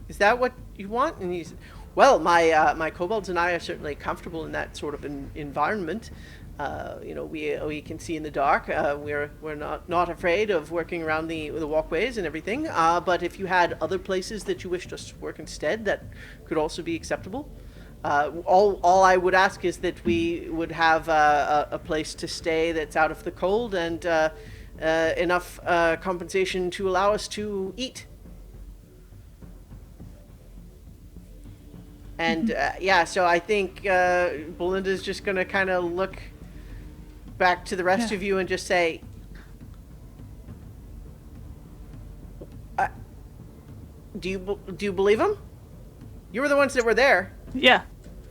Is that what you want? And he's, well, my kobolds and I are certainly comfortable in that sort of environment. We can see in the dark. We're not afraid of working around the walkways and everything. But if you had other places that you wished us to work instead, that could also be acceptable. All I would ask is that we would have a place to stay that's out of the cold and enough compensation to allow us to eat. And so I think Belinda's just going to kind of look back to the rest of you and just say, do you believe him? You were the ones that were there. Yeah.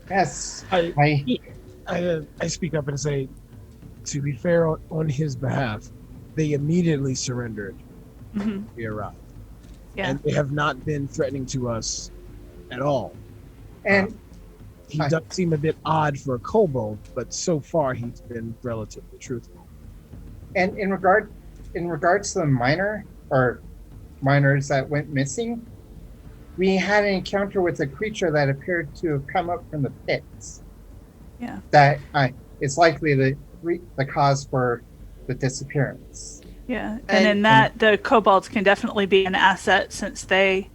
Yes. I speak up and say, to be fair, on his behalf, they immediately surrendered. Mm-hmm. We arrived. Yeah. And they have not been threatening to us at all. And He does seem a bit odd for a kobold, but so far he's been relatively truthful. And in regards to the miners that went missing, we had an encounter with a creature that appeared to have come up from the pits. Yeah. That is likely the cause for the disappearance. Yeah, and in that, the kobolds can definitely be an asset, since they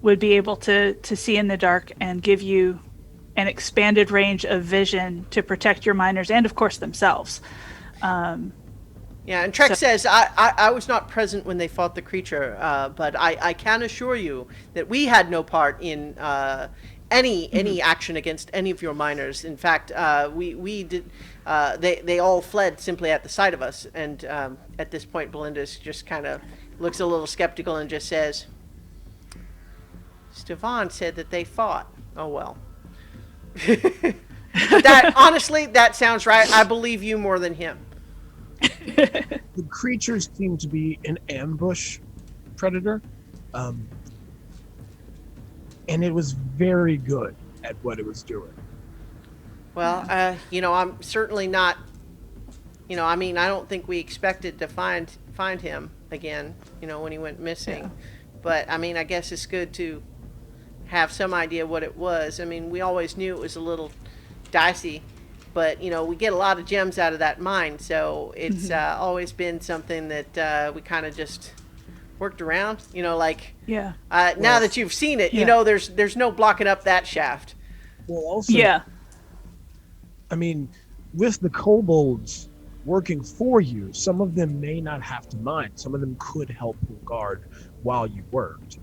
would be able to see in the dark and give you an expanded range of vision to protect your miners and, of course, themselves. Yeah, and Trek says, I was not present when they fought the creature, but I can assure you that we had no part in any action against any of your miners. In fact, we did. They all fled simply at the sight of us. And at this point, Belinda's just kind of looks a little skeptical and just says, Stefan said that they fought. Oh, well. That honestly, that sounds right. I believe you more than him. The creatures seem to be an ambush predator, and it was very good at what it was doing. Well, I'm certainly not. I mean, I don't think we expected to find him again. When he went missing. Yeah. But I mean, I guess it's good to have some idea what it was. I mean, we always knew it was a little dicey. But, we get a lot of gems out of that mine, so it's always been something that we kind of just worked around, Now that you've seen it, there's no blocking up that shaft. Well, also, I mean, with the kobolds working for you, some of them may not have to mine. Some of them could help pull guard while you worked.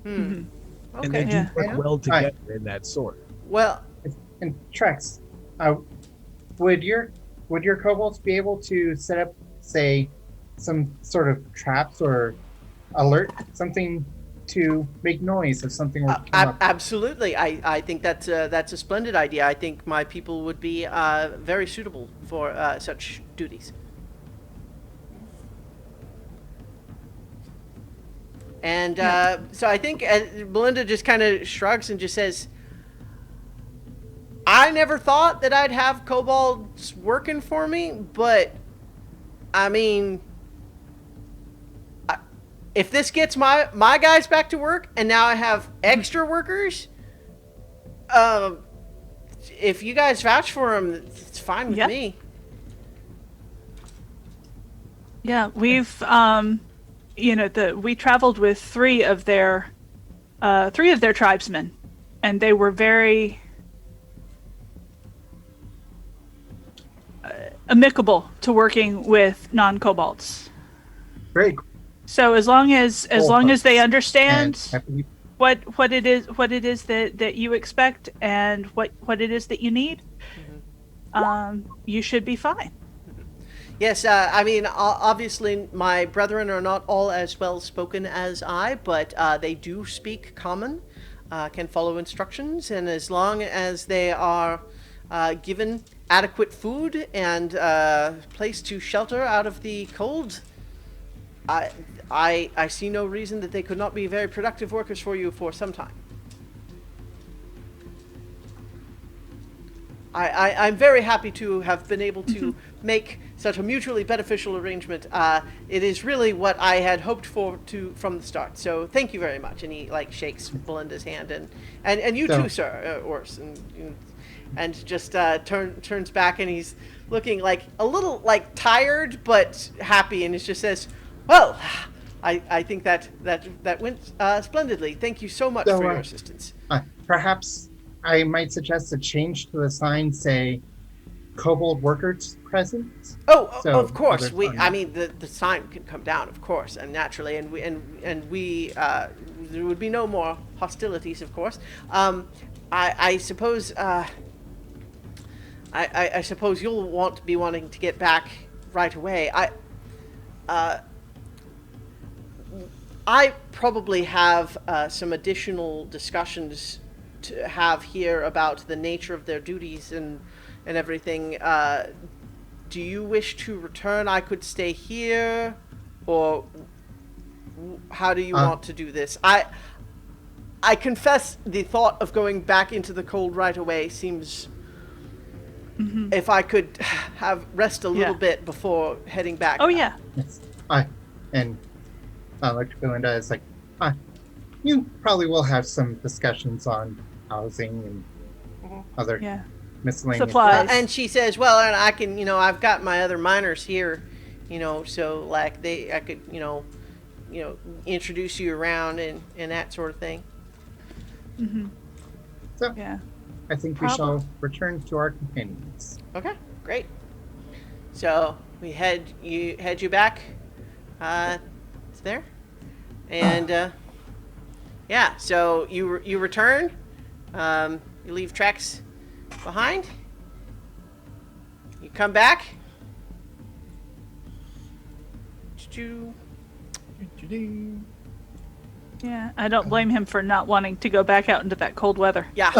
Okay. And they do work well together in that sort. Well, and Trex, would your kobolds be able to set up, say, some sort of traps or alert something to make noise if something were to come up? Absolutely. I think that's a splendid idea. I think my people would be very suitable for such duties. And so I think Belinda just kind of shrugs and just says, I never thought that I'd have kobolds working for me, but I mean, if this gets my guys back to work and now I have extra workers, if you guys vouch for them, it's fine with me. Yeah, we've we traveled with three of their tribesmen, and they were very amicable to working with non-kobolds. Very cool. So as long as they understand what it is that you expect and what it is that you need, you should be fine. Yes, I mean, obviously my brethren are not all as well spoken as I, but they do speak common, can follow instructions, and as long as they are given adequate food and place to shelter out of the cold, I see no reason that they could not be very productive workers for you for some time. I'm very happy to have been able to make such a mutually beneficial arrangement. It is really what I had hoped for from the start. So thank you very much. And he shakes Belinda's hand and you too, sir, Ors, and just turns back, and he's looking like a little tired but happy, and he just says, "Well, I think that went splendidly. Thank you so much for your assistance." Perhaps I might suggest a change to the sign, say, kobold workers present. Of course. The sign can come down, of course, and naturally, and we there would be no more hostilities, of course. I suppose I suppose you'll be wanting to get back right away. I probably have some additional discussions to have here about the nature of their duties and everything. Do you wish to return? I could stay here, or how do you want to do this? I confess the thought of going back into the cold right away seems. If I could have rest a little bit before heading back. Oh yeah. Yes. And Electric Belinda is like, you probably will have some discussions on housing and other miscellaneous Supplies. And she says, well, and I can, I've got my other miners here, so like I could, introduce you around and that sort of thing. So Yeah. I think we shall return to our companions. Okay, great. So we head you back to there, and so you return. You leave tracks behind. You come back. Yeah, I don't blame him for not wanting to go back out into that cold weather. Yeah.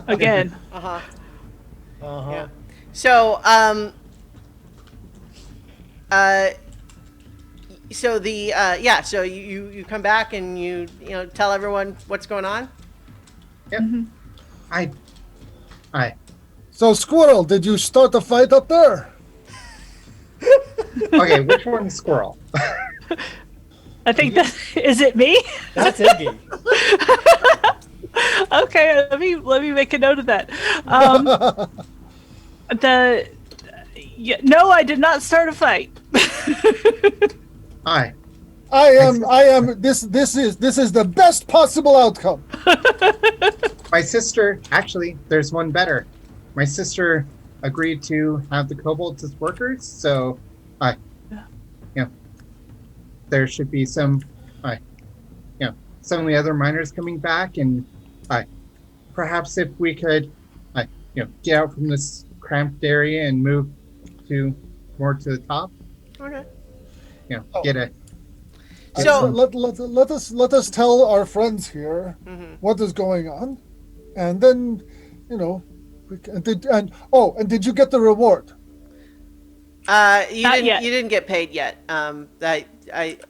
Again. Yeah. So, so you come back and you tell everyone what's going on. Yep. I. So, Squirrel, did you start a fight up there? Okay, which one's Squirrel? I think is it me? That's Iggy. Okay, let me make a note of that. No, I did not start a fight. I am. This is the best possible outcome. My sister, actually, there's one better. My sister agreed to have the kobolds as workers, so there should be some of the other miners coming back, and perhaps if we could get out from this cramped area and move more to the top. Okay. Get a. So let us tell our friends here what is going on, and then did you get the reward? Not yet. You didn't get paid yet.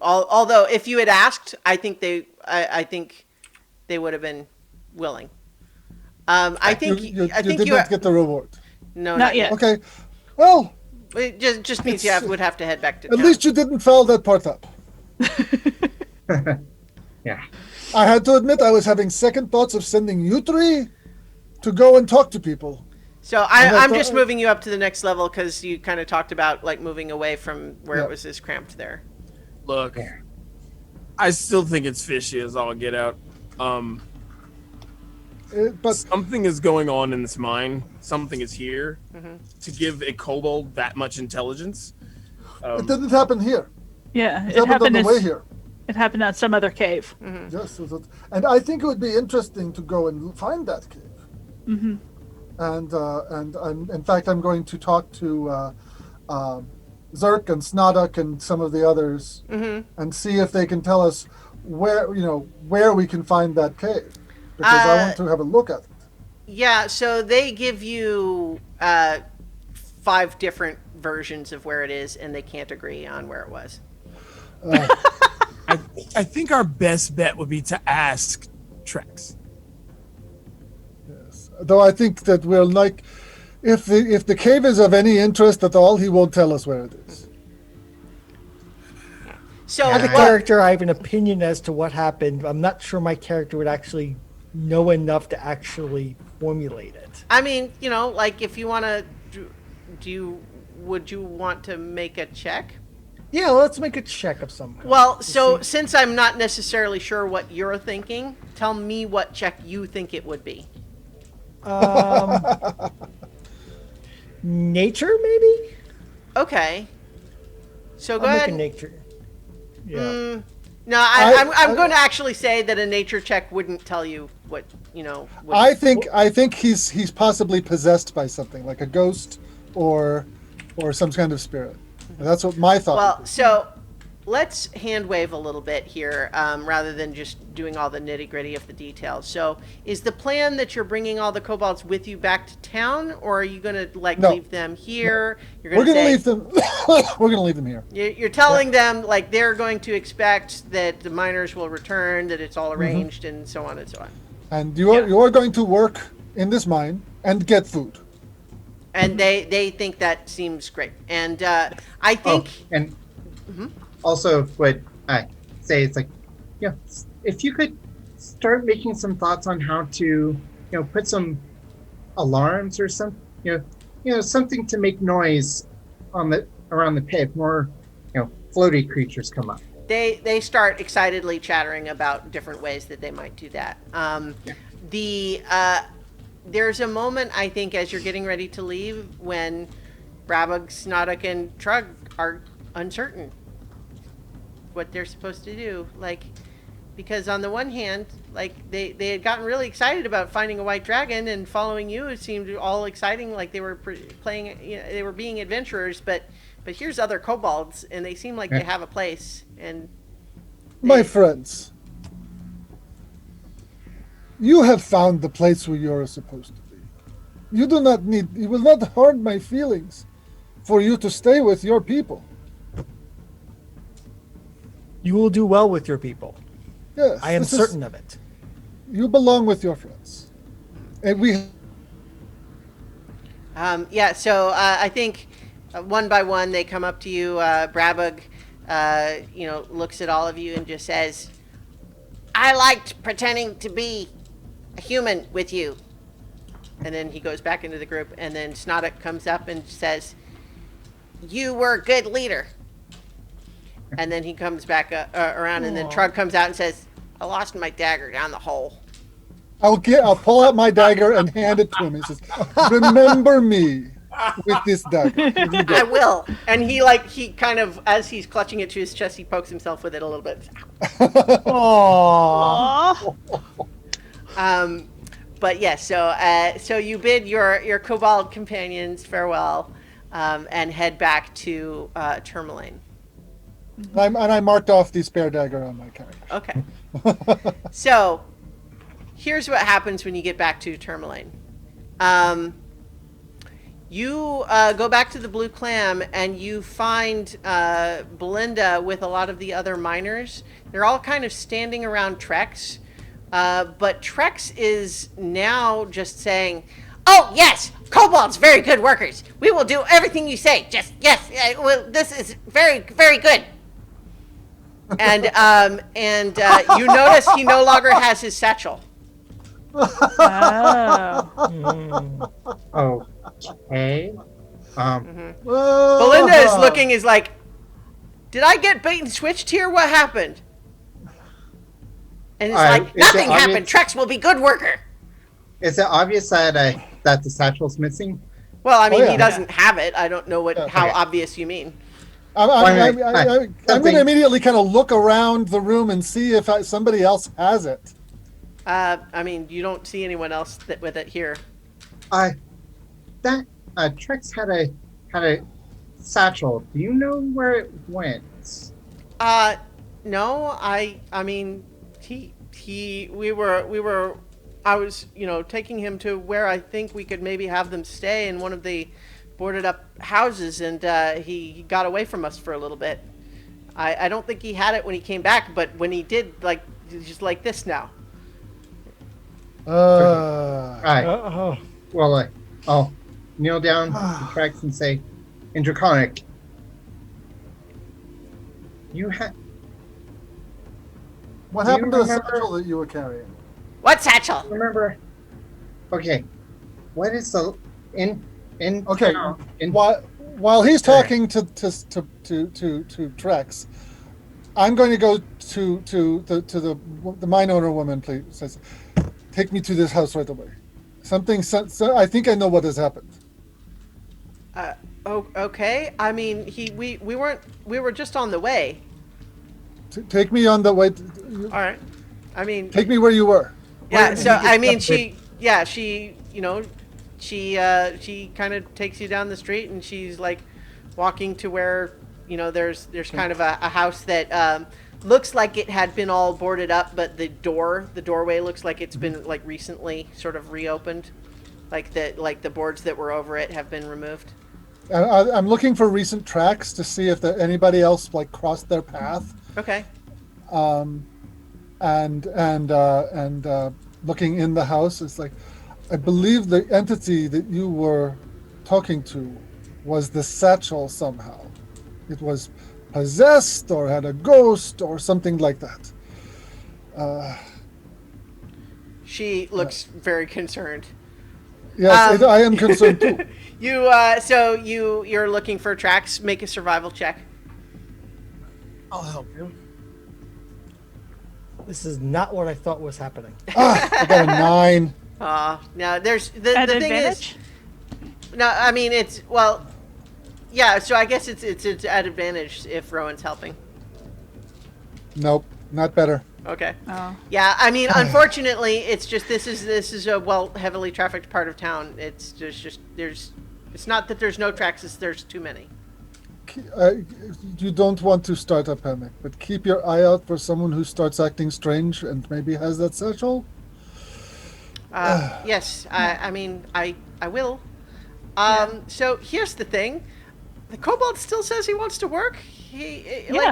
Although if you had asked, I think they would have been willing. I think you you did not get the reward. No, Not yet. Okay, well, It just means you would have to head back to at town. least you didn't foul that part up. Yeah. I had to admit I was having second thoughts of sending you three to go and talk to people. So I'm just moving you up to the next level because you kind of talked about like moving away from where it was this cramped there. Look, I still think it's fishy as all get out. But Something is going on in this mine. Something is here to give a kobold that much intelligence. it didn't happen here. Yeah, It happened on the way here. It happened on some other cave. Yes, and I think it would be interesting to go and find that cave. And in fact, I'm going to talk to Zerk and Snoduk and some of the others and see if they can tell us where we can find that cave, because I want to have a look at it. Yeah, so they give you 5 different versions of where it is, and they can't agree on where it was. I think our best bet would be to ask Trex. Yes, though I think that we'll like, if the cave is of any interest at all, he won't tell us where it is. So As a character, I have an opinion as to what happened. I'm not sure my character would actually know enough to actually formulate it. I mean, like if you want to, would you want to make a check? Yeah, let's make a check of some kind. Well, so since I'm not necessarily sure what you're thinking, tell me what check you think it would be. Nature, maybe? Okay. So go I'll ahead. make a nature. Yeah. No, I'm going to actually say that a nature check wouldn't tell you what I think he's possibly possessed by something like a ghost or some kind of spirit. That's what my thought. Well, so let's hand wave a little bit here, rather than just doing all the nitty gritty of the details. So, is the plan that you're bringing all the kobolds with you back to town, or are you going to No. leave them here? You're We're going gonna to leave them. We're gonna leave them here. You're telling them like they're going to expect that the miners will return, that it's all arranged, and so on and so on. And you are going to work in this mine and get food. And they think that seems great. And I think. And also, what I say is like, if you could start making some thoughts on how to, put some alarms or some, something to make noise around the pit. More, floaty creatures come up. They start excitedly chattering about different ways that they might do that. There's a moment, I think, as you're getting ready to leave, when Brabug, Snoddock, and Trug are uncertain what they're supposed to do. Like, because on the one hand, like, they had gotten really excited about finding a white dragon, and following you, it seemed all exciting, like they were playing, they were being adventurers, but here's other kobolds, and they seem like they have a place, and... My friends, you have found the place where you are supposed to be. You do not need, it will not hurt my feelings for you to stay with your people. You will do well with your people. Yes. I am certain of it. You belong with your friends. And we... So I think one by one they come up to you. Brabug, looks at all of you and just says, "I liked pretending to be a human with you." And then he goes back into the group, and then Snoddock comes up and says, "You were a good leader." And then he comes back around, and then Trug comes out and says, "I lost my dagger down the hole." I'll pull out my dagger and hand it to him. He says, "Remember me with this dagger." I will. And he kind of, as he's clutching it to his chest, he pokes himself with it a little bit. Aww. But yes, so you bid your Cobalt Companions farewell, and head back to Tourmaline. And I marked off the spare dagger on my character. Okay. So, here's what happens when you get back to Tourmaline. You go back to the Blue Clam, and you find Belinda with a lot of the other miners. They're all kind of standing around Trex, but Trex is now just saying, "Oh, yes, kobolds, very good workers. We will do everything you say. Just, yes, this is very, very good." And you notice he no longer has his satchel. Oh. Okay. Belinda is looking, is like, "Did I get bait and switched here? What happened?" And it's like, "Nothing happened. Trex will be good worker." Is it obvious that the satchel's missing? Well, I mean, he doesn't have it. I don't know how obvious you mean. I'm going to immediately kind of look around the room and see if somebody else has it. I mean, you don't see anyone else with it here. Trex had a satchel. Do you know where it went? No, I mean, I was, taking him to where I think we could maybe have them stay in one of the boarded up houses, and he got away from us for a little bit. I don't think he had it when he came back, but when he did, like, he's just like this now. Well, I'll kneel down to Trex and say, in Draconic, what happened to the satchel that you were carrying? What satchel? Remember? Okay. What is the Okay. While he's talking to Trex, I'm going to go to the mine owner woman, please. Says, "Take me to this house right away. I think I know what has happened." Okay. I mean, we were just on the way. Take me on the way. All right. I mean, take me where you were. Yeah. So I mean, she kind of takes you down the street, and she's like walking to where there's kind of a house that looks like it had been all boarded up, but the doorway looks like it's been like recently sort of reopened, like the boards that were over it have been removed. I'm looking for recent tracks to see if anybody else like crossed their path. Okay. And looking in the house, it's like, I believe the entity that you were talking to was the satchel somehow. It was possessed or had a ghost or something like that. She looks very concerned. Yes, I am concerned too. You're looking for tracks. Make a survival check. I'll help you. This is not what I thought was happening. I got a 9. Now there's the At thing advantage? is, no, I mean it's well, yeah. So I guess it's at advantage if Rowan's helping. Nope, not better. Okay. Oh. Yeah, I mean, unfortunately, it's just this is a heavily trafficked part of town. It's just there's. It's not that there's no tracks; it's there's too many. You don't want to start a panic, but keep your eye out for someone who starts acting strange and maybe has that satchel. Yes, I mean, I will. So here's the thing: the Cobalt still says he wants to work. He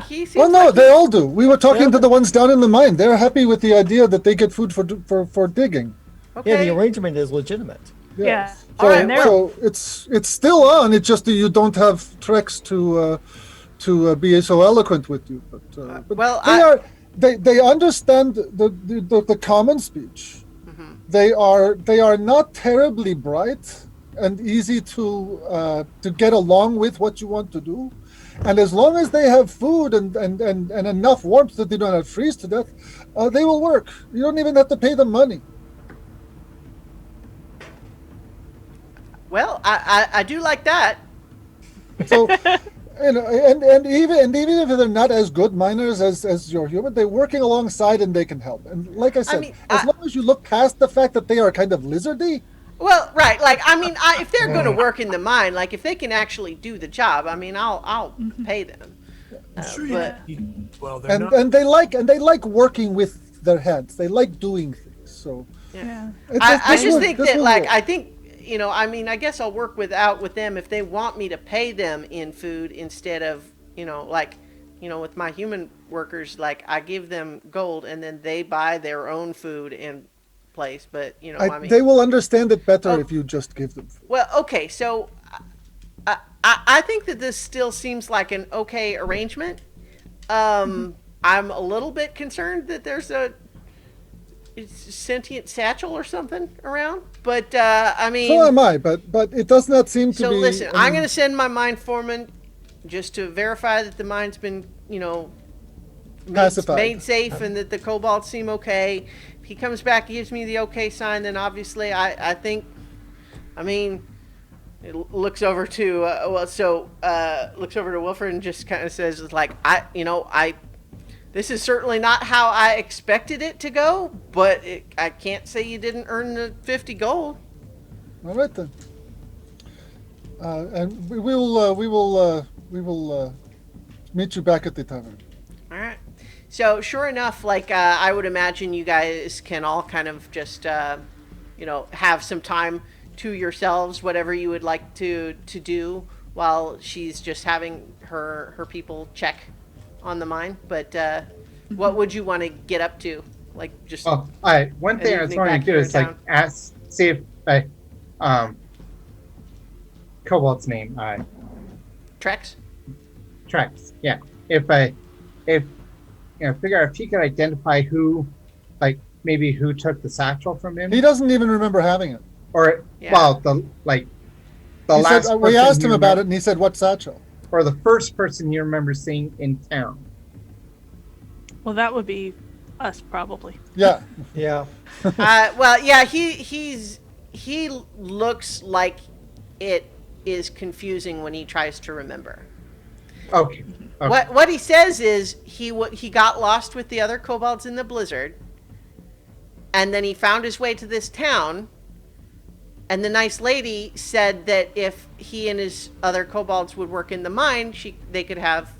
seems Well, no, like they all do. We were talking to the ones down in the mine. They're happy with the idea that they get food for digging. okay. Yeah, the arrangement is legitimate. Yeah. So, All right, so it's still on. It's just that you don't have treks to be so eloquent with you. But well, they understand the common speech. Mm-hmm. They are not terribly bright and easy to get along with what you want to do. And as long as they have food and enough warmth that they don't have freeze to death, they will work. You don't even have to pay them money. Well, I do like that. So, and even if they're not as good miners as your human, they're working alongside and they can help. And like I said, mean, as long as you look past the fact that they are kind of lizardy, Well, right. Like, I mean, if they're going to work in the mine, like if they can actually do the job, I mean, I'll pay them. Sure, but well, they're not. and they like working with their hands. They like doing things. So Yeah. I just think this that, will like, work. I think, I mean, I guess I'll work with them if they want me to pay them in food instead of, with my human workers, like I give them gold and then they buy their own food in place. But, I mean, they will understand it better Oh. if you just give them food. well, okay, so I think that this still seems like an okay arrangement. I'm a little bit concerned that there's a sentient satchel or something around, but I mean, So am I, but it does not seem to so be. listen, I'm going to send my mine foreman just to verify that the mine's been, Pacified. made safe and that the cobalts seem okay. If he comes back, gives me the okay sign, then obviously I think, I mean, it looks over to looks over to Wilfred and just kind of says, like, this is certainly not how I expected it to go, but I can't say you didn't earn the 50 gold. All right then. And we will meet you back at the tavern. All right. So sure enough, like I would imagine you guys can all kind of just have some time to yourselves, whatever you would like to do while she's just having her people check on the mine. But what would you want to get up to? Like just Oh, all right. One thing I was evening wanting back to do here is in like see if Cobalt's name, Trex? Trex. Yeah. If figure out if he could identify who, like maybe who took the satchel from him, He doesn't even remember having it. or Yeah. well, the He last said, we person asked you him about remember- it, and he said, "What satchel?" or the first person you remember seeing in town. Well, that would be us probably. Yeah. Yeah. Well, yeah, he looks like it is confusing when he tries to remember. Okay. Okay. What he says is he got lost with the other kobolds in the blizzard, and then he found his way to this town, And the nice lady said that if he and his other kobolds would work in the mine, they could have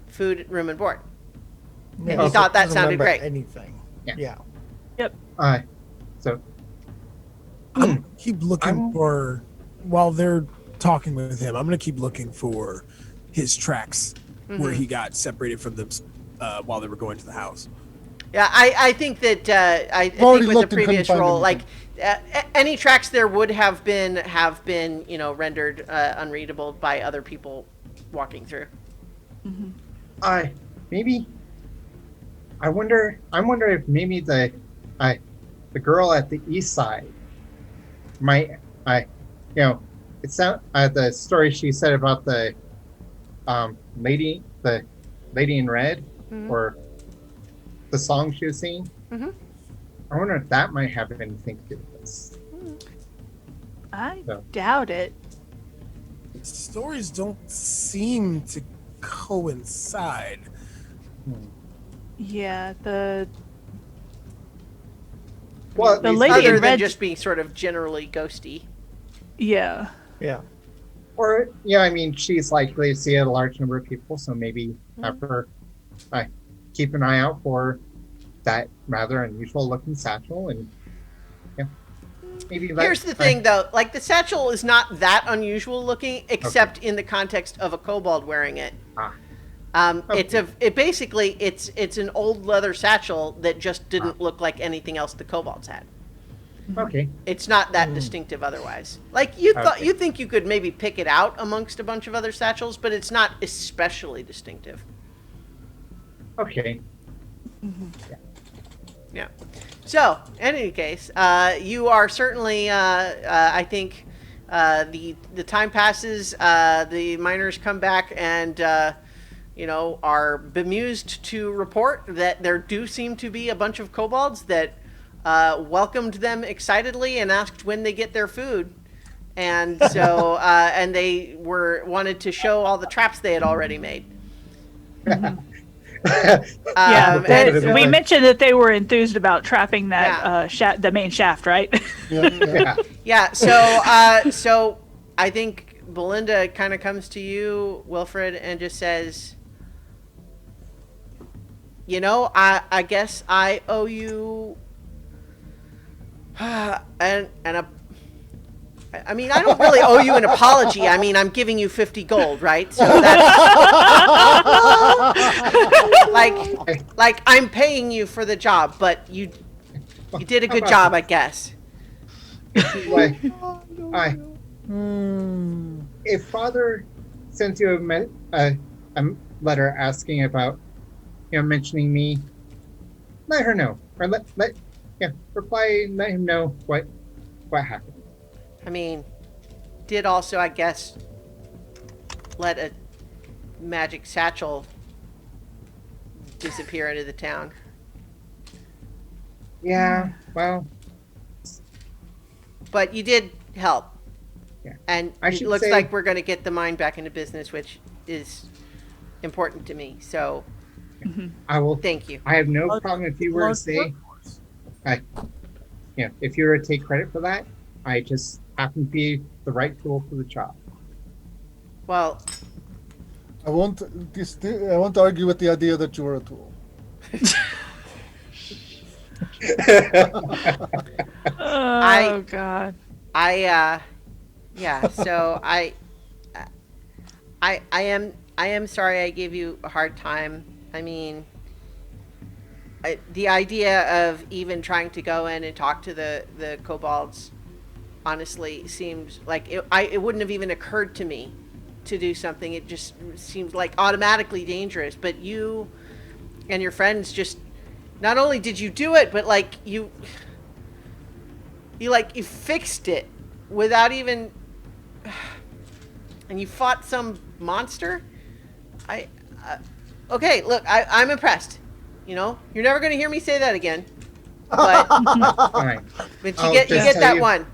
food, room, and board. And he thought that Doesn't sounded remember great. Anything? Yeah. Yep. So I'm gonna keep looking for, while they're talking with him, I'm going to keep looking for his tracks where he got separated from them while they were going to the house. Yeah, I think that I think Already with the looked and couldn't previous find roll, like anything. any tracks there would have been rendered unreadable by other people walking through. maybe I wonder if maybe the girl at the east side might it's not the story she said about the lady in red or the song she was singing. I wonder if that might have anything to do with this. I doubt it. Stories don't seem to coincide. Yeah, the Well, The lady Other in than red. just being sort of generally ghosty. Yeah. Yeah. or I mean, she's likely to see a large number of people, so maybe have her keep an eye out for that rather unusual looking satchel, and maybe Here's the thing, though. Like, the satchel is not that unusual looking, except in the context of a kobold wearing it. It's an old leather satchel that just didn't look like anything else the kobolds had. Okay. It's not that distinctive otherwise. Like, you think you could maybe pick it out amongst a bunch of other satchels, but it's not especially distinctive. Okay. Yeah. So, in any case, you are certainly, I think, the time passes, the miners come back and, are bemused to report that there do seem to be a bunch of kobolds that welcomed them excitedly and asked when they get their food. And so, and they wanted to show all the traps they had already made. We mentioned that they were enthused about trapping that the main shaft, right? Yeah. So I think Belinda kind of comes to you, Wilfred, and just says, I guess I owe you, I don't really owe you an apology. I mean, I'm giving you 50 gold, right? So that's like I'm paying you for the job, but you did a good job, I guess. If Father sends you a letter asking about, mentioning me, let her know, or reply and let him know what happened. I mean, did also, I guess, let a magic satchel disappear into the town. Yeah, well. But you did help. Yeah. And it looks like we're going to get the mine back into business, which is important to me. So, I will. Thank you. I have no problem if you were to say, if you were to take credit for that. I just happen to be the right tool for the job. Well, I won't argue with the idea that you were a tool. Oh God. So I am sorry I gave you a hard time. I mean, the idea of even trying to go in and talk to the kobolds honestly seems like it wouldn't have even occurred to me to do something. It just seems like automatically dangerous. But you and your friends just, not only did you do it, but like you fixed it without even, and you fought some monster. Okay, look, I'm impressed. You're never going to hear me say that again. But, Fine. but you get that one.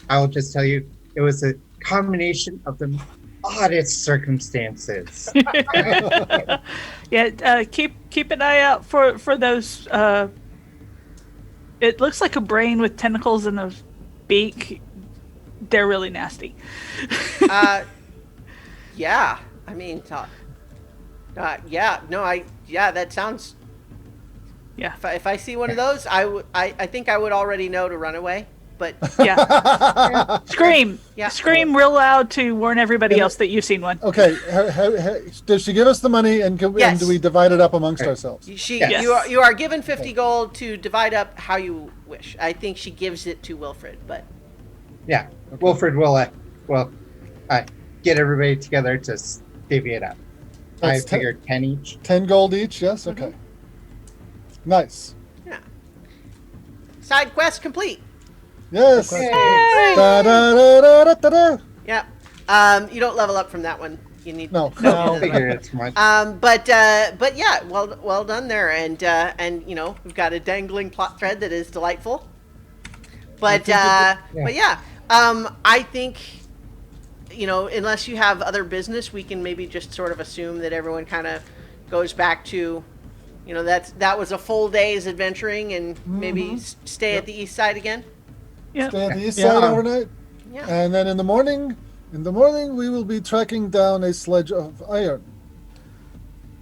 I'll just tell you, it was a combination of the oddest circumstances. Yeah, keep an eye out for those. It looks like a brain with tentacles and a beak, they're really nasty. Yeah. I mean, yeah. No, yeah, that sounds. Yeah. If I see one of those, I think I would already know to run away. But Yeah. Scream. Yeah. Scream real loud to warn everybody else that you've seen one. Okay, does she give us the money, and Yes. and do we divide it up amongst ourselves? Yes. You are given 50 gold to divide up how you wish. I think she gives it to Wilfred, but Yeah, Wilfred will get everybody together to divvy it up. That's I figured 10 each. 10 gold each. Yes. Okay. Nice. yeah. Side quest complete. Yes. Yay. Da, da, da, da, da, da, da. Yeah. You don't level up from that one. You need No. I figured it's much. But yeah, well done there, and you know, we've got a dangling plot thread that is delightful. But yeah, I think, you know, unless you have other business, we can maybe just sort of assume that everyone kind of goes back to, you know, that was a full day's adventuring, and maybe stay at the east side again. Yeah. Stay at the east side overnight, Yeah. and then in the morning, we will be tracking down a sledge of iron.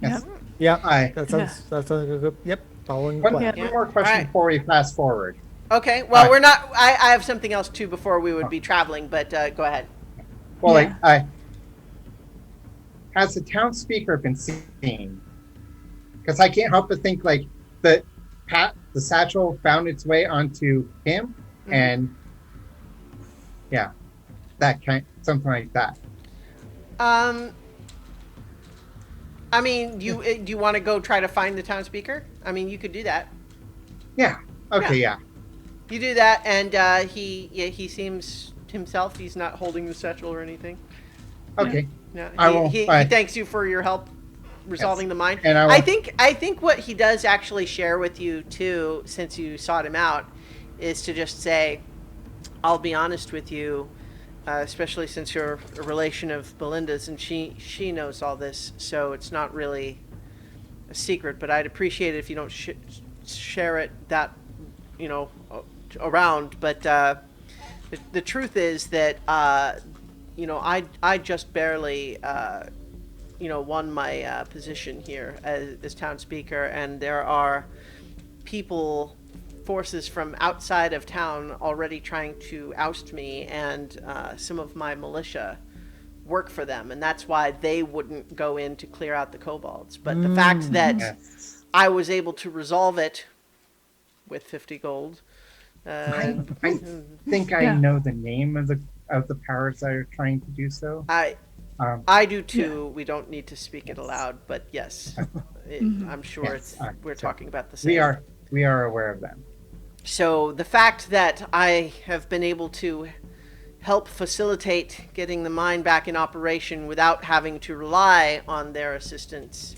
Yes. Yeah, Aye. that sounds good. Yep, following the One, plan. one more question Alright. before we fast forward. Okay. Well, Alright. we're not. I have something else too before we would be traveling, but go ahead. Well, Yeah. has the town speaker been seen? Because I can't help but think like the satchel found its way onto him, and yeah, that something like that. I mean, do you want to go try to find the town speaker? I mean, you could do that. Yeah. Okay. Yeah. You do that, and he seems himself. He's not holding the satchel or anything. Okay. No, I will. he Bye. thanks you for your help resolving the mine. And I will- I think what he does actually share with you too, since you sought him out, is to just say, "I'll be honest with you, especially since you're a relation of Belinda's, and she knows all this, so it's not really a secret. But I'd appreciate it if you don't share it that, you know, around. But the truth is that you know, I just barely you know, won my position here as town speaker, and there are forces from outside of town already trying to oust me, and some of my militia work for them, and that's why they wouldn't go in to clear out the kobolds. But the fact that Yes. I was able to resolve it with 50 gold. I think I know the name of the powers that are trying to do so. I do too. We don't need to speak it aloud, but yes, I'm sure Yes. we're So talking about the same. We are aware of them. So the fact that I have been able to help facilitate getting the mine back in operation without having to rely on their assistance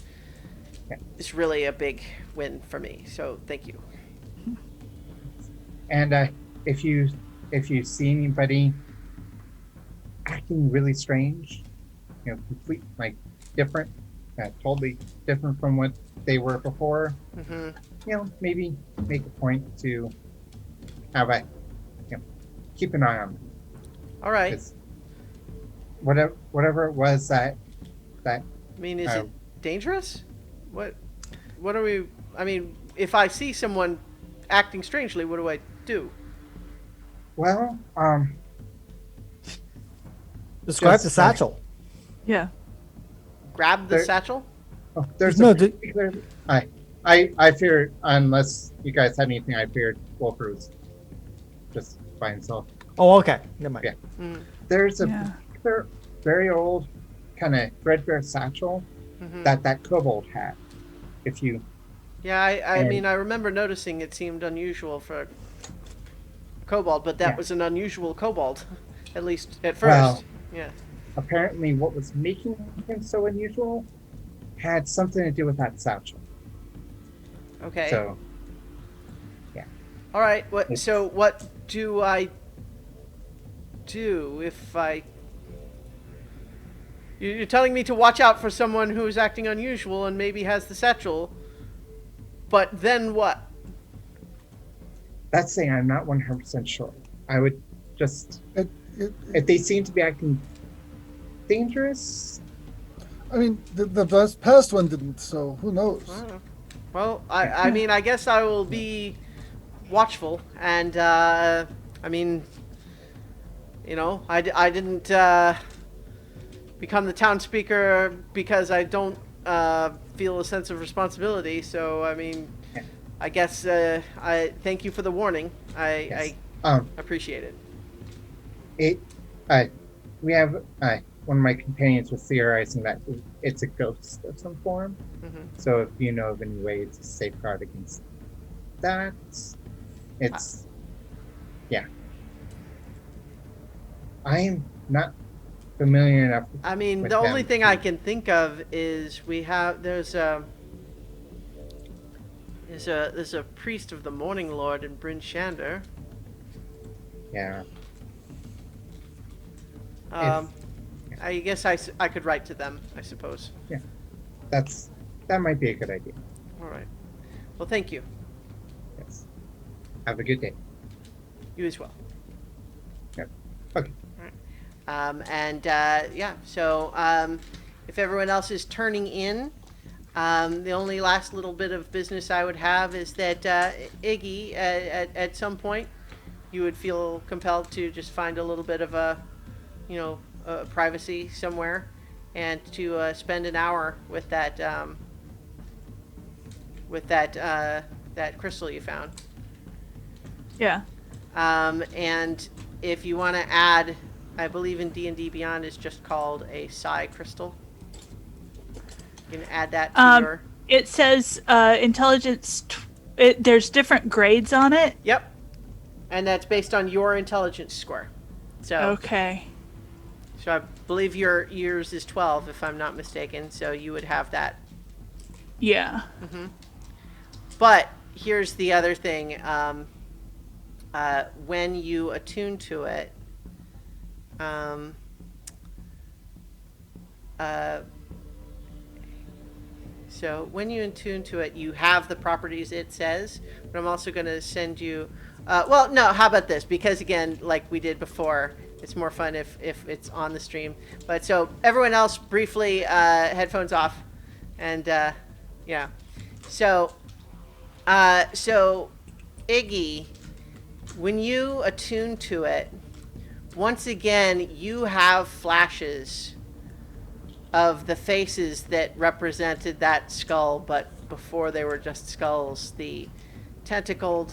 is really a big win for me. So thank you. And if you see anybody acting really strange, you know, complete like different, totally different from what they were before, you know, maybe make a point to have keep an eye on them. All right. 'Cause whatever it was that I mean, is it dangerous? What are we? I mean, if I see someone acting strangely, what do I do? well, Describe Just, the satchel. Yeah. Grab the There- satchel? there's No, a particular. I feared, unless you guys had anything, I feared Wolfer was just by himself. Oh, okay. Never mind. Yeah. There's a Yeah. particular, very old, kind of threadbare satchel that kobold had. If you, Yeah, I And- mean, I remember noticing it seemed unusual for kobold, but that Yeah. was an unusual kobold, at least at first. Well- Yeah. apparently, what was making him so unusual had something to do with that satchel. Okay. So, All right. It's- So what do I do if I? You're telling me to watch out for someone who's acting unusual and maybe has the satchel. But then what? that's saying I'm not 100% sure. I would Just It, they seem to be acting dangerous. I mean, the past one didn't, so who knows? Well, I mean, I guess I will be watchful, and I mean, you know, I didn't become the town speaker because I don't feel a sense of responsibility. So I mean, I guess I thank you for the warning. Yes. I appreciate it. We have one of my companions was theorizing that it's a ghost of some form. Mm-hmm. So if you know of any way to safeguard against that, it's yeah. I am not familiar enough. I mean, with the only them thing to- I can think of is there's a priest of the Morning Lord in Bryn Shander. Yeah. I guess I could write to them, I suppose. That might be a good idea. All right. Well, thank you. Yes. Have a good day. You as well. Yep. Okay. So if everyone else is turning in, the only last little bit of business I would have is that Iggy, at some point, you would feel compelled to just find a little bit of privacy somewhere, and to spend an hour with that crystal you found. Yeah. And if you want to add, I believe in D&D Beyond is just called a psi crystal. You can add that to your... It says intelligence. There's different grades on it. Yep. And that's based on your intelligence score. So Okay. So I believe yours is 12, if I'm not mistaken. So you would have that. Yeah. Mm-hmm. But here's the other thing. When you attune to it, so when you attune to it, you have the properties it says. But I'm also going to send you. Well, no. How about this? Because again, like we did before, it's more fun if it's on the stream. But so everyone else, briefly, headphones off, and yeah. So Iggy, when you attune to it, once again you have flashes of the faces that represented that skull, but before they were just skulls, the tentacled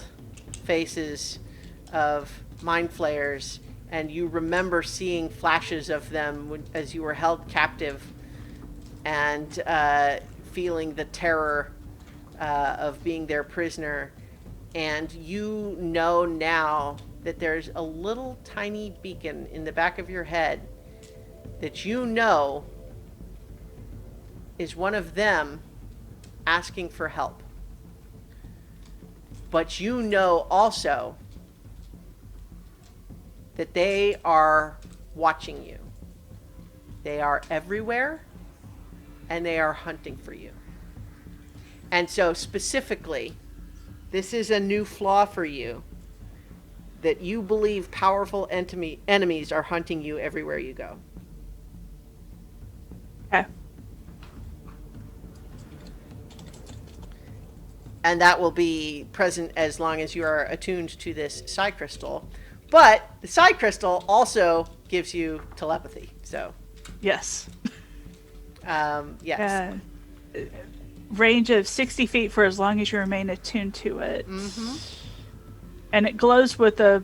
faces of mind flayers, and you remember seeing flashes of them as you were held captive, and feeling the terror of being their prisoner. And you know now that there's a little tiny beacon in the back of your head that you know is one of them asking for help. But you know also that they are watching you. They are everywhere, and they are hunting for you. And so specifically, this is a new flaw for you, that you believe powerful enemies are hunting you everywhere you go. Okay. And that will be present as long as you are attuned to this psi crystal. But the psi crystal also gives you telepathy. So, Yes. yes. Range of 60 feet for as long as you remain attuned to it. Mm-hmm. And it glows with a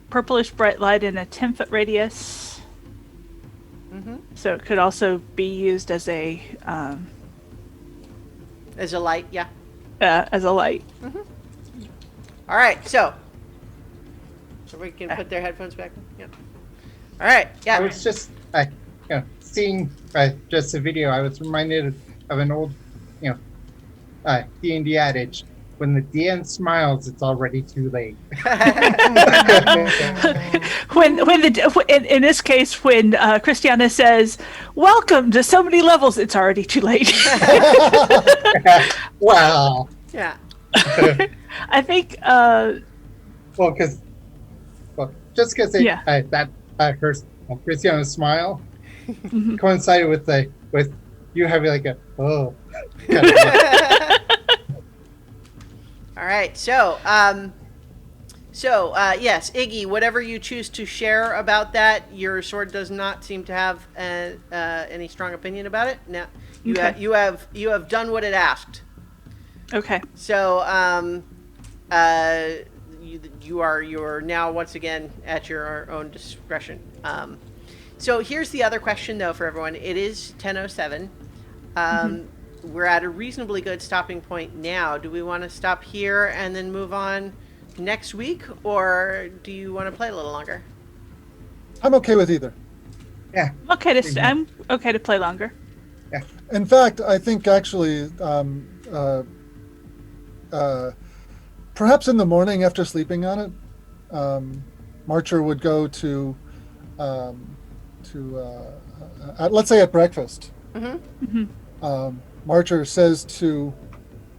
purplish bright light in a 10-foot radius. Mm-hmm. So it could also be used as a light, yeah. As a light. Mm-hmm. All right, so we can put their headphones back. Yep. All right, yeah. I was just seeing just a video. I was reminded of an old, D&D adage: when the DM smiles, it's already too late. In this case, when Christiana says, "Welcome to so many levels," it's already too late. Wow. Yeah. I think. Well, because just because Yeah. that her Christiana's smile coincided with you having like a kind of All right. Yes, Iggy, whatever you choose to share about that, your sword does not seem to have any strong opinion about it. Now, Okay. you have done what it asked. Okay. So, you are now once again at your own discretion. So here's the other question though for everyone. It is 10:07. We're at a reasonably good stopping point now. Do we want to stop here and then move on next week, or do you want to play a little longer? I'm okay with either. yeah. I'm okay to play longer. In fact, I think actually, perhaps in the morning after sleeping on it, Marcher would go to let's say at breakfast. Marcher says to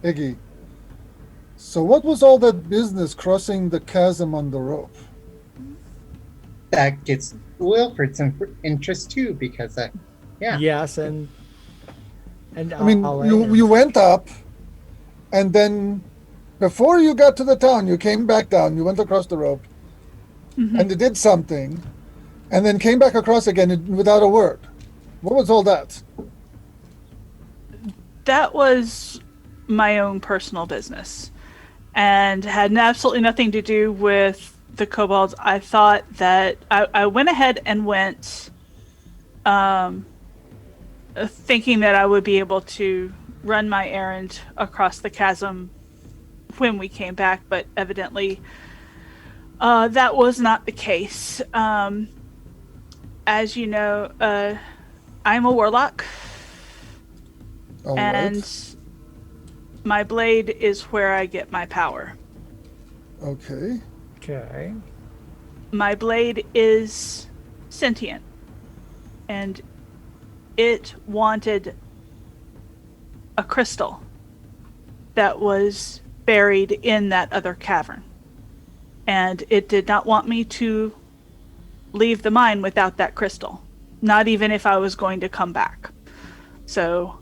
Iggy, "So what was all that business crossing the chasm on the rope?" That gets Wilfred some interest too, because Yes, and I mean, Alain you went up, and then before you got to the town, you came back down. You went across the rope, and you did something, and then came back across again without a word. What was all that? That was my own personal business and had absolutely nothing to do with the kobolds. I thought that I went ahead and went thinking that I would be able to run my errand across the chasm when we came back, but evidently that was not the case. As you know, I'm a warlock. All And right. my blade is where I get my power. Okay. Okay. My blade is sentient. And it wanted a crystal that was buried in that other cavern. And it did not want me to leave the mine without that crystal. Not even if I was going to come back. So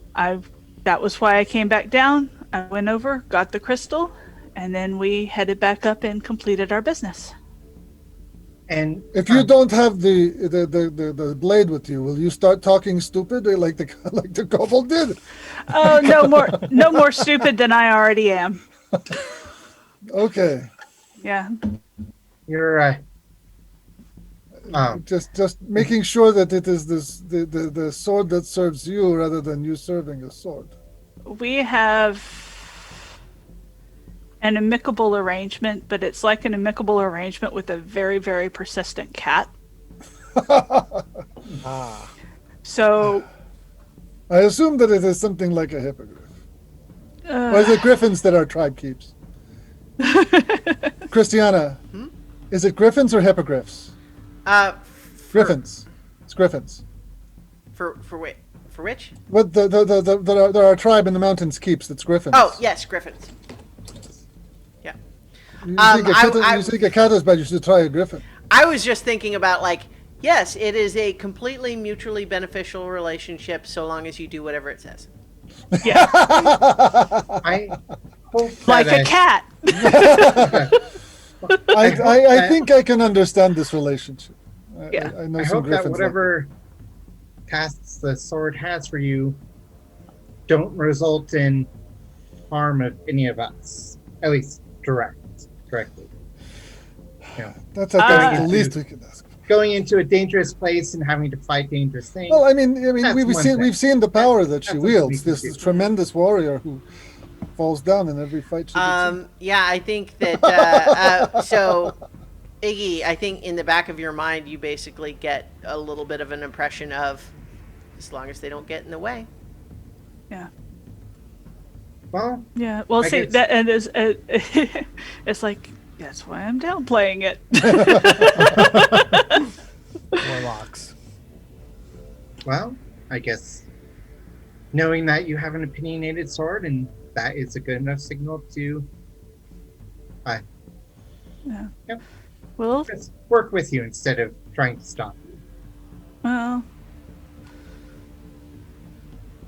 that was why I came back down. I went over, got the crystal, and then we headed back up and completed our business. and If you don't have the blade with you, will you start talking stupid like the kobold did? Oh, no more stupid than I already am. Okay. Yeah. you're Just making sure that it is the sword that serves you rather than you serving a sword. We have an amicable arrangement, but it's like an amicable arrangement with a very, very persistent cat. So I assume that it is something like a hippogriff. Or is it griffins that our tribe keeps? Christiana, is it griffins or hippogriffs? Griffins. It's griffins. For which? What that our tribe in the mountains keeps? That's griffins. Oh yes, griffins. Yeah. You think a cat is bad? You should try a griffin. I was just thinking about yes, it is a completely mutually beneficial relationship so long as you do whatever it says. yeah, I hope like that a cat. I think I can understand this relationship. Yeah. I know I some hope that griffins. whatever tasks the sword has for you don't result in harm of any of us, at least directly. That's the into- least we can ask. Going into a dangerous place and having to fight dangerous things. Well, I mean, That's we've one thing. seen the power that she That's what we wields. can This do. tremendous warrior who falls down in every fight she gets in. Yeah, I think that so Iggy, I think in the back of your mind you basically get a little bit of an impression of as long as they don't get in the way. Yeah. Well, Yeah. Well, I see guess- that, and it's like that's why I'm downplaying it. Warlocks. well, I guess knowing that you have an opinionated sword and that is a good enough signal to Yeah. Yep. Well, Just work with you instead of trying to stop you. well,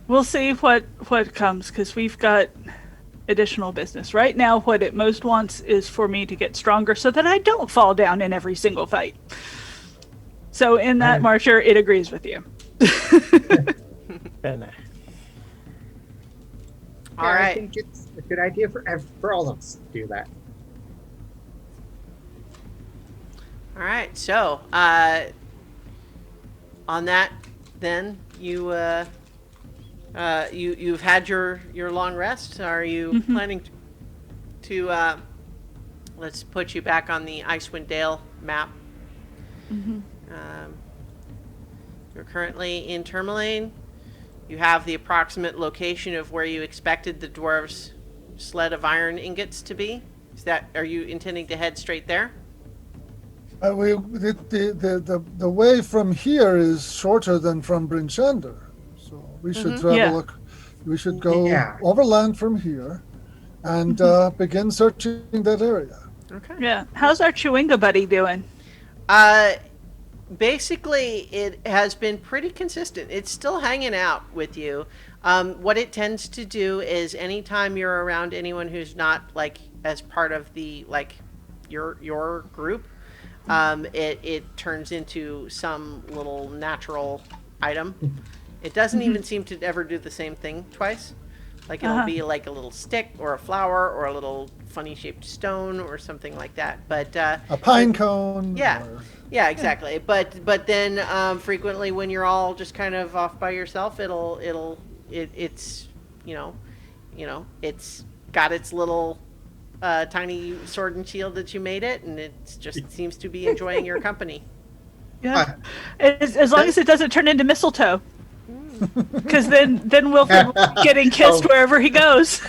we'll see what comes, because we've got additional business. Right now, what it most wants is for me to get stronger so that I don't fall down in every single fight. So in that, Marcher, it agrees with you. And, All I right. think it's a good idea for all of us to do that. All right. So, on that, then you've had your long rest. Are you planning to let's put you back on the Icewind Dale map? You're currently in Tourmaline. You have the approximate location of where you expected the dwarves' sled of iron ingots to be. Are you intending to head straight there? The way from here is shorter than from Brinchander, so we should travel. We should go overland from here, and begin searching that area. Okay. Yeah. How's our Chewinga buddy doing? Basically, it has been pretty consistent. It's still hanging out with you. What it tends to do is anytime you're around anyone who's not like as part of the your group, it turns into some little natural item. It doesn't even seem to ever do the same thing twice. Like it'll be like a little stick or a flower or a little funny shaped stone or something like that. But a pine cone. Yeah. Yeah, exactly. But then frequently when you're all just kind of off by yourself, it's it's got its little tiny sword and shield that you made it, and it just seems to be enjoying your company. Yeah. As long as it doesn't turn into mistletoe. Because then Wilfred will be getting kissed wherever he goes.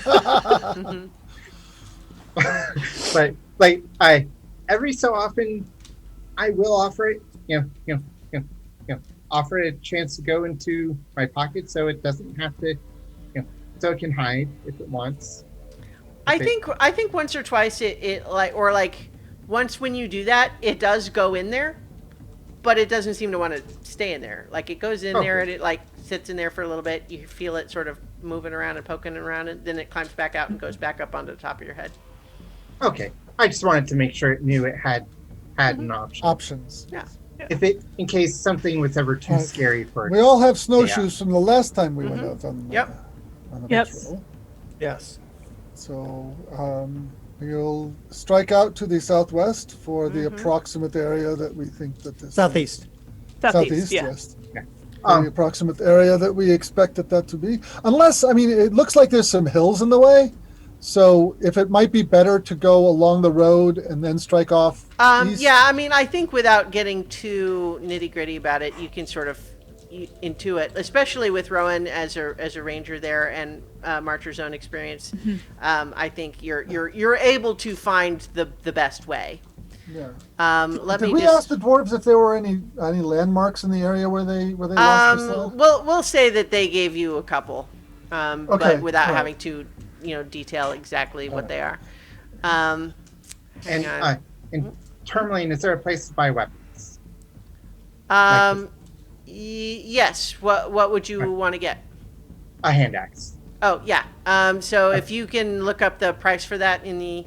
But like I every so often I will offer it, offer it a chance to go into my pocket so it doesn't have to, so it can hide if it wants. I think once or twice once when you do that, it does go in there, but it doesn't seem to want to stay in there. Like it goes in there and it sits in there for a little bit. You feel it sort of moving around and poking around, and then it climbs back out and goes back up onto the top of your head. Okay, I just wanted to make sure it knew it had an option. Options. Yeah. In case something was ever too scary for it. We all have snowshoes from the last time we went out on on the Yep. patrol. yes. So we'll strike out to the southwest for the approximate area that we think that this Southeast. Southeast, yeah. yes. The approximate area that we expected that to be. Unless, it looks like there's some hills in the way. So if it might be better to go along the road and then strike off east. Yeah, I think without getting too nitty gritty about it, you can sort of intuit, especially with Rowan as a ranger there and Marcher's own experience. I think you're able to find the best way. Yeah. Did we ask the dwarves if there were any landmarks in the area where they lost the sled? We'll say that they gave you a couple, but without having to detail exactly what they are. And in Tourmaline, is there a place to buy weapons? Yes. What would you want to get? A hand axe. Oh yeah. So if you can look up the price for that in the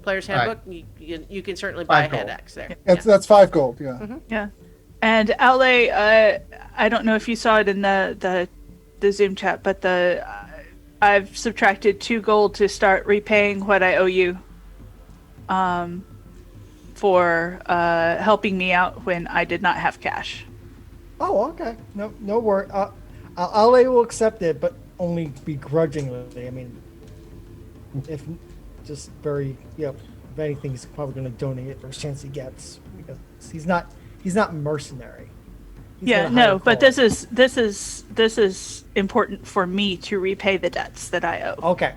player's handbook, you can certainly buy a hand axe there. That's 5 gold. Yeah. Yeah. And outlay, I don't know if you saw it in the Zoom chat, but I've subtracted 2 gold to start repaying what I owe you for helping me out when I did not have cash. Oh, okay. No worry. Ale will accept it, but only begrudgingly. If just very, if anything, he's probably going to donate it first chance he gets because he's not mercenary. But this is important for me to repay the debts that I owe. Okay.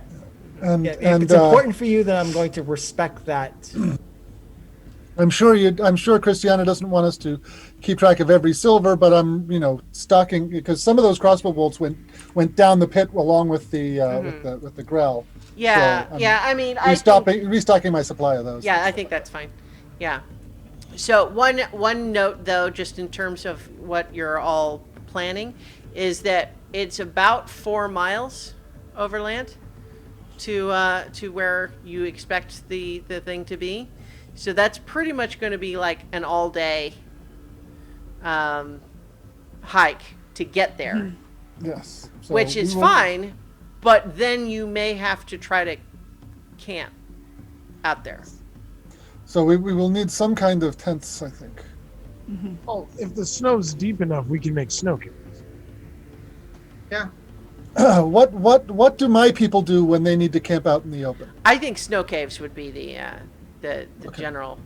And if it's important for you, then I'm going to respect that. I'm sure Christiana doesn't want us to keep track of every silver, but I'm stocking because some of those crossbow bolts went down the pit along with the with the Grell. Yeah, so yeah. restocking my supply of those. Yeah, I think that's fine. Yeah. So one note though, just in terms of what you're all planning, is that it's about 4 miles overland to where you expect the thing to be. So that's pretty much going to be like an all day hike to get there, Yes. So which we is will- fine, but then you may have to try to camp out there. So we will need some kind of tents, I think. Oh, if the snow's deep enough, we can make snow caves. Yeah. What do my people do when they need to camp out in the open? I think snow caves would be the general.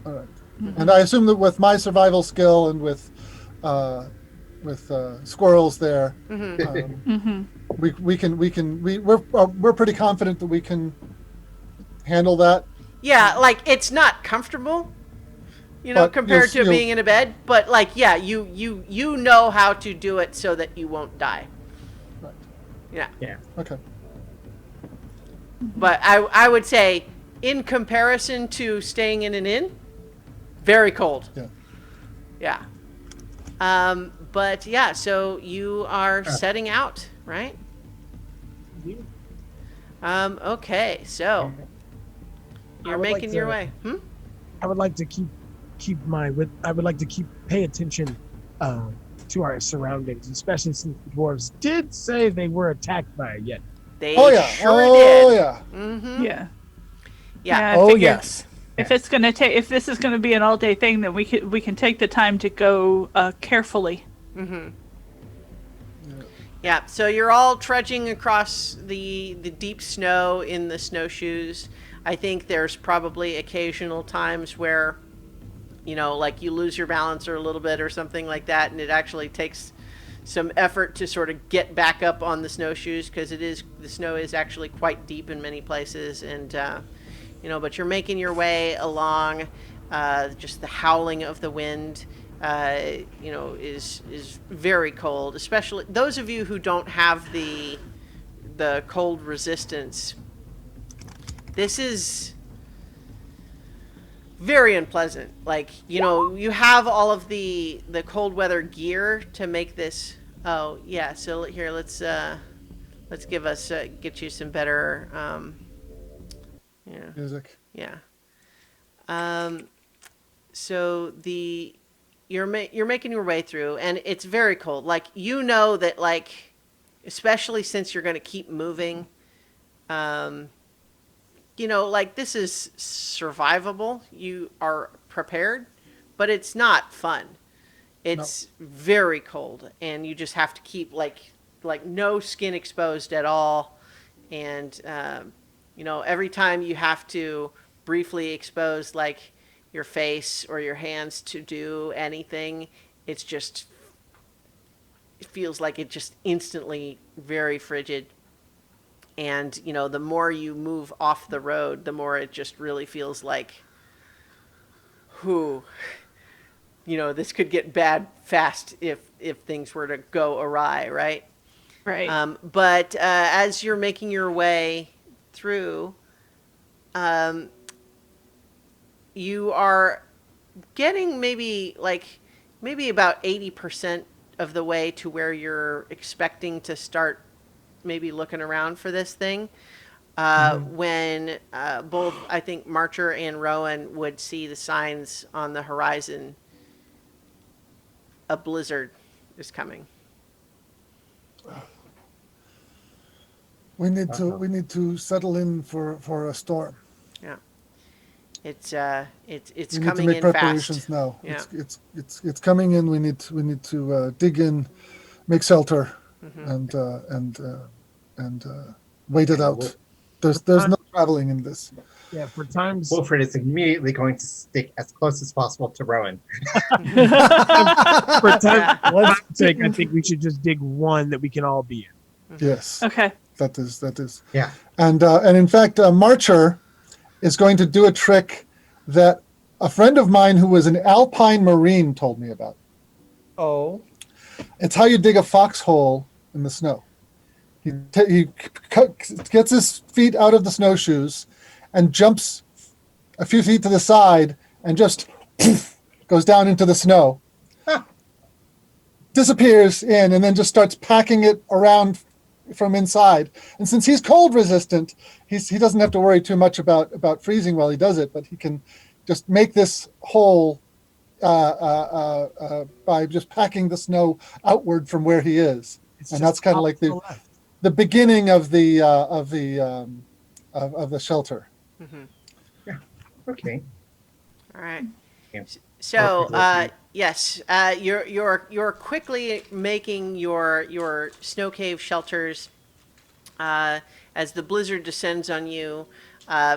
All right. And I assume that with my survival skill and with squirrels there, we're pretty confident that we can handle that. Yeah, like it's not comfortable, But compared to you'll- being in a bed. But like, yeah, you know how to do it so that you won't die. Right. Yeah. Yeah. Okay. But I would say, in comparison to staying in an inn, very cold. Yeah. Yeah. But yeah, so you are setting out, right? Okay, so I you're would like making your to- way. I would like to pay attention to our surroundings, especially since the dwarves did say they were attacked by a yeti. They Oh yeah. sure Oh did. yeah. Mm-hmm. Yeah. Yeah. I Oh figured yes. If it's gonna take, if this is gonna be an all-day thing, then we can take the time to go carefully. Yeah, so you're all trudging across the deep snow in the snowshoes. I think there's probably occasional times where, like you lose your balance or a little bit or something like that, and it actually takes some effort to sort of get back up on the snowshoes because the snow is actually quite deep in many places, and but you're making your way along. Just the howling of the wind. Is very cold, especially those of you who don't have the cold resistance. This is very unpleasant. Like, you have all of the cold weather gear to make this. Oh yeah, so here let's get you some better Music. yeah. So you're making your way through, and it's very cold. Like, that, like, especially since you're going to keep moving, like, this is survivable. You are prepared, but it's not fun. It's very cold, and you just have to keep like no skin exposed at all, and every time you have to briefly expose like your face or your hands to do anything, it feels like it just instantly very frigid. And, the more you move off the road, the more it just really feels like, this could get bad fast if things were to go awry, right? Right. But as you're making your way through, you are getting maybe about 80% of the way to where you're expecting to start maybe looking around for this thing. When both, I think, Marcher and Rowan would see the signs on the horizon. A blizzard is coming. We need to settle in for a storm. Yeah. It's We need to coming make in preparations fast. now. Yeah. It's coming in. We need to dig in, make shelter, and wait it out. There's no traveling in this. Yeah, for times. Wilfred is immediately going to stick as close as possible to Rowan. For time's Let's sake, I think we should just dig one that we can all be in. Yes, Okay. that is. Yeah. And in fact, Marcher is going to do a trick that a friend of mine who was an alpine marine told me about. Oh. It's how you dig a foxhole in the snow. He gets his feet out of the snowshoes and jumps a few feet to the side and just goes down into the snow, Huh. disappears in, and then just starts packing it around from inside. And since he's cold resistant, he doesn't have to worry too much about freezing while he does it, but he can just make this hole by just packing the snow outward from where he is. It's And just that's kind of off like to the left. the beginning of the shelter. Okay. All right. Yeah. So, Perfect. yes, you're quickly making your snow cave shelters. As the blizzard descends on you,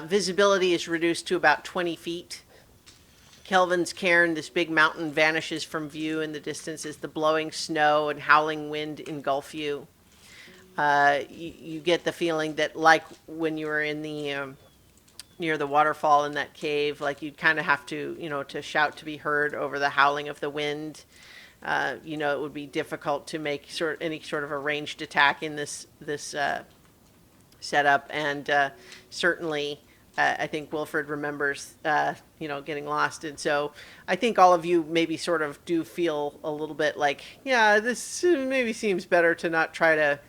visibility is reduced to about 20 feet. Kelvin's cairn, this big mountain, vanishes from view in the distance as the blowing snow and howling wind engulf you. You get the feeling that, like when you were in the near the waterfall in that cave, like you'd kind of have to, to shout to be heard over the howling of the wind. It would be difficult to make any sort of a ranged attack in this setup, and certainly. I think Wilfred remembers, getting lost. And so I think all of you maybe sort of do feel a little bit like, yeah, this maybe seems better to not try to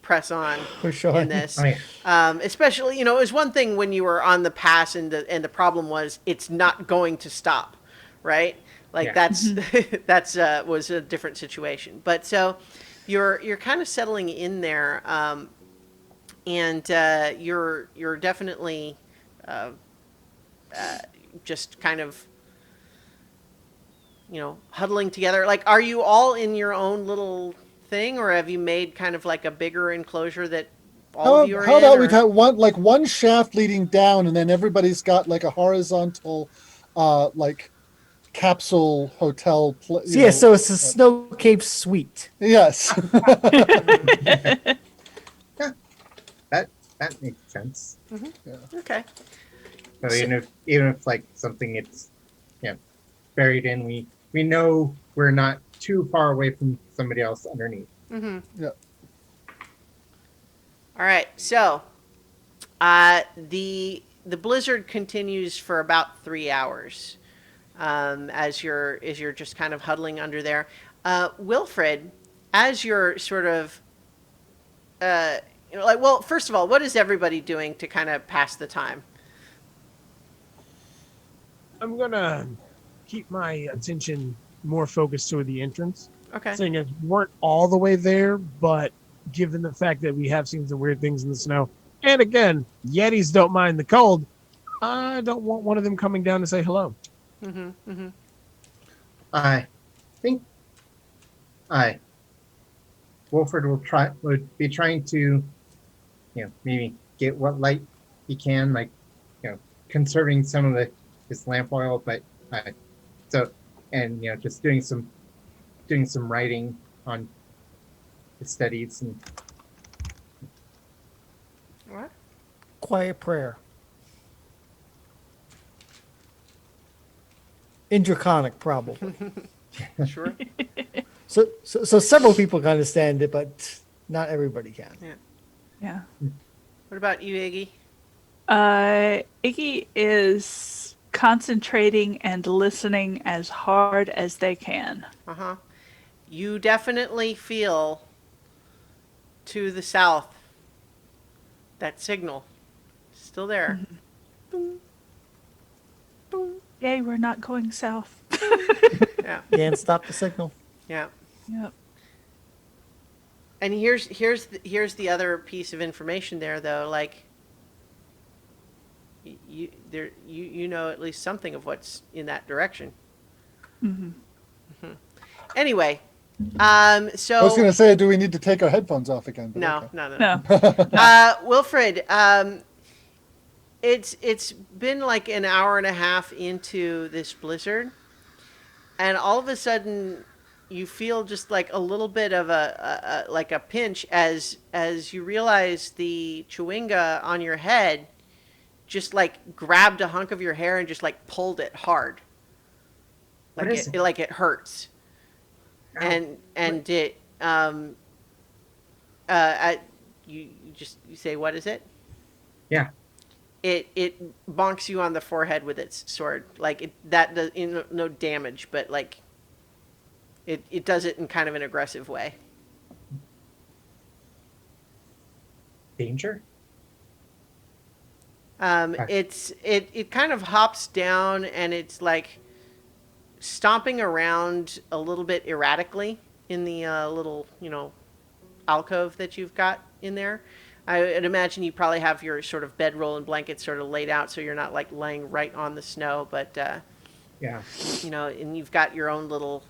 press on For sure. in this. Oh, yeah. Especially, it was one thing when you were on the pass and the problem was it's not going to stop, right? Like Yeah. that's was a different situation. But so you're kind of settling in there, and you're definitely just kind of, huddling together. Like, are you all in your own little thing, or have you made kind of like a bigger enclosure that all of you are How in? about Or... we've had one shaft leading down, and then everybody's got like a horizontal, like capsule hotel. So it's a snow cave suite. Yes. That makes sense. Okay. So even if like something it's buried in, we know we're not too far away from somebody else underneath. Yeah. All right. So, the blizzard continues for about 3 hours, as you're just kind of huddling under there. Wilfred, as you're sort of, well, first of all, what is everybody doing to kind of pass the time? I'm gonna keep my attention more focused toward the entrance. Okay. Saying as we weren't all the way there, but given the fact that we have seen some weird things in the snow, and again, Yetis don't mind the cold, I don't want one of them coming down to say hello. I think Wolford would be trying to, maybe get what light he can, like, conserving some of his lamp oil, but just doing some writing on his studies and What? Quiet prayer. In Draconic, probably. Sure. So several people can understand it, but not everybody can. Yeah. What about you, Iggy? Iggy is concentrating and listening as hard as they can. You definitely feel to the south that signal still there. Boom. Boom. Yay, we're not going south. Yeah. Can't stop the signal. Yeah. Yep. And here's the other piece of information there, though. Like, you know at least something of what's in that direction. Anyway, so I was going to say, do we need to take our headphones off again? But no, okay. No. Wilfred, it's been like an hour and a half into this blizzard, and all of a sudden you feel just like a little bit of a pinch as you realize the chewinga on your head just like grabbed a hunk of your hair and just like pulled it hard, What is it? like it hurts. Ow. And it you say, what is it? Yeah. it bonks you on the forehead with its sword. Like that does no damage, but like it does it in kind of an aggressive way. Danger? It kind of hops down and it's like stomping around a little bit erratically in the little alcove that you've got in there. I would imagine you probably have your sort of bedroll and blankets sort of laid out so you're not like laying right on the snow, but Yeah. and you've got your own little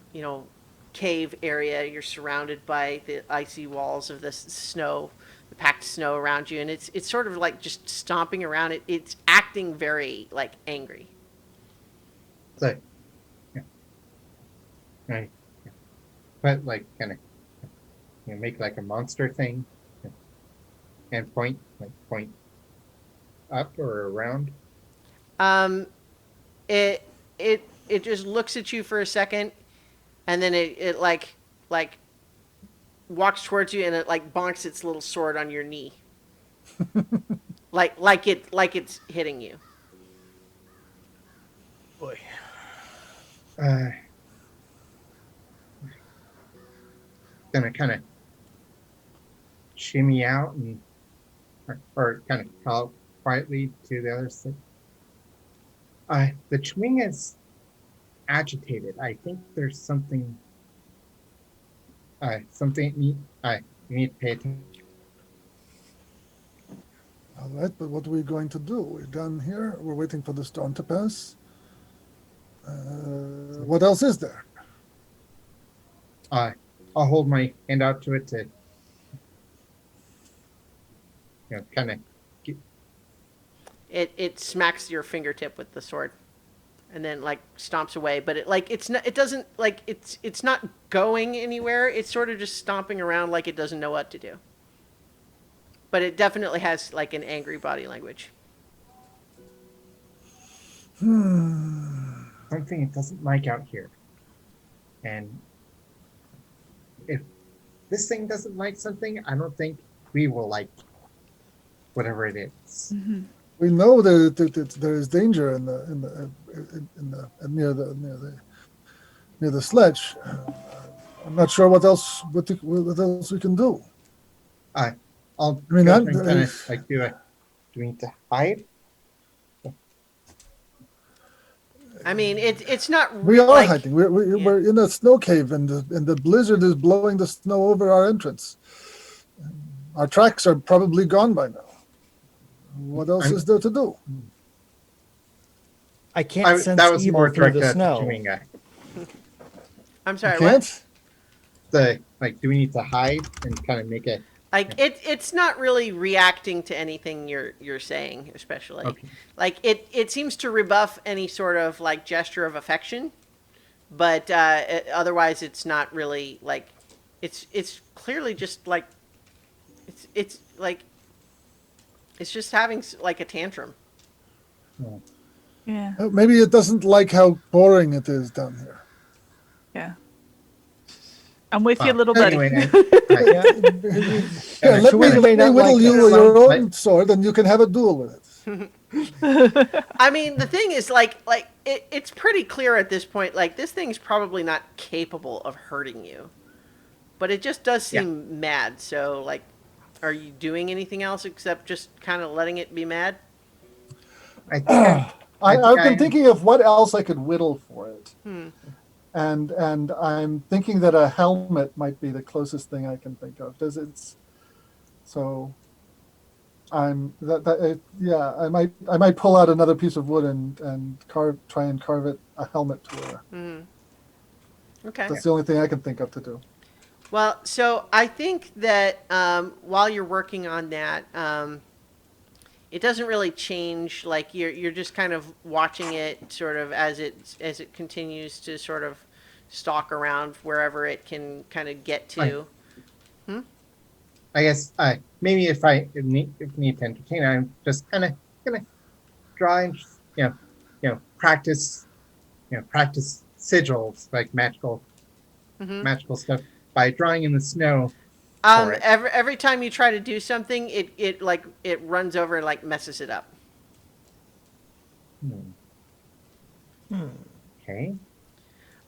cave area. You're surrounded by the icy walls of this snow, the packed snow around you, and it's sort of like just stomping around. It's acting very like angry. So, yeah. Right. Yeah. But like kind of make like a monster thing and point up or around. It it just looks at you for a second, and then it like walks towards you and it like bonks its little sword on your knee. like it's hitting you. Boy. Gonna kind of shimmy out and or kind of call quietly to the other side. The swing is agitated. I think there's something. You need to pay attention. All right, but what are we going to do? We're done here. We're waiting for the storm to pass. What else is there? I'll hold my hand out to it to, kind of. It smacks your fingertip with the sword, and then like stomps away. But it's not going anywhere. It's sort of just stomping around like it doesn't know what to do. But it definitely has like an angry body language. Something it doesn't like out here, and if this thing doesn't like something, I don't think we will like whatever it is. Mm-hmm. We know that there is danger in the near the sledge. I'm not sure what else we can do. I'll I mean, kind of like do we need to hide? I mean, it's not. We are like, hiding. We're in a snow cave, and the blizzard is blowing the snow over our entrance. Our tracks are probably gone by now. What else is there to do? I can't sense that was evil more through directed the at the snow. chewing guy. I'm sorry. You can't? What? Do we need to hide and kind of make it? Like it's not really reacting to anything you're saying, especially. Okay. Like it seems to rebuff any sort of like gesture of affection, but otherwise it's not really like it's clearly just like it's like it's just having like a tantrum. Yeah. Maybe it doesn't like how boring it is down here. Yeah. I'm with you, little buddy. Anyway, Yeah, let me whittle you your Like- own sword, and you can have a duel with it. I mean, the thing is, like it's pretty clear at this point. Like, this thing's probably not capable of hurting you, but it just does seem mad. So, like, are you doing anything else except just kind of letting it be mad? I've been thinking of what else I could whittle for it, and I'm thinking that a helmet might be the closest thing I can think of. I might pull out another piece of wood and try and carve it a helmet to wear. Okay. That's the only thing I can think of to do. Well, so I think that while you're working on that, it doesn't really change. Like you're just kind of watching it, sort of as it continues to sort of stalk around wherever it can kind of get to. I guess maybe if need to entertain, I'm just kind of gonna try and practice sigils, like magical stuff by drawing in the snow. Every time you try to do something, it runs over and like messes it up. Okay.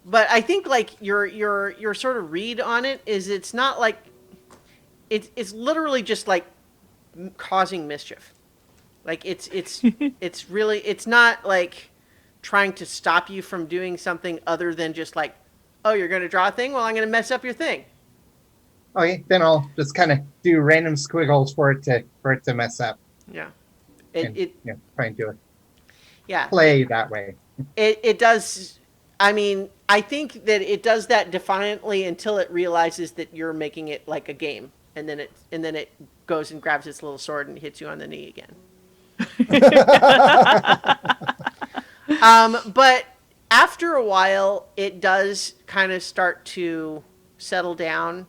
But I think like your sort of read on it is it's not like it's literally just like causing mischief. Like it's really it's not like trying to stop you from doing something other than just like, oh, you're going to draw a thing? Well, I'm going to mess up your thing. Okay, then I'll just kind of do random squiggles for it to mess up. Yeah. Try and do it. Yeah. Play that way. It does. I mean, I think that it does that defiantly until it realizes that you're making it like a game, and then it goes and grabs its little sword and hits you on the knee again. But after a while, it does kind of start to settle down.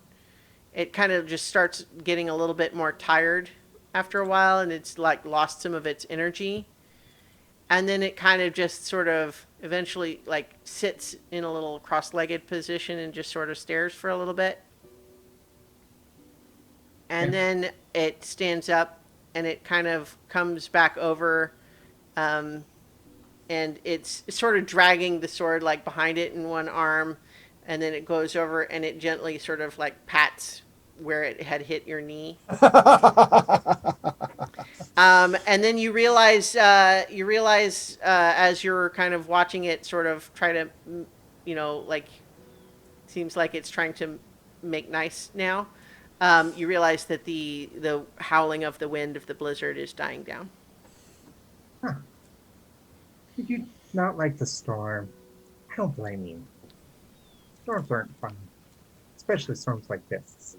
It kind of just starts getting a little bit more tired after a while, and it's like lost some of its energy. And then it kind of just sort of eventually like sits in a little cross-legged position and just sort of stares for a little bit. And then it stands up and it kind of comes back over, and it's sort of dragging the sword like behind it in one arm, and then it goes over and it gently sort of like pats where it had hit your knee. And then you realize as you're kind of watching it sort of try to, like, seems like it's trying to make nice now. You realize that the howling of the wind of the blizzard is dying down. Huh. Did you not like the storm? I don't blame you. Storms aren't fun, especially storms like this.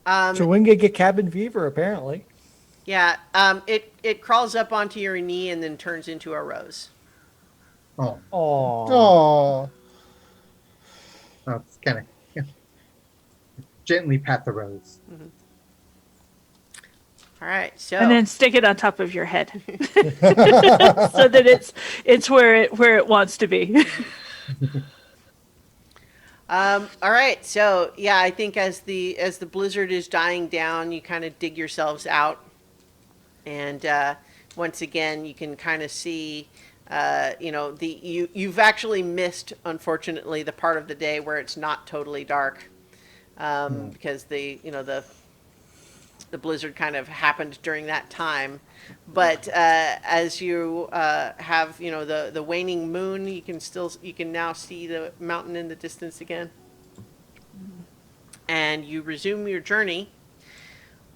Chewinga get cabin fever, apparently. Yeah, it crawls up onto your knee and then turns into a rose. Oh. Oh. It's kind of gently pat the rose. Mm-hmm. All right, so And then stick it on top of your head, so that it's where it wants to be. all right, so yeah, I think as the blizzard is dying down, you kind of dig yourselves out, and once again you can kind of see, you've actually missed, unfortunately, the part of the day where it's not totally dark, because the blizzard kind of happened during that time. But as you have the waning moon, you can now see the mountain in the distance again, and you resume your journey.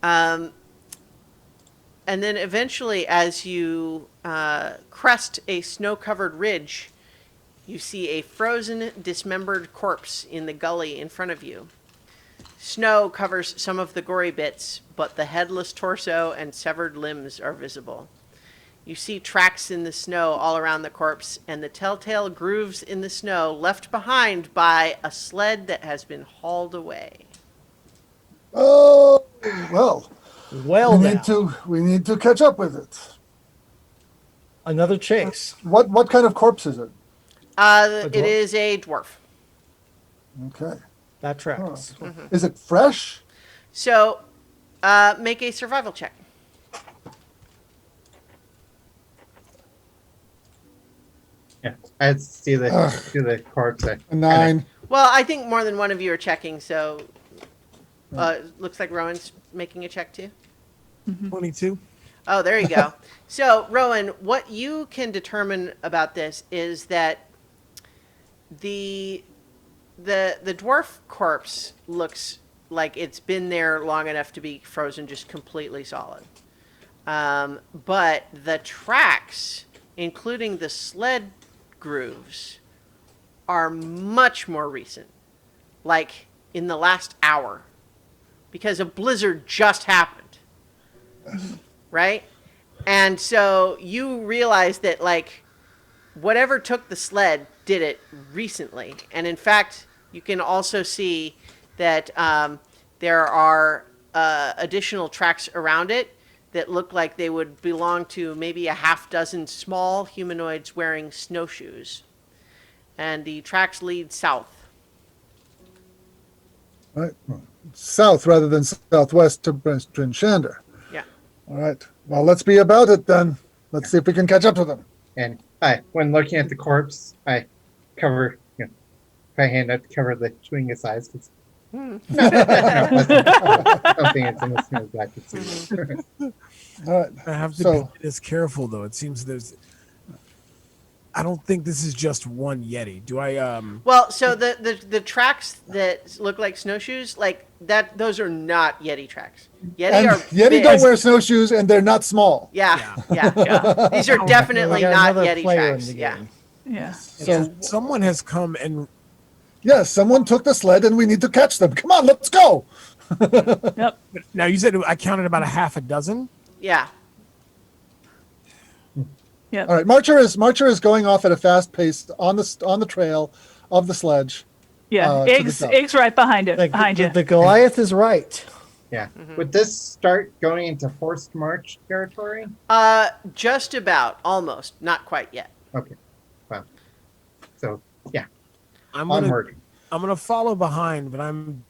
And then eventually, as you crest a snow-covered ridge, you see a frozen, dismembered corpse in the gully in front of you. Snow covers some of the gory bits, but the headless torso and severed limbs are visible. You see tracks in the snow all around the corpse, and the telltale grooves in the snow left behind by a sled that has been hauled away. Oh, well. Well, We need to catch up with it. another chase. What kind of corpse is it? It is a dwarf. Okay. That tracks. Is it fresh? So, make a survival check. Yeah, I see the corpse. A 9. Well, I think more than one of you are checking, so looks like Rowan's making a check too. 22. Oh, there you go. So, Rowan, what you can determine about this is that the dwarf corpse looks like it's been there long enough to be frozen just completely solid. But the tracks, including the sled grooves, are much more recent, like in the last hour, because a blizzard just happened. Right? And so you realize that, like, whatever took the sled did it recently. And in fact, you can also see that there are additional tracks around it that look like they would belong to maybe a half dozen small humanoids wearing snowshoes. And the tracks lead south. Right. South rather than southwest to Shander. Yeah. All right. Well, let's be about it then. Let's see if we can catch up to them. And when looking at the corpse, I cover, my hand up to cover the chewing his eyes. No, something it's in the smooth back to see. All right. I have to So- be this careful though. It seems I don't think this is just one Yeti. Do I Well, so the tracks that look like snowshoes, like that, those are not Yeti tracks. Yeti And are Yeti big. don't wear snowshoes, and they're not small. Yeah. These are definitely We got not another Yeti player in tracks. the Yeah. game. Yeah. So someone has come and yes, someone took the sled, and we need to catch them. Come on, let's go. Yep. now you said I counted about a half a dozen? Yeah. Yep. All right, Marcher is going off at a fast pace on the trail of the sledge. Yeah. to the Ig's south. Ig's right behind it. Behind you. The Goliath is right. Yeah. Would this start going into forced march territory? Just about, almost, not quite yet. Okay. Well. So yeah, I'm onward. gonna follow behind, but I'm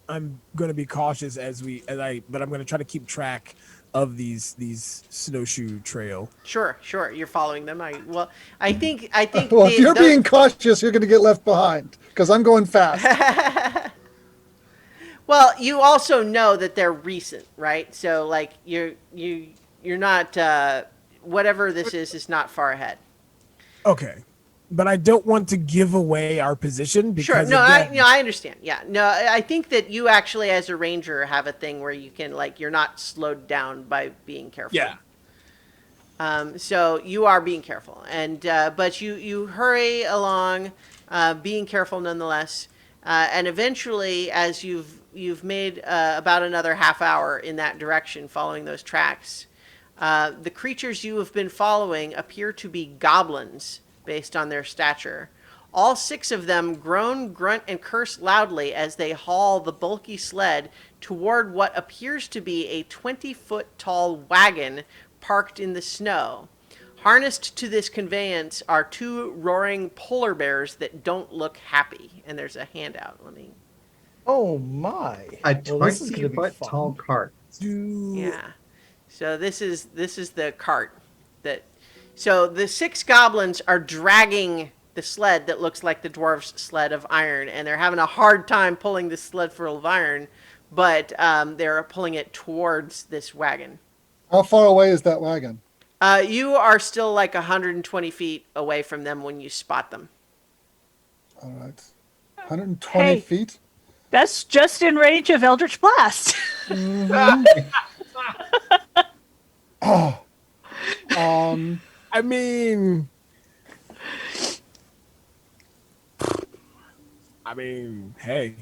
gonna be cautious but I'm gonna try to keep track of these snowshoe trail. Sure. You're following them. I think. Well, if you're being cautious, you're going to get left behind because I'm going fast. Well, you also know that they're recent, right? So like you're not whatever this is not far ahead. Okay. But I don't want to give away our position because Sure. No, again, I understand. Yeah. No, I think that you actually, as a ranger, have a thing where you can you're not slowed down by being careful. yeah. So you are being careful, and but you hurry along, being careful nonetheless, and eventually, as you've made about another half hour in that direction, following those tracks, the creatures you have been following appear to be goblins based on their stature. All 6 of them groan, grunt, and curse loudly as they haul the bulky sled toward what appears to be a 20-foot tall wagon parked in the snow. Harnessed to this conveyance are 2 roaring polar bears that don't look happy. And there's a handout. Let me... Oh my! A Well, this is gonna be 20-foot fun. tall cart. Yeah. So this is the cart that... So the 6 goblins are dragging the sled that looks like the dwarves' sled of iron, and they're having a hard time pulling this sled full of iron, but they're pulling it towards this wagon. How far away is that wagon? You are still like 120 feet away from them when you spot them. All right. 120 Hey. feet? That's just in range of Eldritch Blast. I mean hey.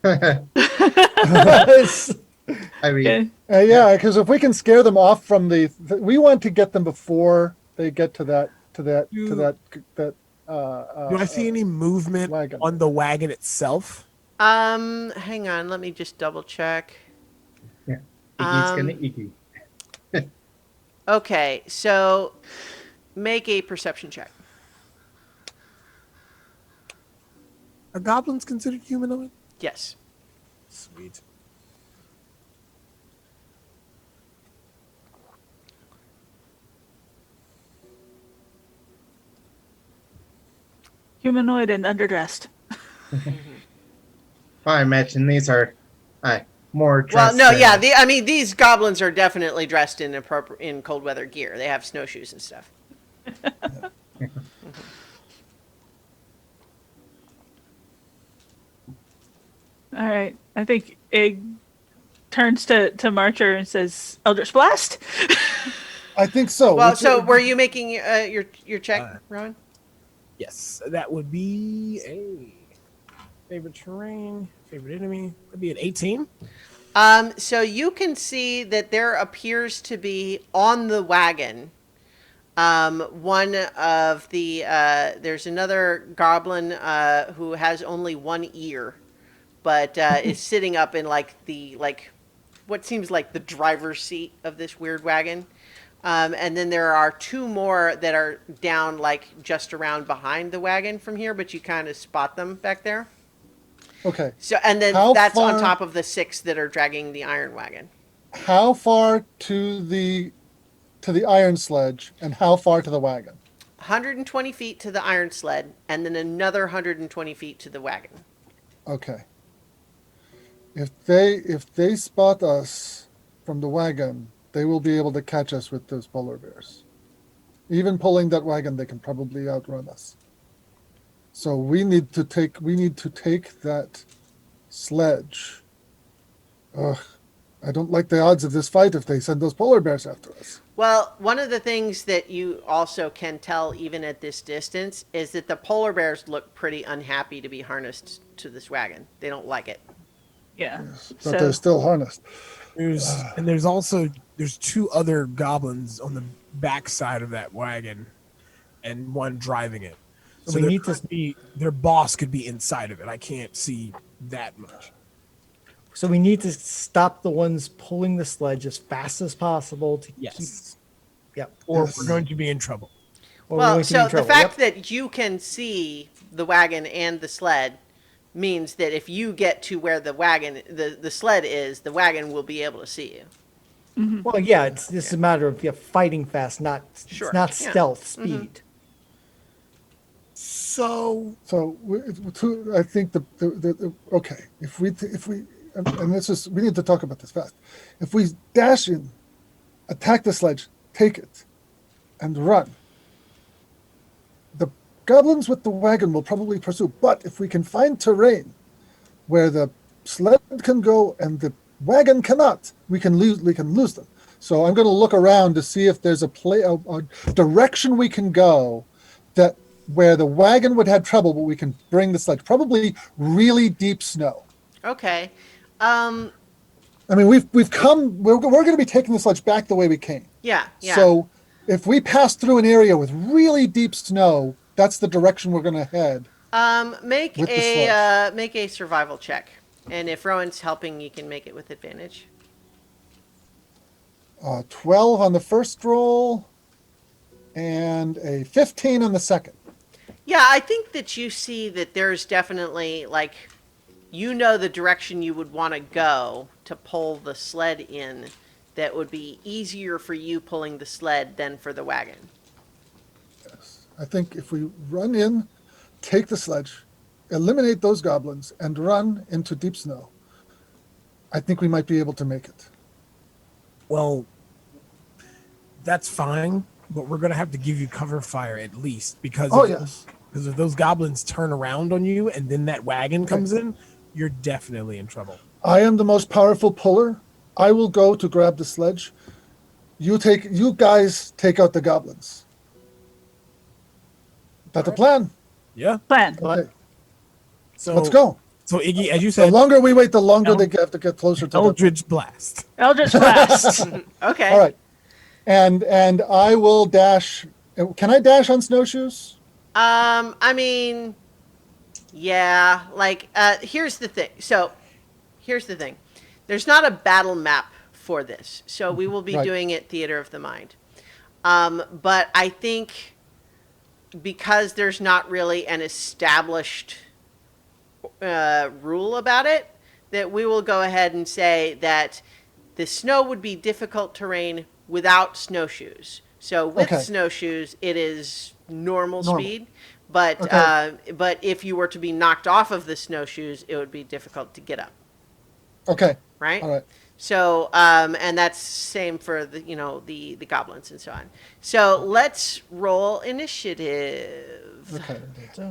I mean, Yeah, because if we can scare them off from we want to get them before they get to that. Do I see any movement wagon. on the wagon itself? Hang on, let me just double check. yeah, Iggy's gonna Iggy. Okay, so make a perception check. Are goblins considered humanoid? Yes. Sweet. Humanoid and underdressed. I imagine these are more Well, dressed. no, yeah. These goblins are definitely dressed in in cold weather gear. They have snowshoes and stuff. All right. I think Ig turns to Marcher and says, Eldritch Blast? I think so. Well, Which- so were you making your check, Rowan? Yes, that would be a favorite terrain, favorite enemy. That'd be an 18. So you can see that there appears to be on the wagon one of the there's another goblin who has only one ear, but is sitting up in what seems like the driver's seat of this weird wagon. And then there are 2 more that are down just around behind the wagon from here, but you kind of spot them back there. Okay. So, and then How that's on far- top of the 6 that are dragging the iron wagon. How far to the to the iron sledge, and how far to the wagon? 120 feet to the iron sled, and then another 120 feet to the wagon. Okay. If they spot us from the wagon, they will be able to catch us with those polar bears. Even pulling that wagon, they can probably outrun us. So we need to take that sledge. Ugh, I don't like the odds of this fight if they send those polar bears after us. Well, one of the things that you also can tell even at this distance is that the polar bears look pretty unhappy to be harnessed to this wagon. They don't like it. Yeah. But they're still harnessed. There's two other goblins on the back side of that wagon, and one driving it. So we need to their boss could be inside of it. I can't see that much. So we need to stop the ones pulling the sledge as fast as possible to keep. Yep. Or we're going to be in trouble. Well, so the fact that you can see the wagon and the sled means that if you get to where the sled is, the wagon will be able to see you. Mm-hmm. Well, yeah, it's just a matter of fighting fast, not stealth speed. Mm-hmm. So I think okay. If we and this is, we need to talk about this fast. If we dash in, attack the sledge, take it, and run, the goblins with the wagon will probably pursue. But if we can find terrain where the sled can go and the wagon cannot, we can lose them. So I'm going to look around to see if there's a direction we can go that where the wagon would have trouble, but we can bring the sledge. Probably really deep snow. Okay. I mean, we've come. We're going to be taking the sledge back the way we came. Yeah. So if we pass through an area with really deep snow, that's the direction we're going to head. Make a survival check, and if Rowan's helping, you can make it with advantage. 12 on the first roll, and a 15 on the second. Yeah, I think that you see that there's definitely, like, you know the direction you would want to go to pull the sled in that would be easier for you pulling the sled than for the wagon. Yes. I think if we run in, take the sledge, eliminate those goblins, and run into deep snow, I think we might be able to make it. Well, that's fine, but we're going to have to give you cover fire at least because if those goblins turn around on you and then that wagon comes in, you're definitely in trouble. I am the most powerful puller. I will go to grab the sledge. You guys take out the goblins. That's a plan. Yeah. Plan. Okay. So let's go. So Iggy, as you said, The longer we wait, the longer they have to get closer to Eldritch Blast. Eldritch Blast. Okay. All right. And I will dash. Can I dash on snowshoes? I mean, yeah, like, here's the thing. There's not a battle map for this, so we will be doing it Theater of the Mind. But I think because there's not really an established rule about it, that we will go ahead and say that the snow would be difficult terrain without snowshoes. So with snowshoes, it is normal speed. But but if you were to be knocked off of the snowshoes, it would be difficult to get up. Okay. Right? All right. So and that's same for the goblins and so on. So let's roll initiative. Okay.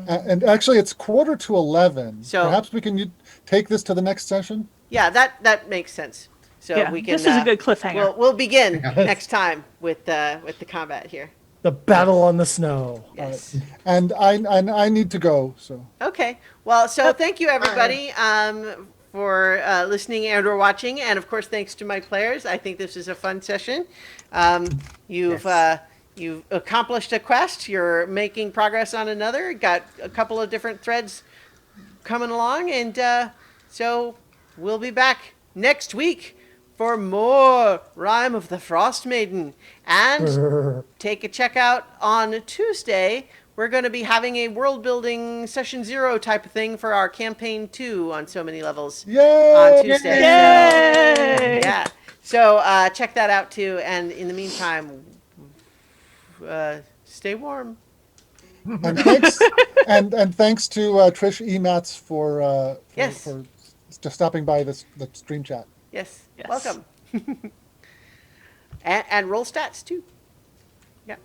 And actually, it's 10:45. So perhaps we can take this to the next session. Yeah, that makes sense. So we can. This is a good cliffhanger. We'll begin next time with the combat here. The battle on the snow. Yes. Right. And I need to go. So. Okay. Well, so thank you everybody for listening and/or watching, and of course thanks to my players. I think this is a fun session. You've accomplished a quest. You're making progress on another. Got a couple of different threads coming along, and so we'll be back next week for more Rime of the Frostmaiden. And take a check out on Tuesday. We're going to be having a world building session 0 type of thing for our campaign 2 on so many levels. Yay! On Tuesday. Yay! So, yeah. So check that out too. And in the meantime, stay warm. And thanks, and thanks to Trish Emats for Yes. for just stopping by the stream chat. Yes. Yes. Welcome. and roll stats too. Yeah.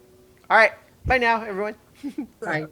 All right. Bye now, everyone. Bye.